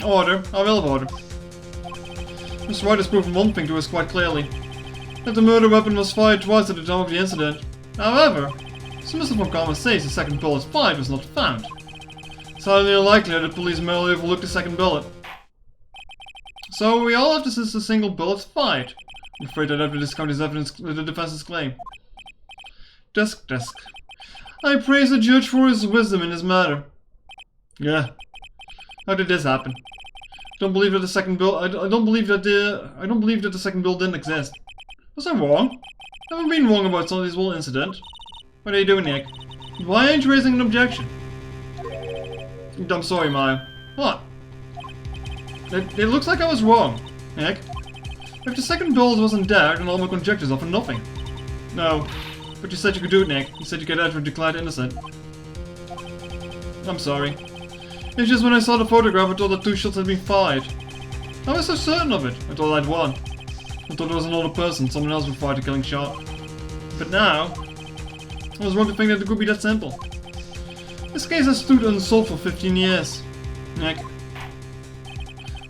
[SPEAKER 1] Order. I will have order. Mr. Wright has proven one thing to us quite clearly. That the murder weapon was fired twice at the time of the incident. However, as Mr. Von Karma says, the second bullet fired was not found. It's highly unlikely that the police merely overlooked the second bullet. So we all have to since a single bullet fired. I'm afraid I'd have to discount his evidence with the defense's claim. Desk. I praise the judge for his wisdom in this matter. Yeah. How did this happen? I don't believe that the second bill. I don't believe that the second bill didn't exist. Was I wrong? Haven't been wrong about some of this whole incident. What are you doing, Nick? Why aren't you raising an objection? I'm sorry, Maya. What? It looks like I was wrong, Nick. If the second build wasn't there, then all my conjectures are for nothing. No, but you said you could do it, Nick. You said you could Edward declared innocent. I'm sorry. It's just when I saw the photograph, I thought that 2 shots had been fired. I was so certain of it. I thought I'd won. I thought there was another person, someone else would fire the killing shot. But now, I was wrong to think that it could be that simple. This case has stood unsolved for 15 years. Nick.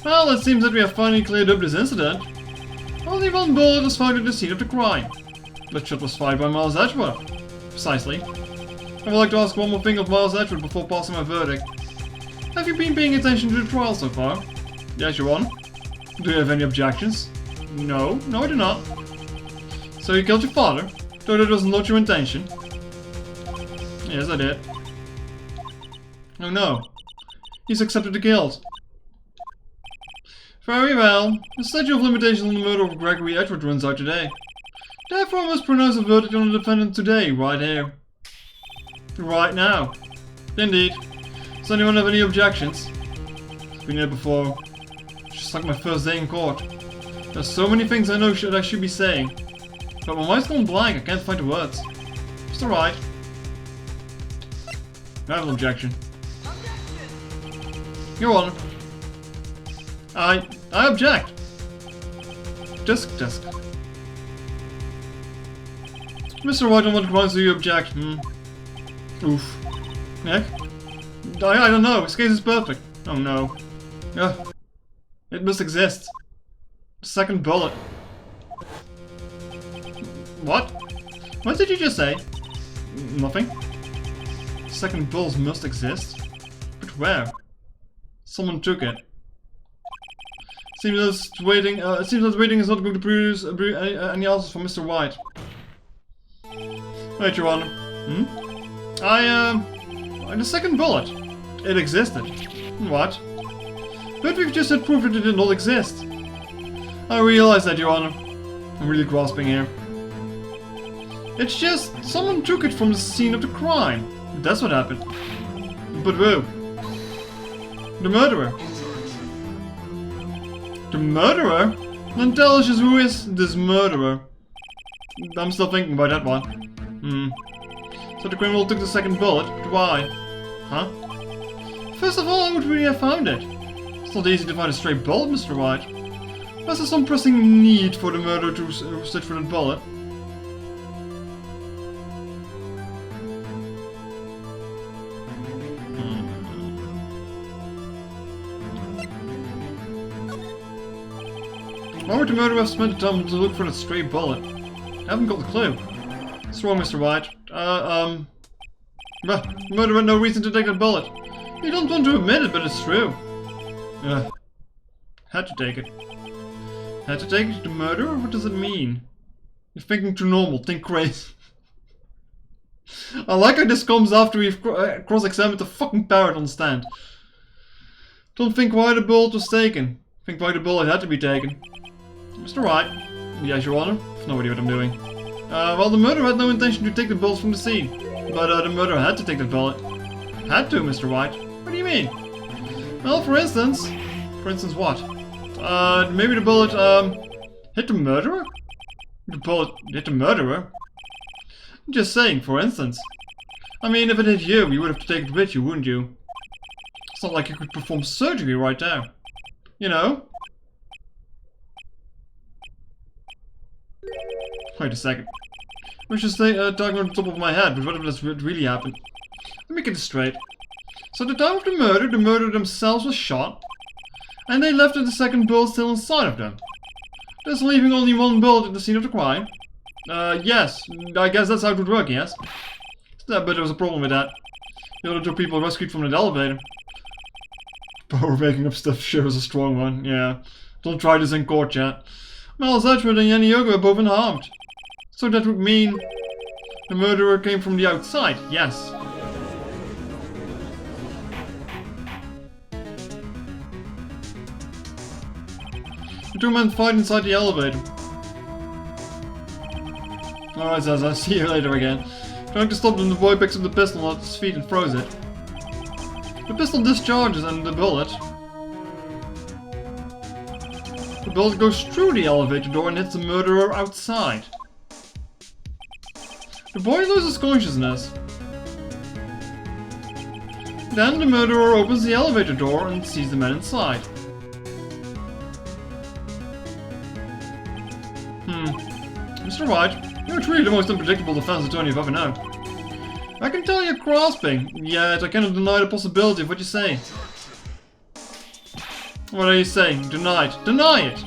[SPEAKER 1] Well, it seems that we have finally cleared up this incident. Only one bullet was found at the scene of the crime. That shot was fired by Miles Edgeworth. Precisely. I would like to ask one more thing of Miles Edgeworth before passing my verdict. Have you been paying attention to the trial so far? Yes, Your Honor. Do you have any objections? No, I do not. So you killed your father, though that was not your intention? Yes, I did. Oh no. He's accepted the guilt. Very well. The statute of limitations on the murder of Gregory Edward runs out today. Therefore I must pronounce a verdict on the defendant today, right here. Right now. Indeed. Does anyone have any objections? It's been here before. It's just like my first day in court. There's so many things I know I should be saying. But my mind's gone blank, I can't find the words. It's alright. I have an objection. Your Honor. I object. Disc. Mr. Wright, on what grounds do you object? Oof. Nick? I don't know. This case is perfect. Oh no. Ugh. It must exist. Second bullet. What? What did you just say? Nothing. Second bullets must exist? But where? Someone took it. Seems that waiting is not going to produce any answers from Mr. White. Wait, Your Honor. The second bullet. It existed. What? But we've just had proof that it did not exist. I realize that, Your Honor. I'm really grasping here. It's just, someone took it from the scene of the crime. That's what happened. But who? The murderer. The murderer? Then tell us just who is this murderer. I'm still thinking about that one. So the criminal took the second bullet, but why? Huh? First of all, how would we have found it? It's not easy to find a stray bullet, Mr. White. Was there some pressing need for the murderer to search for the bullet? Why would the murderer have spent the time to look for a stray bullet? I haven't got the clue. It's wrong, Mr. White. The murderer had no reason to take that bullet. You don't want to admit it, but it's true. Had to take it. Had to take it to the murderer? What does it mean? You're thinking too normal. Think crazy. I like how this comes after we've cross-examined the fucking parrot on the stand. Don't think why the bullet was taken. Think why the bullet had to be taken. Mr. Wright. Yes, Your Honor. I have no idea what I'm doing. Well, the murderer had no intention to take the bullets from the scene. But the murderer had to take the bullet. Had to, Mr. White. What do you mean? Well, for instance... For instance what? Maybe the bullet, hit the murderer? The bullet hit the murderer? I'm just saying, for instance. I mean, if it hit you, you would have to take it with you, wouldn't you? It's not like you could perform surgery right there. You know? Wait a second. I was just talking on the top of my head, but what if this really happened? Let me get this straight. So at the time of the murderer themselves was shot, and they left with the second bullet still inside of them. Thus leaving only one bullet at the scene of the crime. Yes, I guess that's how it would work, yes? But there was a problem with that. The other two people rescued from the elevator. Power making up stuff sure is a strong one, yeah. Don't try this in court, chat. Miles Edgeworth and Yanni Yoga are both unharmed. So that would mean the murderer came from the outside, yes. The two men fight inside the elevator. Alright, Zaza, see you later again. Trying to stop them, the boy picks up the pistol at his feet and throws it. The pistol discharges and the bullet goes through the elevator door and hits the murderer outside. The boy loses consciousness. Then the murderer opens the elevator door and sees the man inside. Mr. Wright, you're truly the most unpredictable defense attorney I've ever known. I can tell you're grasping, yet I cannot deny the possibility of what you say. What are you saying? Deny it. Deny it!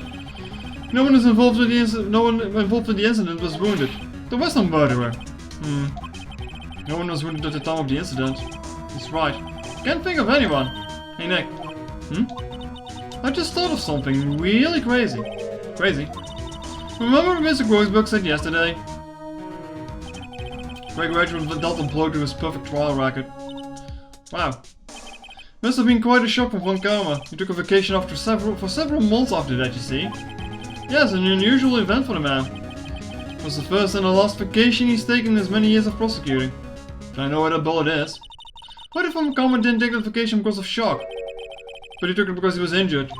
[SPEAKER 1] No one is involved in the incident. No one involved in the incident was wounded. There was no murderer. No one was wounded at the time of the incident. He's right. Can't think of anyone. Hey Nick. I just thought of something really crazy. Crazy? Remember what Mr. Grossberg said yesterday? Greg Wright dealt a blow to his perfect trial record. Wow. Must have been quite a shock for Von Karma. He took a vacation for several months after that, you see. Yes, an unusual event for the man. It was the first and the last vacation he's taken in his many years of prosecuting. I know where that bullet is. What if Von Karma didn't take that vacation because of shock? But he took it because he was injured.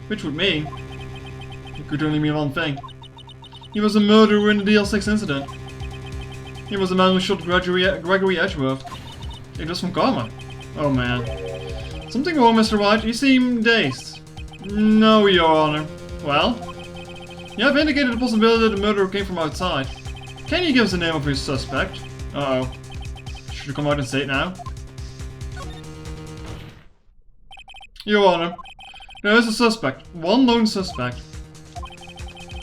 [SPEAKER 1] Which would mean... it could only mean one thing. He was a murderer in the DL6 incident. He was the man who shot Gregory Edgeworth. It was Von Karma. Oh man. Something wrong, Mr. Wright? You seem dazed. No, Your Honor. Well? You have indicated the possibility that the murderer came from outside. Can you give us the name of your suspect? Uh-oh. Should you come out and say it now? Your Honor. There is a suspect. One lone suspect.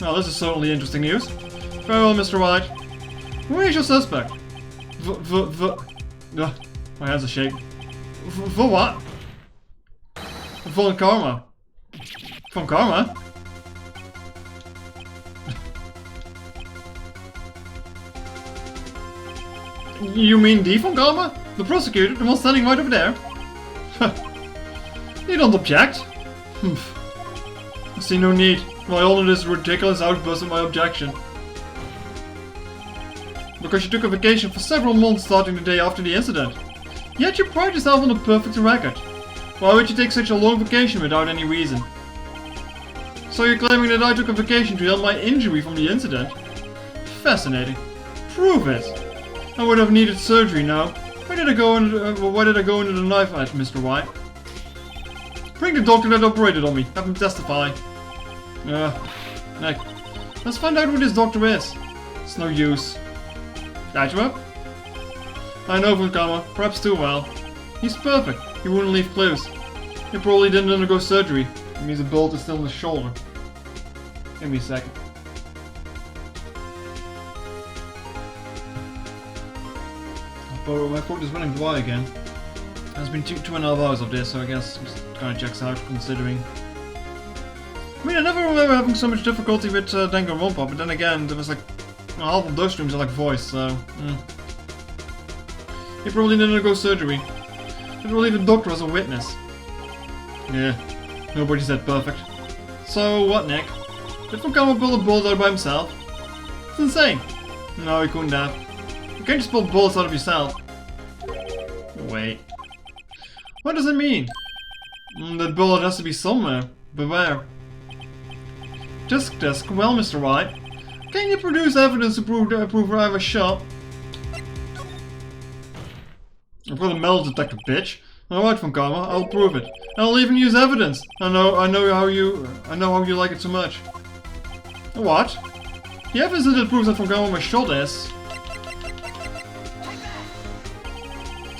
[SPEAKER 1] Well, this is certainly interesting news. Very well, Mr. Wright. Who is your suspect? My hands are shaking. For what? Von Karma. Von Karma? You mean the Von Karma? The prosecutor? The one standing right over there? You don't object? I see no need. Why all of this ridiculous outburst of my objection? Because you took a vacation for several months starting the day after the incident. Yet you pride yourself on a perfect record. Why would you take such a long vacation without any reason? So you're claiming that I took a vacation to heal my injury from the incident? Fascinating. Prove it. I would have needed surgery now. Why did I go into the knife fight, Mr. White? Bring the doctor that operated on me. Have him testify. Nick. Let's find out who this doctor is. It's no use. Edgeworth? I know Von Karma, perhaps too well. He's perfect. He wouldn't leave clues. He probably didn't undergo surgery. It means the bullet is still in his shoulder. Give me a second. My throat is running dry again. It's been 2.5 hours of this, so I guess it kind of checks out, considering. I mean, I never remember having so much difficulty with Danganronpa, but then again, there was like half of those streams are like voice, so. He probably didn't undergo surgery. Didn't believe the doctor as a witness. Yeah, nobody's that perfect. So what, Nick? Did Von Karma pull a bullet out by himself? It's insane. No, he couldn't have. You can't just pull bullets out of yourself. Wait. What does it mean? That bullet has to be somewhere. But where? Disc. Well, Mr. Wright. Can you produce evidence to prove I was shot? I've got a metal detector, bitch. Alright, Von Karma, I'll prove it. I'll even use evidence. I know how you like it so much. What? The evidence that proves that Von Karma was shot is...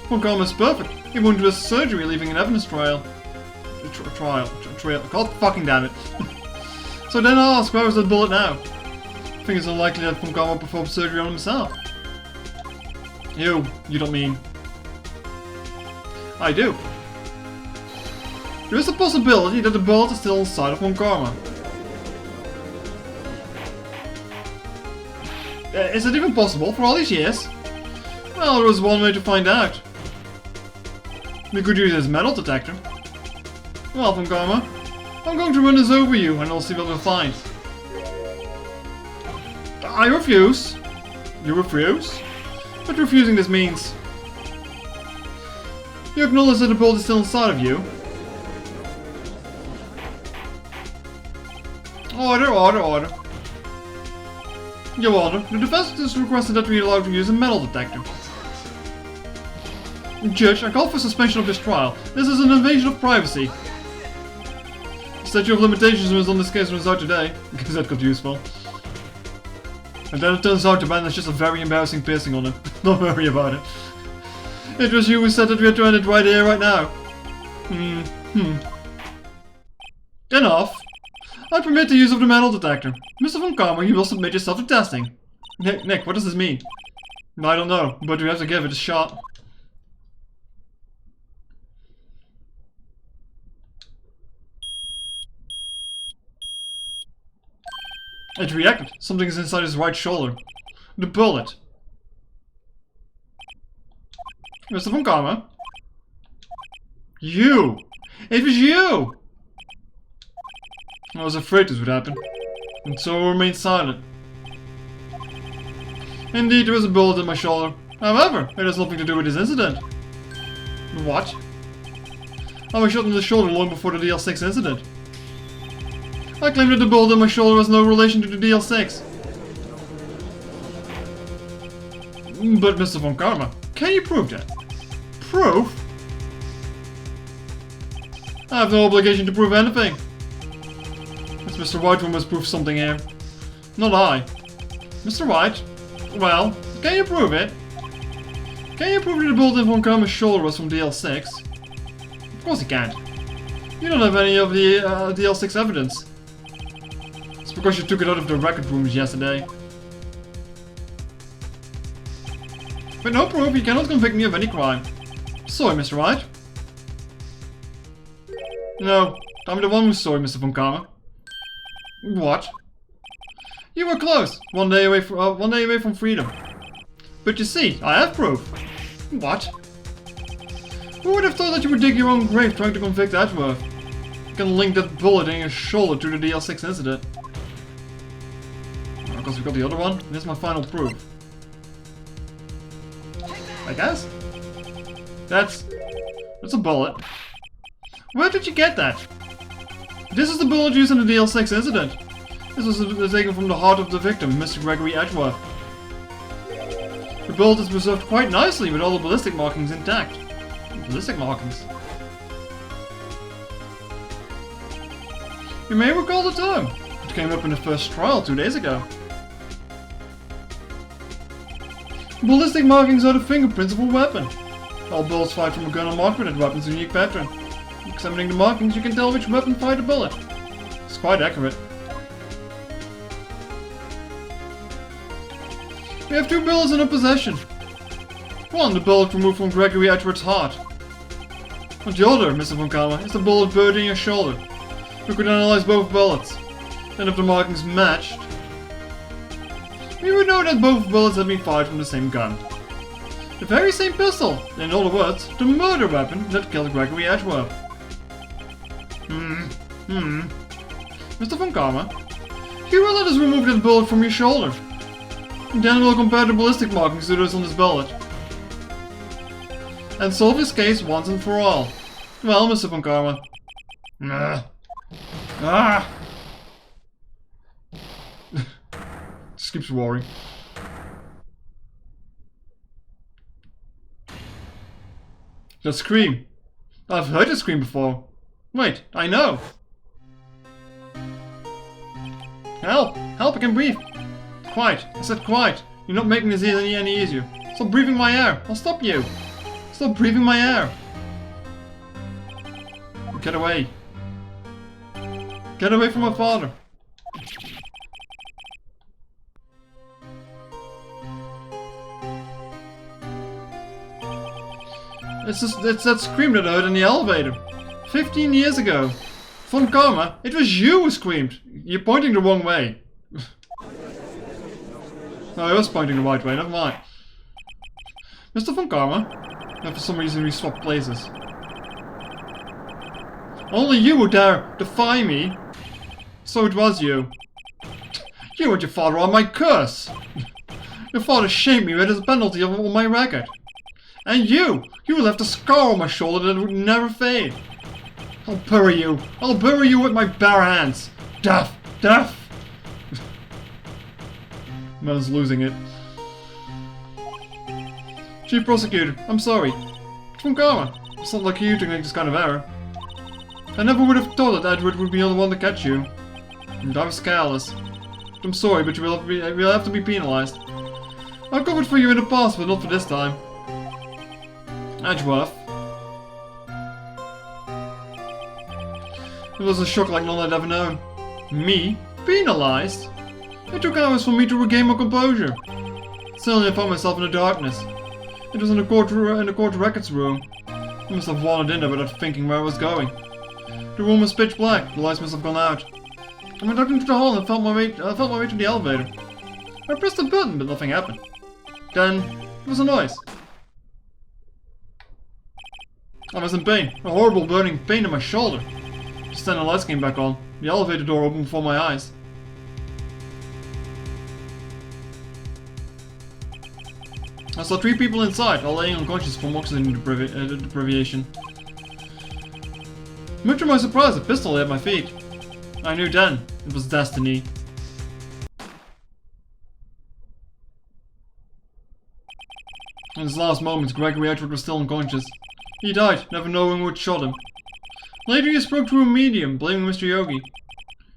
[SPEAKER 1] Von Karma is perfect. He wouldn't do a surgery, leaving an evidence trail. God fucking damn it. So then I'll ask, where is that bullet now? I think it's unlikely that Von Karma performed surgery on himself. You don't mean... I do. There is a possibility that the bullet is still inside of Von Karma. Is it even possible for all these years? Well, there was one way to find out. We could use his metal detector. Well, Von Karma, I'm going to run this over you and I'll see what we'll find. I refuse. You refuse? What refusing this means? You acknowledge that the bullet is still inside of you. Order, order, order. Your Honor, the defense has requested that we allow to use a metal detector. Judge, I call for suspension of this trial. This is an invasion of privacy. The statute of limitations was on this case runs out today, because that got useful. And then it turns out the man has just a very embarrassing piercing on it. Don't worry about it. It was you who said that we had to end it right here, right now. Enough. I permit the use of the metal detector. Mr. Von Karma, you will submit yourself to testing. Nick, what does this mean? I don't know, but we have to give it a shot. It reacted. Something is inside his right shoulder. The bullet. Mr. Von Karma? You! It was you! I was afraid this would happen, and so I remained silent. Indeed, there was a bullet in my shoulder. However, it has nothing to do with this incident. What? I was shot in the shoulder long before the DL6 incident. I claim that the bullet in my shoulder has no relation to the DL6. But Mr. Von Karma, can you prove that? Proof? I have no obligation to prove anything. It's Mr. Wright who must prove something here. Not I. Mr. Wright? Well, can you prove it? Can you prove that the bullet in Von Karma's shoulder was from DL6? Of course you can't. You don't have any of the DL6 evidence. It's because you took it out of the record rooms yesterday. With no proof, you cannot convict me of any crime. Sorry, Mr. Wright. No, I'm the one who's sorry, Mr. Von Karma. What? You were close. One day away from freedom. But you see, I have proof. What? Who would have thought that you would dig your own grave trying to convict Edgeworth? You can link that bullet in your shoulder to the DL6 incident. Because we got the other one, this is my final proof. I guess? That's a bullet. Where did you get that? This is the bullet used in the DL6 incident. This was taken from the heart of the victim, Mr. Gregory Edgeworth. The bullet is preserved quite nicely with all the ballistic markings intact. Ballistic markings? You may recall the term. It came up in the first trial 2 days ago. Ballistic markings are the fingerprints of a weapon. All bullets fired from a gun are marked with that weapon's unique pattern. Examining the markings, you can tell which weapon fired a bullet. It's quite accurate. We have 2 bullets in our possession. One, the bullet removed from Gregory Edgeworth's heart. And the other, Mr. Von Karma, is the bullet buried in your shoulder. We could analyze both bullets. And if the markings matched, we would know that both bullets had been fired from the same gun. The very same pistol, in other words, the murder weapon that killed Gregory Edgeworth. Mr. Von Karma, you will let us remove that bullet from your shoulder. Then we'll compare the ballistic markings to those on this bullet. And solve this case once and for all. Well, Mr. Von Karma. Just keeps roaring. That scream. I've heard it scream before. Wait, I know. Help! Help, I can breathe. Quiet. I said quiet. You're not making this any easier. Stop breathing my air. I'll stop you. Stop breathing my air. Get away. Get away from my father. It's that scream that I heard in the elevator. 15 years ago. Von Karma, it was you who screamed. You're pointing the wrong way. No, I was pointing the right way, never mind. Mr. Von Karma? And for some reason we swapped places. Only you would dare defy me. So it was you. You and your father are my curse. Your father shamed me as a penalty of all my record. And you left a scar on my shoulder that would never fade. I'll bury you. I'll bury you with my bare hands. Death! Death! Man's losing it. Chief Prosecutor, I'm sorry. It's from Karma. It's not like you to make this kind of error. I never would have thought that Edward would be the one to catch you. And I was careless. I'm sorry, but you will have to be penalized. I've covered for you in the past, but not for this time. Edgeworth. It was a shock like none I'd ever known. Me? Penalized? It took hours for me to regain my composure. Suddenly I found myself in the darkness. It was in the court records room. I must have wandered in there without thinking where I was going. The room was pitch black. The lights must have gone out. I went out into the hall and felt my way to the elevator. I pressed a button, but nothing happened. Then there was a noise. I was in pain, a horrible burning pain in my shoulder. Just then the lights came back on. The elevator door opened before my eyes. I saw 3 people inside, all laying unconscious from oxygen deprivation. Much to my surprise, a pistol lay at my feet. I knew then, it was destiny. In his last moments, Gregory Edward was still unconscious. He died, never knowing what shot him. Later he spoke to a medium, blaming Mr. Yogi.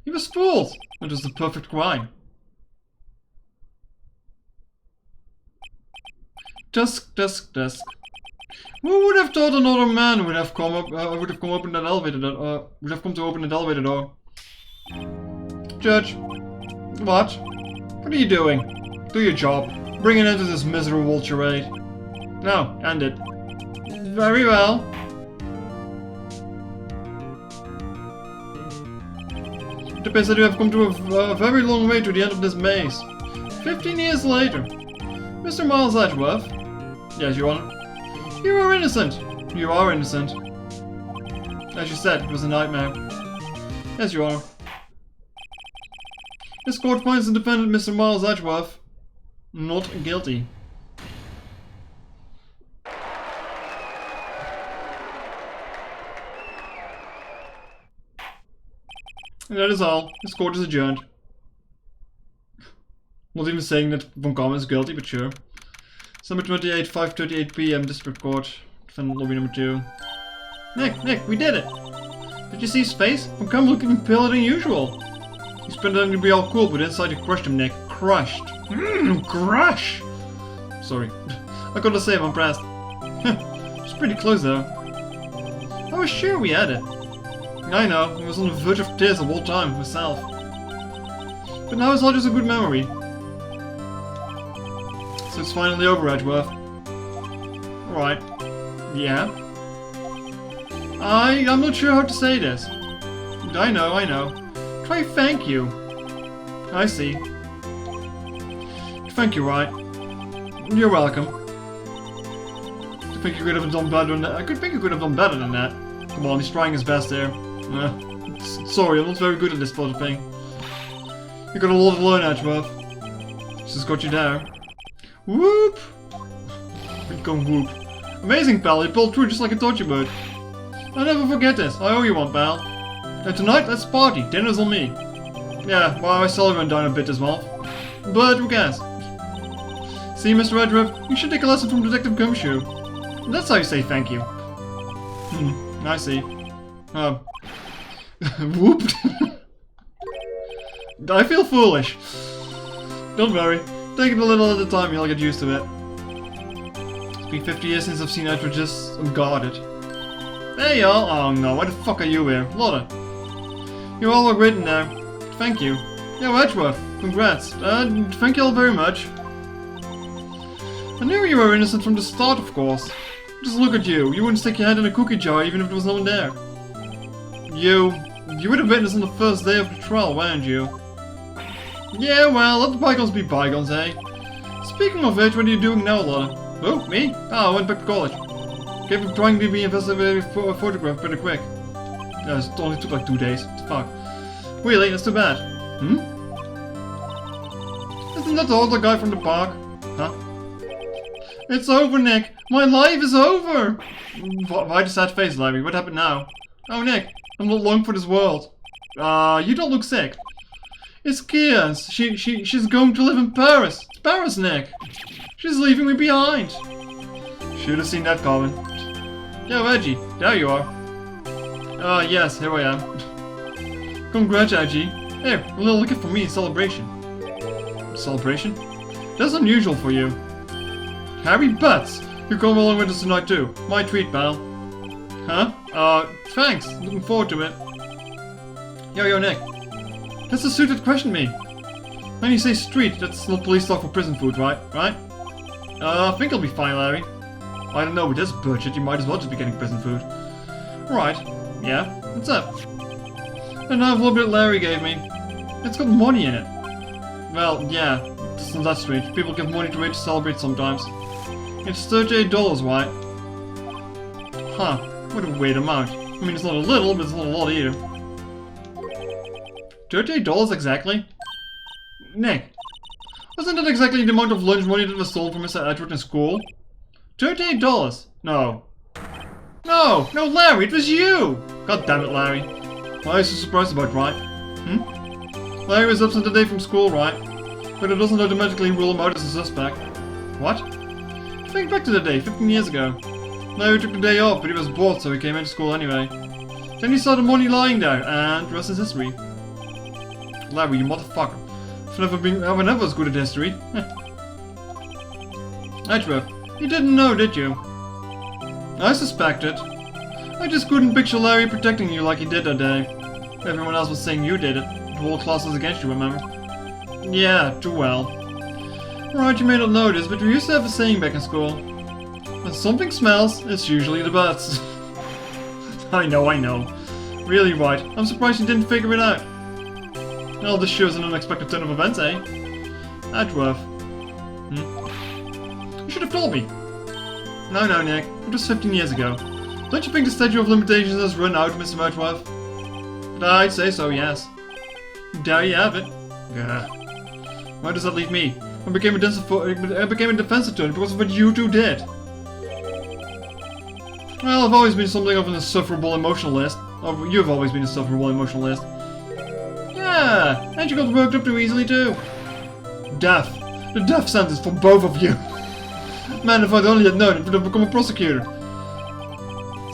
[SPEAKER 1] He was fooled. It was the perfect crime. Dusk, dusk, dusk. Who would have thought another man would have come to open that elevator door? Judge. What? What are you doing? Do your job. Bring an end to this miserable charade. No, end it. Very well. It appears that you have come to a very long way to the end of this maze. 15 years later. Mr. Miles Edgeworth. Yes, Your Honor. You are innocent. You are innocent. As you said, it was a nightmare. Yes, Your Honor. This court finds the defendant, Mr. Miles Edgeworth, not guilty. And that is all. This court is adjourned. Not even saying that Von Karma is guilty, but sure. December 28, 5:38 PM, District Court. Defendant lobby number 2. Nick, we did it! Did you see his face? Von Karma looking paler than usual. He's pretending to be all cool, but inside you crushed him, Nick. Crushed. Crush! Sorry. I gotta say, I'm impressed. It's pretty close, though. I was sure we had it. I know, I was on the verge of tears the whole time, myself. But now it's all just a good memory. So it's finally over, Edgeworth. Alright. Yeah? I'm not sure how to say this. I know. Try thank you. I see. Thank you, Wright. You're welcome. I think you could have done better than that. I could think you could have done better than that. Come on, he's trying his best there. Sorry, I'm not very good at this sort of thing. You got a lot to learn, Edgeworth. Just got you there. Whoop! We go whoop. Amazing, pal. You pulled through just like a torture bird. I'll never forget this. I owe you one, pal. And tonight, let's party. Dinner's on me. Yeah, well, I saw you went down a bit as well. But who cares? See, Mr. Edgeworth, you should take a lesson from Detective Gumshoe. That's how you say thank you. I see. Whoop. I feel foolish. Don't worry. Take it a little at a time, you'll get used to it. It's been 50 years since I've seen Edward just unguarded. Hey y'all! Oh no, why the fuck are you here? Lotta. You all look written now. Thank you. Yo, Edgeworth, congrats. Thank you all very much. I knew you were innocent from the start, of course. Just look at you. You wouldn't stick your head in a cookie jar even if there was no one there. You would have witnessed on the first day of the trial, weren't you? Yeah, well, let the bygones be bygones, eh? Speaking of which, what are you doing now, Lotta? Oh, me? I went back to college. Gave up trying to be investigative photograph pretty quick. Yeah, it only took like 2 days. What the fuck? Really? That's too bad. Isn't that the other guy from the park? Huh? It's over, Nick! My life is over! Why the sad face, Larry? What happened now? Oh, Nick, I'm not long for this world. You don't look sick. It's Kia. She's going to live in Paris. It's Paris, Nick. She's leaving me behind. Should have seen that coming. Yo, Edgy, there you are. Yes, here I am. Congrats, Edgy. Here, a little gift for me in celebration. Celebration? That's unusual for you. Harry Butts! You're coming along with us tonight too. My treat, pal. Huh? Thanks. Looking forward to it. Yo, Nick. That's the suit that questioned me. When you say street, that's not police talk for prison food, right? Right? I think I'll be fine, Larry. I don't know, with this budget, you might as well just be getting prison food. Right. Yeah? What's up? An envelope that Larry gave me. It's got money in it. Well, yeah. It's not that strange. People give money to Wright to celebrate sometimes. It's $38, right? Huh. What a weird amount. I mean, it's not a little, but it's not a lot either. $38 exactly? Nick. Wasn't that exactly the amount of lunch money that was stolen from Mr. Edward in school? $38? No. No, Larry, it was you! God damn it, Larry. Why are you so surprised about Wright? Larry was absent today from school, right? But it doesn't automatically rule him out as a suspect. What? Think back to the day, 15 years ago. Larry took the day off, but he was bored, so he came into school anyway. Then he saw the money lying there, and the rest is history. Larry, you motherfucker. I've never was good at history. Edgeworth, you didn't know, did you? I suspected. I just couldn't picture Larry protecting you like he did that day. Everyone else was saying you did it. The whole class was against you, remember? Yeah, too well. Right, you may not know this, but we used to have a saying back in school. When something smells, it's usually the butts. I know. Really, Wright. I'm surprised you didn't figure it out. Well, this shows an unexpected turn of events, eh? Edgeworth. You should have told me. No, Nick. It was 15 years ago. Don't you think the statute of limitations has run out, Mr. Edgeworth? I'd say so, yes. There you have it. Yeah. Where does that leave me? I became a defense attorney because of what you two did. Well, I've always been something of an insufferable emotionalist. Oh, you've always been a insufferable emotionalist. Yeah, and you got worked up too easily too. Death. The death sentence for both of you. Man, if I'd only had known, I would have become a prosecutor.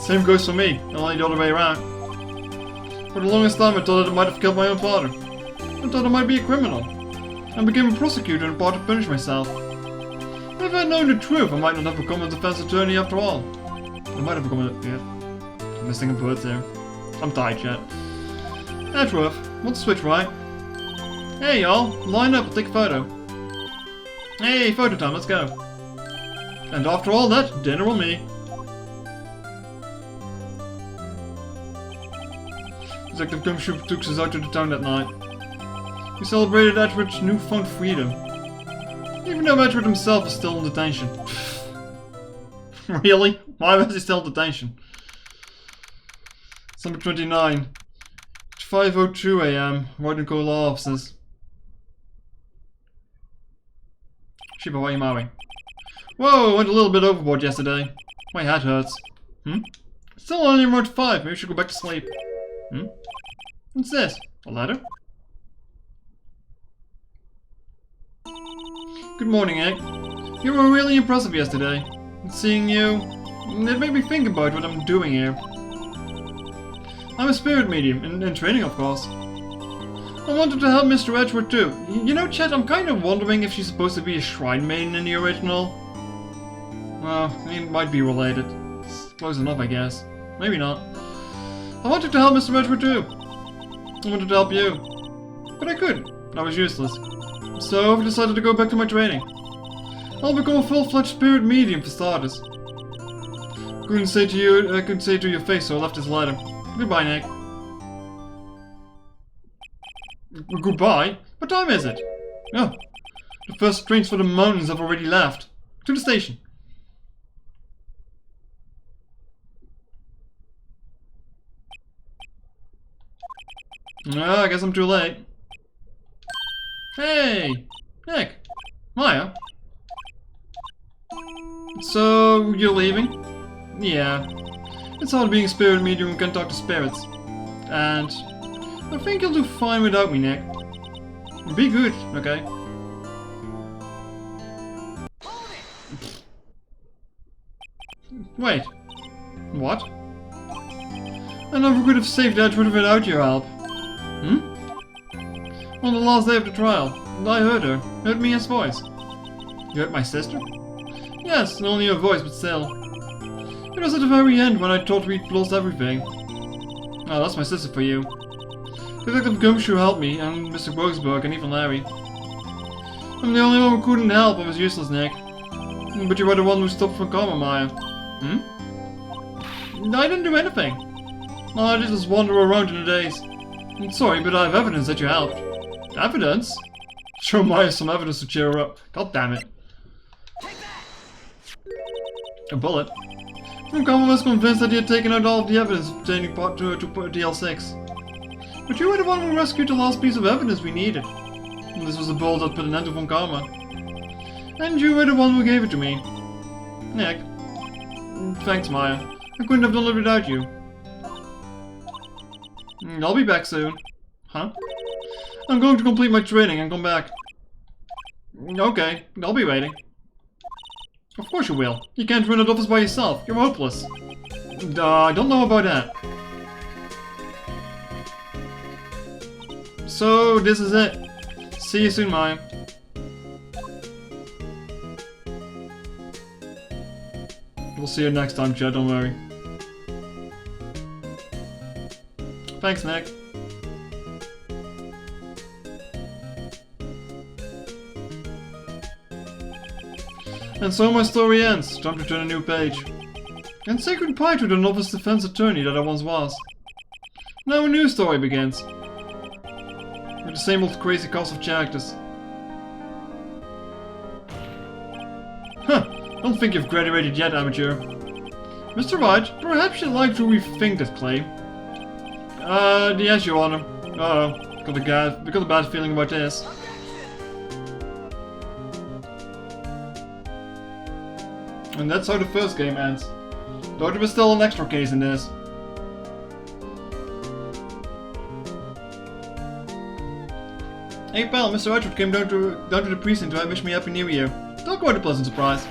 [SPEAKER 1] Same goes for me, only the other way around. For the longest time I thought that I might have killed my own father. I thought I might be a criminal. I became a prosecutor in part to punish myself. If I'd known the truth, I might not have become a defense attorney after all. I might have become a... yeah. I'm missing a word there. I'm tired, chat. Edgeworth, want to switch, right? Hey, y'all. Line up, take a photo. Hey, photo time, let's go. And after all that, dinner on me. Detective Gumshoe took us out to the town that night. We celebrated Edward's newfound freedom. Even though Edward himself is still in detention. Really? Why was he still in detention? December 29. 5:02 AM. Wright and Co. Law Offices. Shiba, why are you mowing? Whoa, I went a little bit overboard yesterday. My head hurts. It's still only around 5. Maybe we should go back to sleep. What's this? A letter? Good morning, Egg. You were really impressive yesterday. Seeing you, it made me think about what I'm doing here. I'm a spirit medium, in training of course. I wanted to help Mr. Edgeworth too. You know, Chet, I'm kind of wondering if she's supposed to be a shrine maiden in the original. Well, it might be related. It's close enough, I guess. Maybe not. I wanted to help Mr. Edgeworth too. I wanted to help you. But I couldn't. I was useless. So I've decided to go back to my training. I'll become a full-fledged spirit medium for starters. I couldn't say to your face, so I left this letter. Goodbye, Nick. Goodbye? What time is it? Oh, the first trains for the mountains have already left. To the station. I guess I'm too late. Hey! Nick! Maya? So, you're leaving? Yeah. It's hard being a spirit medium who can talk to spirits. And I think you'll do fine without me, Nick. Be good, okay? Wait. What? I never could have saved Edgewood without your help. Hmm? On the last day of the trial, I heard her. Heard Mia's voice. You heard my sister? Yes, only her voice, but still. It was at the very end when I thought we'd lost everything. Oh, that's my sister for you. Detective Gumshoe helped me, and Mr. Bogsburg, and even Larry. I'm the only one who couldn't help. I was useless, Nick. But you were the one who stopped from Karma, Maya. Hmm? I didn't do anything. All I did was wander around in the days. I'm sorry, but I have evidence that you helped. Evidence? Show Maya some evidence to cheer her up. God damn it. A bullet? From Karma was convinced that he had taken out all of the evidence pertaining to DL6. But you were the one who rescued the last piece of evidence we needed. And this was the bullet that put an end to Von Karma. And you were the one who gave it to me. Nick. Thanks, Maya. I couldn't have done it without you. I'll be back soon. Huh? I'm going to complete my training and come back. Okay, I'll be waiting. Of course you will. You can't run an office by yourself. You're hopeless. I don't know about that. So, this is it. See you soon, Maya. We'll see you next time, Chad, don't worry. Thanks, Nick. And so my story ends. Time to turn a new page. And say goodbye to the novice defense attorney that I once was. Now a new story begins. With the same old crazy cast of characters. Huh, don't think you've graduated yet, amateur. Mr. Wright, perhaps you'd like to rethink that claim. Yes, Your Honor. Uh-oh, got a bad feeling about this. And that's how the first game ends. Though there was still an extra case in this. Hey pal, Mr. Edgewood came down to the precinct to wish me Happy New Year. Talk about a pleasant surprise.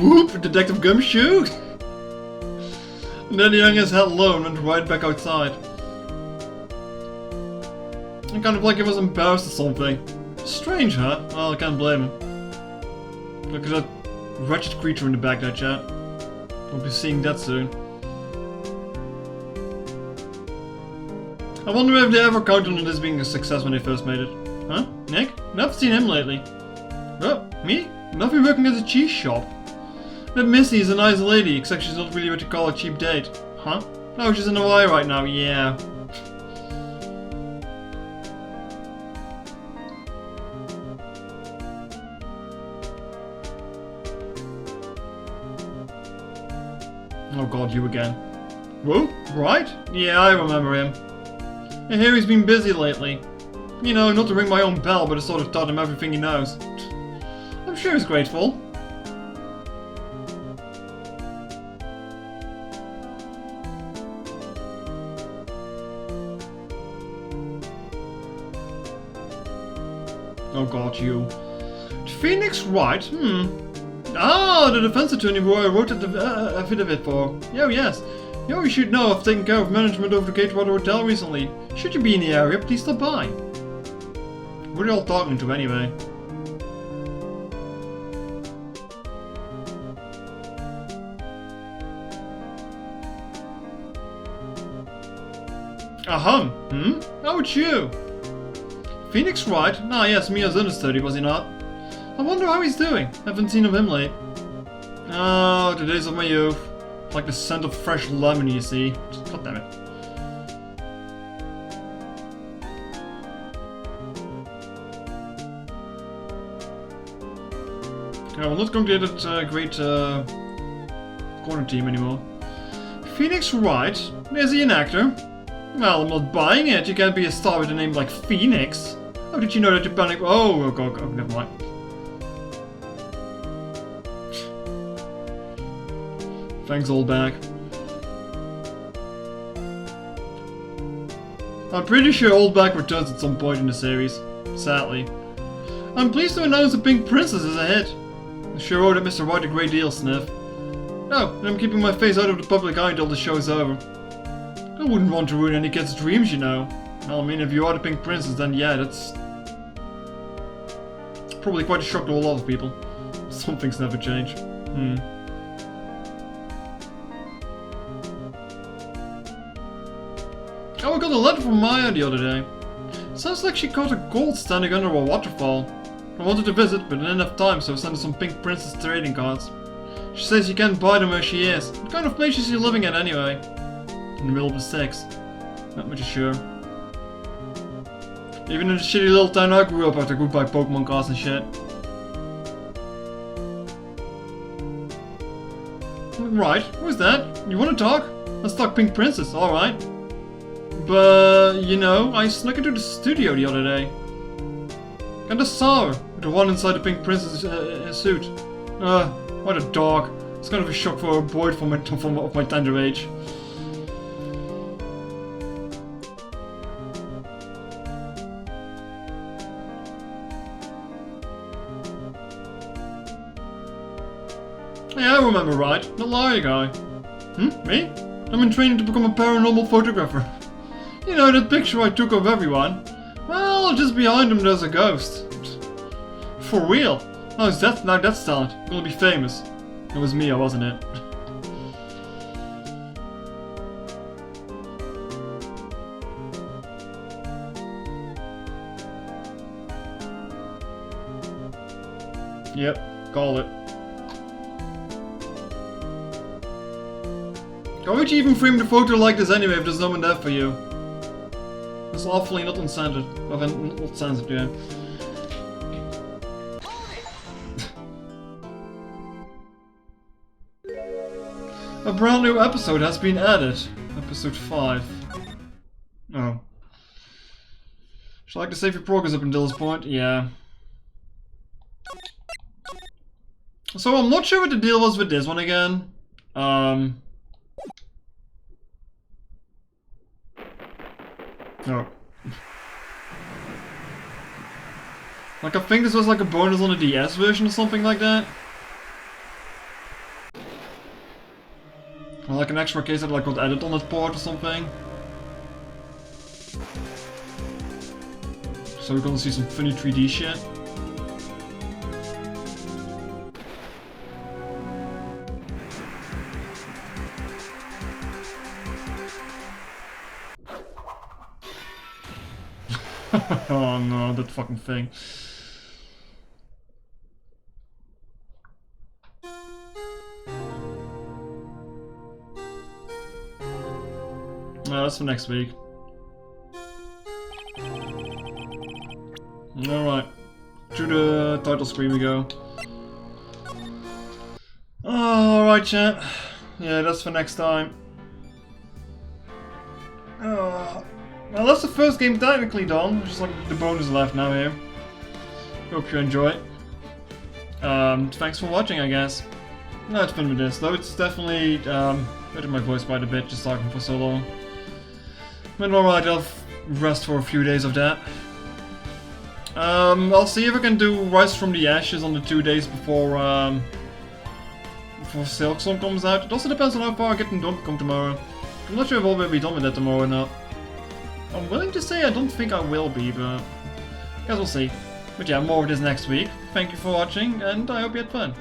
[SPEAKER 1] Whoop, Detective Gumshoe! And then the young ass held low and went right back outside. And kind of like he was embarrassed or something. Strange, huh? Well, I can't blame him. Look at that wretched creature in the back there, chat. We'll be seeing that soon. I wonder if they ever counted on this being a success when they first made it. Huh? Nick? Never seen him lately. Oh, me? Nothing working at a cheese shop. That Missy is a nice lady, except she's not really what you call a cheap date. Huh? Oh, she's in Hawaii right now, yeah. Oh god, you again. Whoa, right? Yeah, I remember him. I hear he's been busy lately. You know, not to ring my own bell, but I sort of taught him everything he knows. I'm sure he's grateful. Oh god, you. Phoenix Wright? Ah, the defense attorney who I wrote the affidavit for. Oh yes. You should know I've taken care of management over the Gatewater Hotel recently. Should you be in the area, please stop by. Who are they all talking to anyway? Ahem. How about you? Phoenix Wright? Ah yes, Mia's understudy, was he not? I wonder how he's doing. Haven't seen of him late. Oh, the days of my youth. Like the scent of fresh lemon, you see. God damn it. Yeah, we're not going to get that great corner team anymore. Phoenix Wright? Is he an actor? Well, I'm not buying it. You can't be a star with a name like Phoenix. How did you know that you panicked? Oh, god, never mind. Thanks, old back. I'm pretty sure Oldback returns at some point in the series, sadly. I'm pleased to announce the Pink Princess is a hit. I sure owe that Mr. Wright a great deal, Sniff. Oh, and I'm keeping my face out of the public eye until the show's over. I wouldn't want to ruin any kid's dreams, you know. Well, I mean, if you are the Pink Princess, then yeah, that's probably quite a shock to a lot of people. Some things never change. Oh, I got a letter from Maya the other day. Sounds like she caught a gold standing under a waterfall. I wanted to visit, but didn't have time, so I sent her some Pink Princess trading cards. She says you can't buy them where she is. What kind of place is she living at anyway? In the middle of the sticks. Not much sure. Even in the shitty little town I grew up, I had to go buy Pokemon cards and shit. Right, who's that? You wanna talk? Let's talk Pink Princess, alright. But, you know, I snuck into the studio the other day. Kinda saw her, the one inside the Pink Princess suit. What a dog. It's kind of a shock for a boy of my tender age. Yeah, I remember right. The liar guy. Me? I'm in training to become a paranormal photographer. You know, that picture I took of everyone? Well, just behind him there's a ghost. For real? Now that's talent. Gonna be famous. It was me, wasn't it? Yep, call it. Why would you even frame the photo like this anyway if there's no one there for you? It's awfully not uncensored. Not censored, yeah. A brand new episode has been added. Episode 5. Oh. Should I like to save your progress up until this point? Yeah. So I'm not sure what the deal was with this one again. No. Like, I think this was like a bonus on the DS version or something like that. Or like an extra case that like got added on that port or something. So we're gonna see some funny 3D shit. Oh no, that fucking thing. No, that's for next week. Alright. To the title screen we go. Alright, chat. Yeah, that's for next time. Well, that's the first game technically done. Just like the bonus left now here. Hope you enjoy it. Thanks for watching, I guess. No, it's fun with this, though. It's definitely hurting my voice quite a bit just talking for so long. But alright, I'll rest for a few days of that. I'll see if I can do Rise from the Ashes on the 2 days before Silksong comes out. It also depends on how far I get in Donkey Kong tomorrow. I'm not sure if I'll be done with that tomorrow or not. I'm willing to say I don't think I will be, but I guess we'll see. But yeah, more of this next week. Thank you for watching, and I hope you had fun.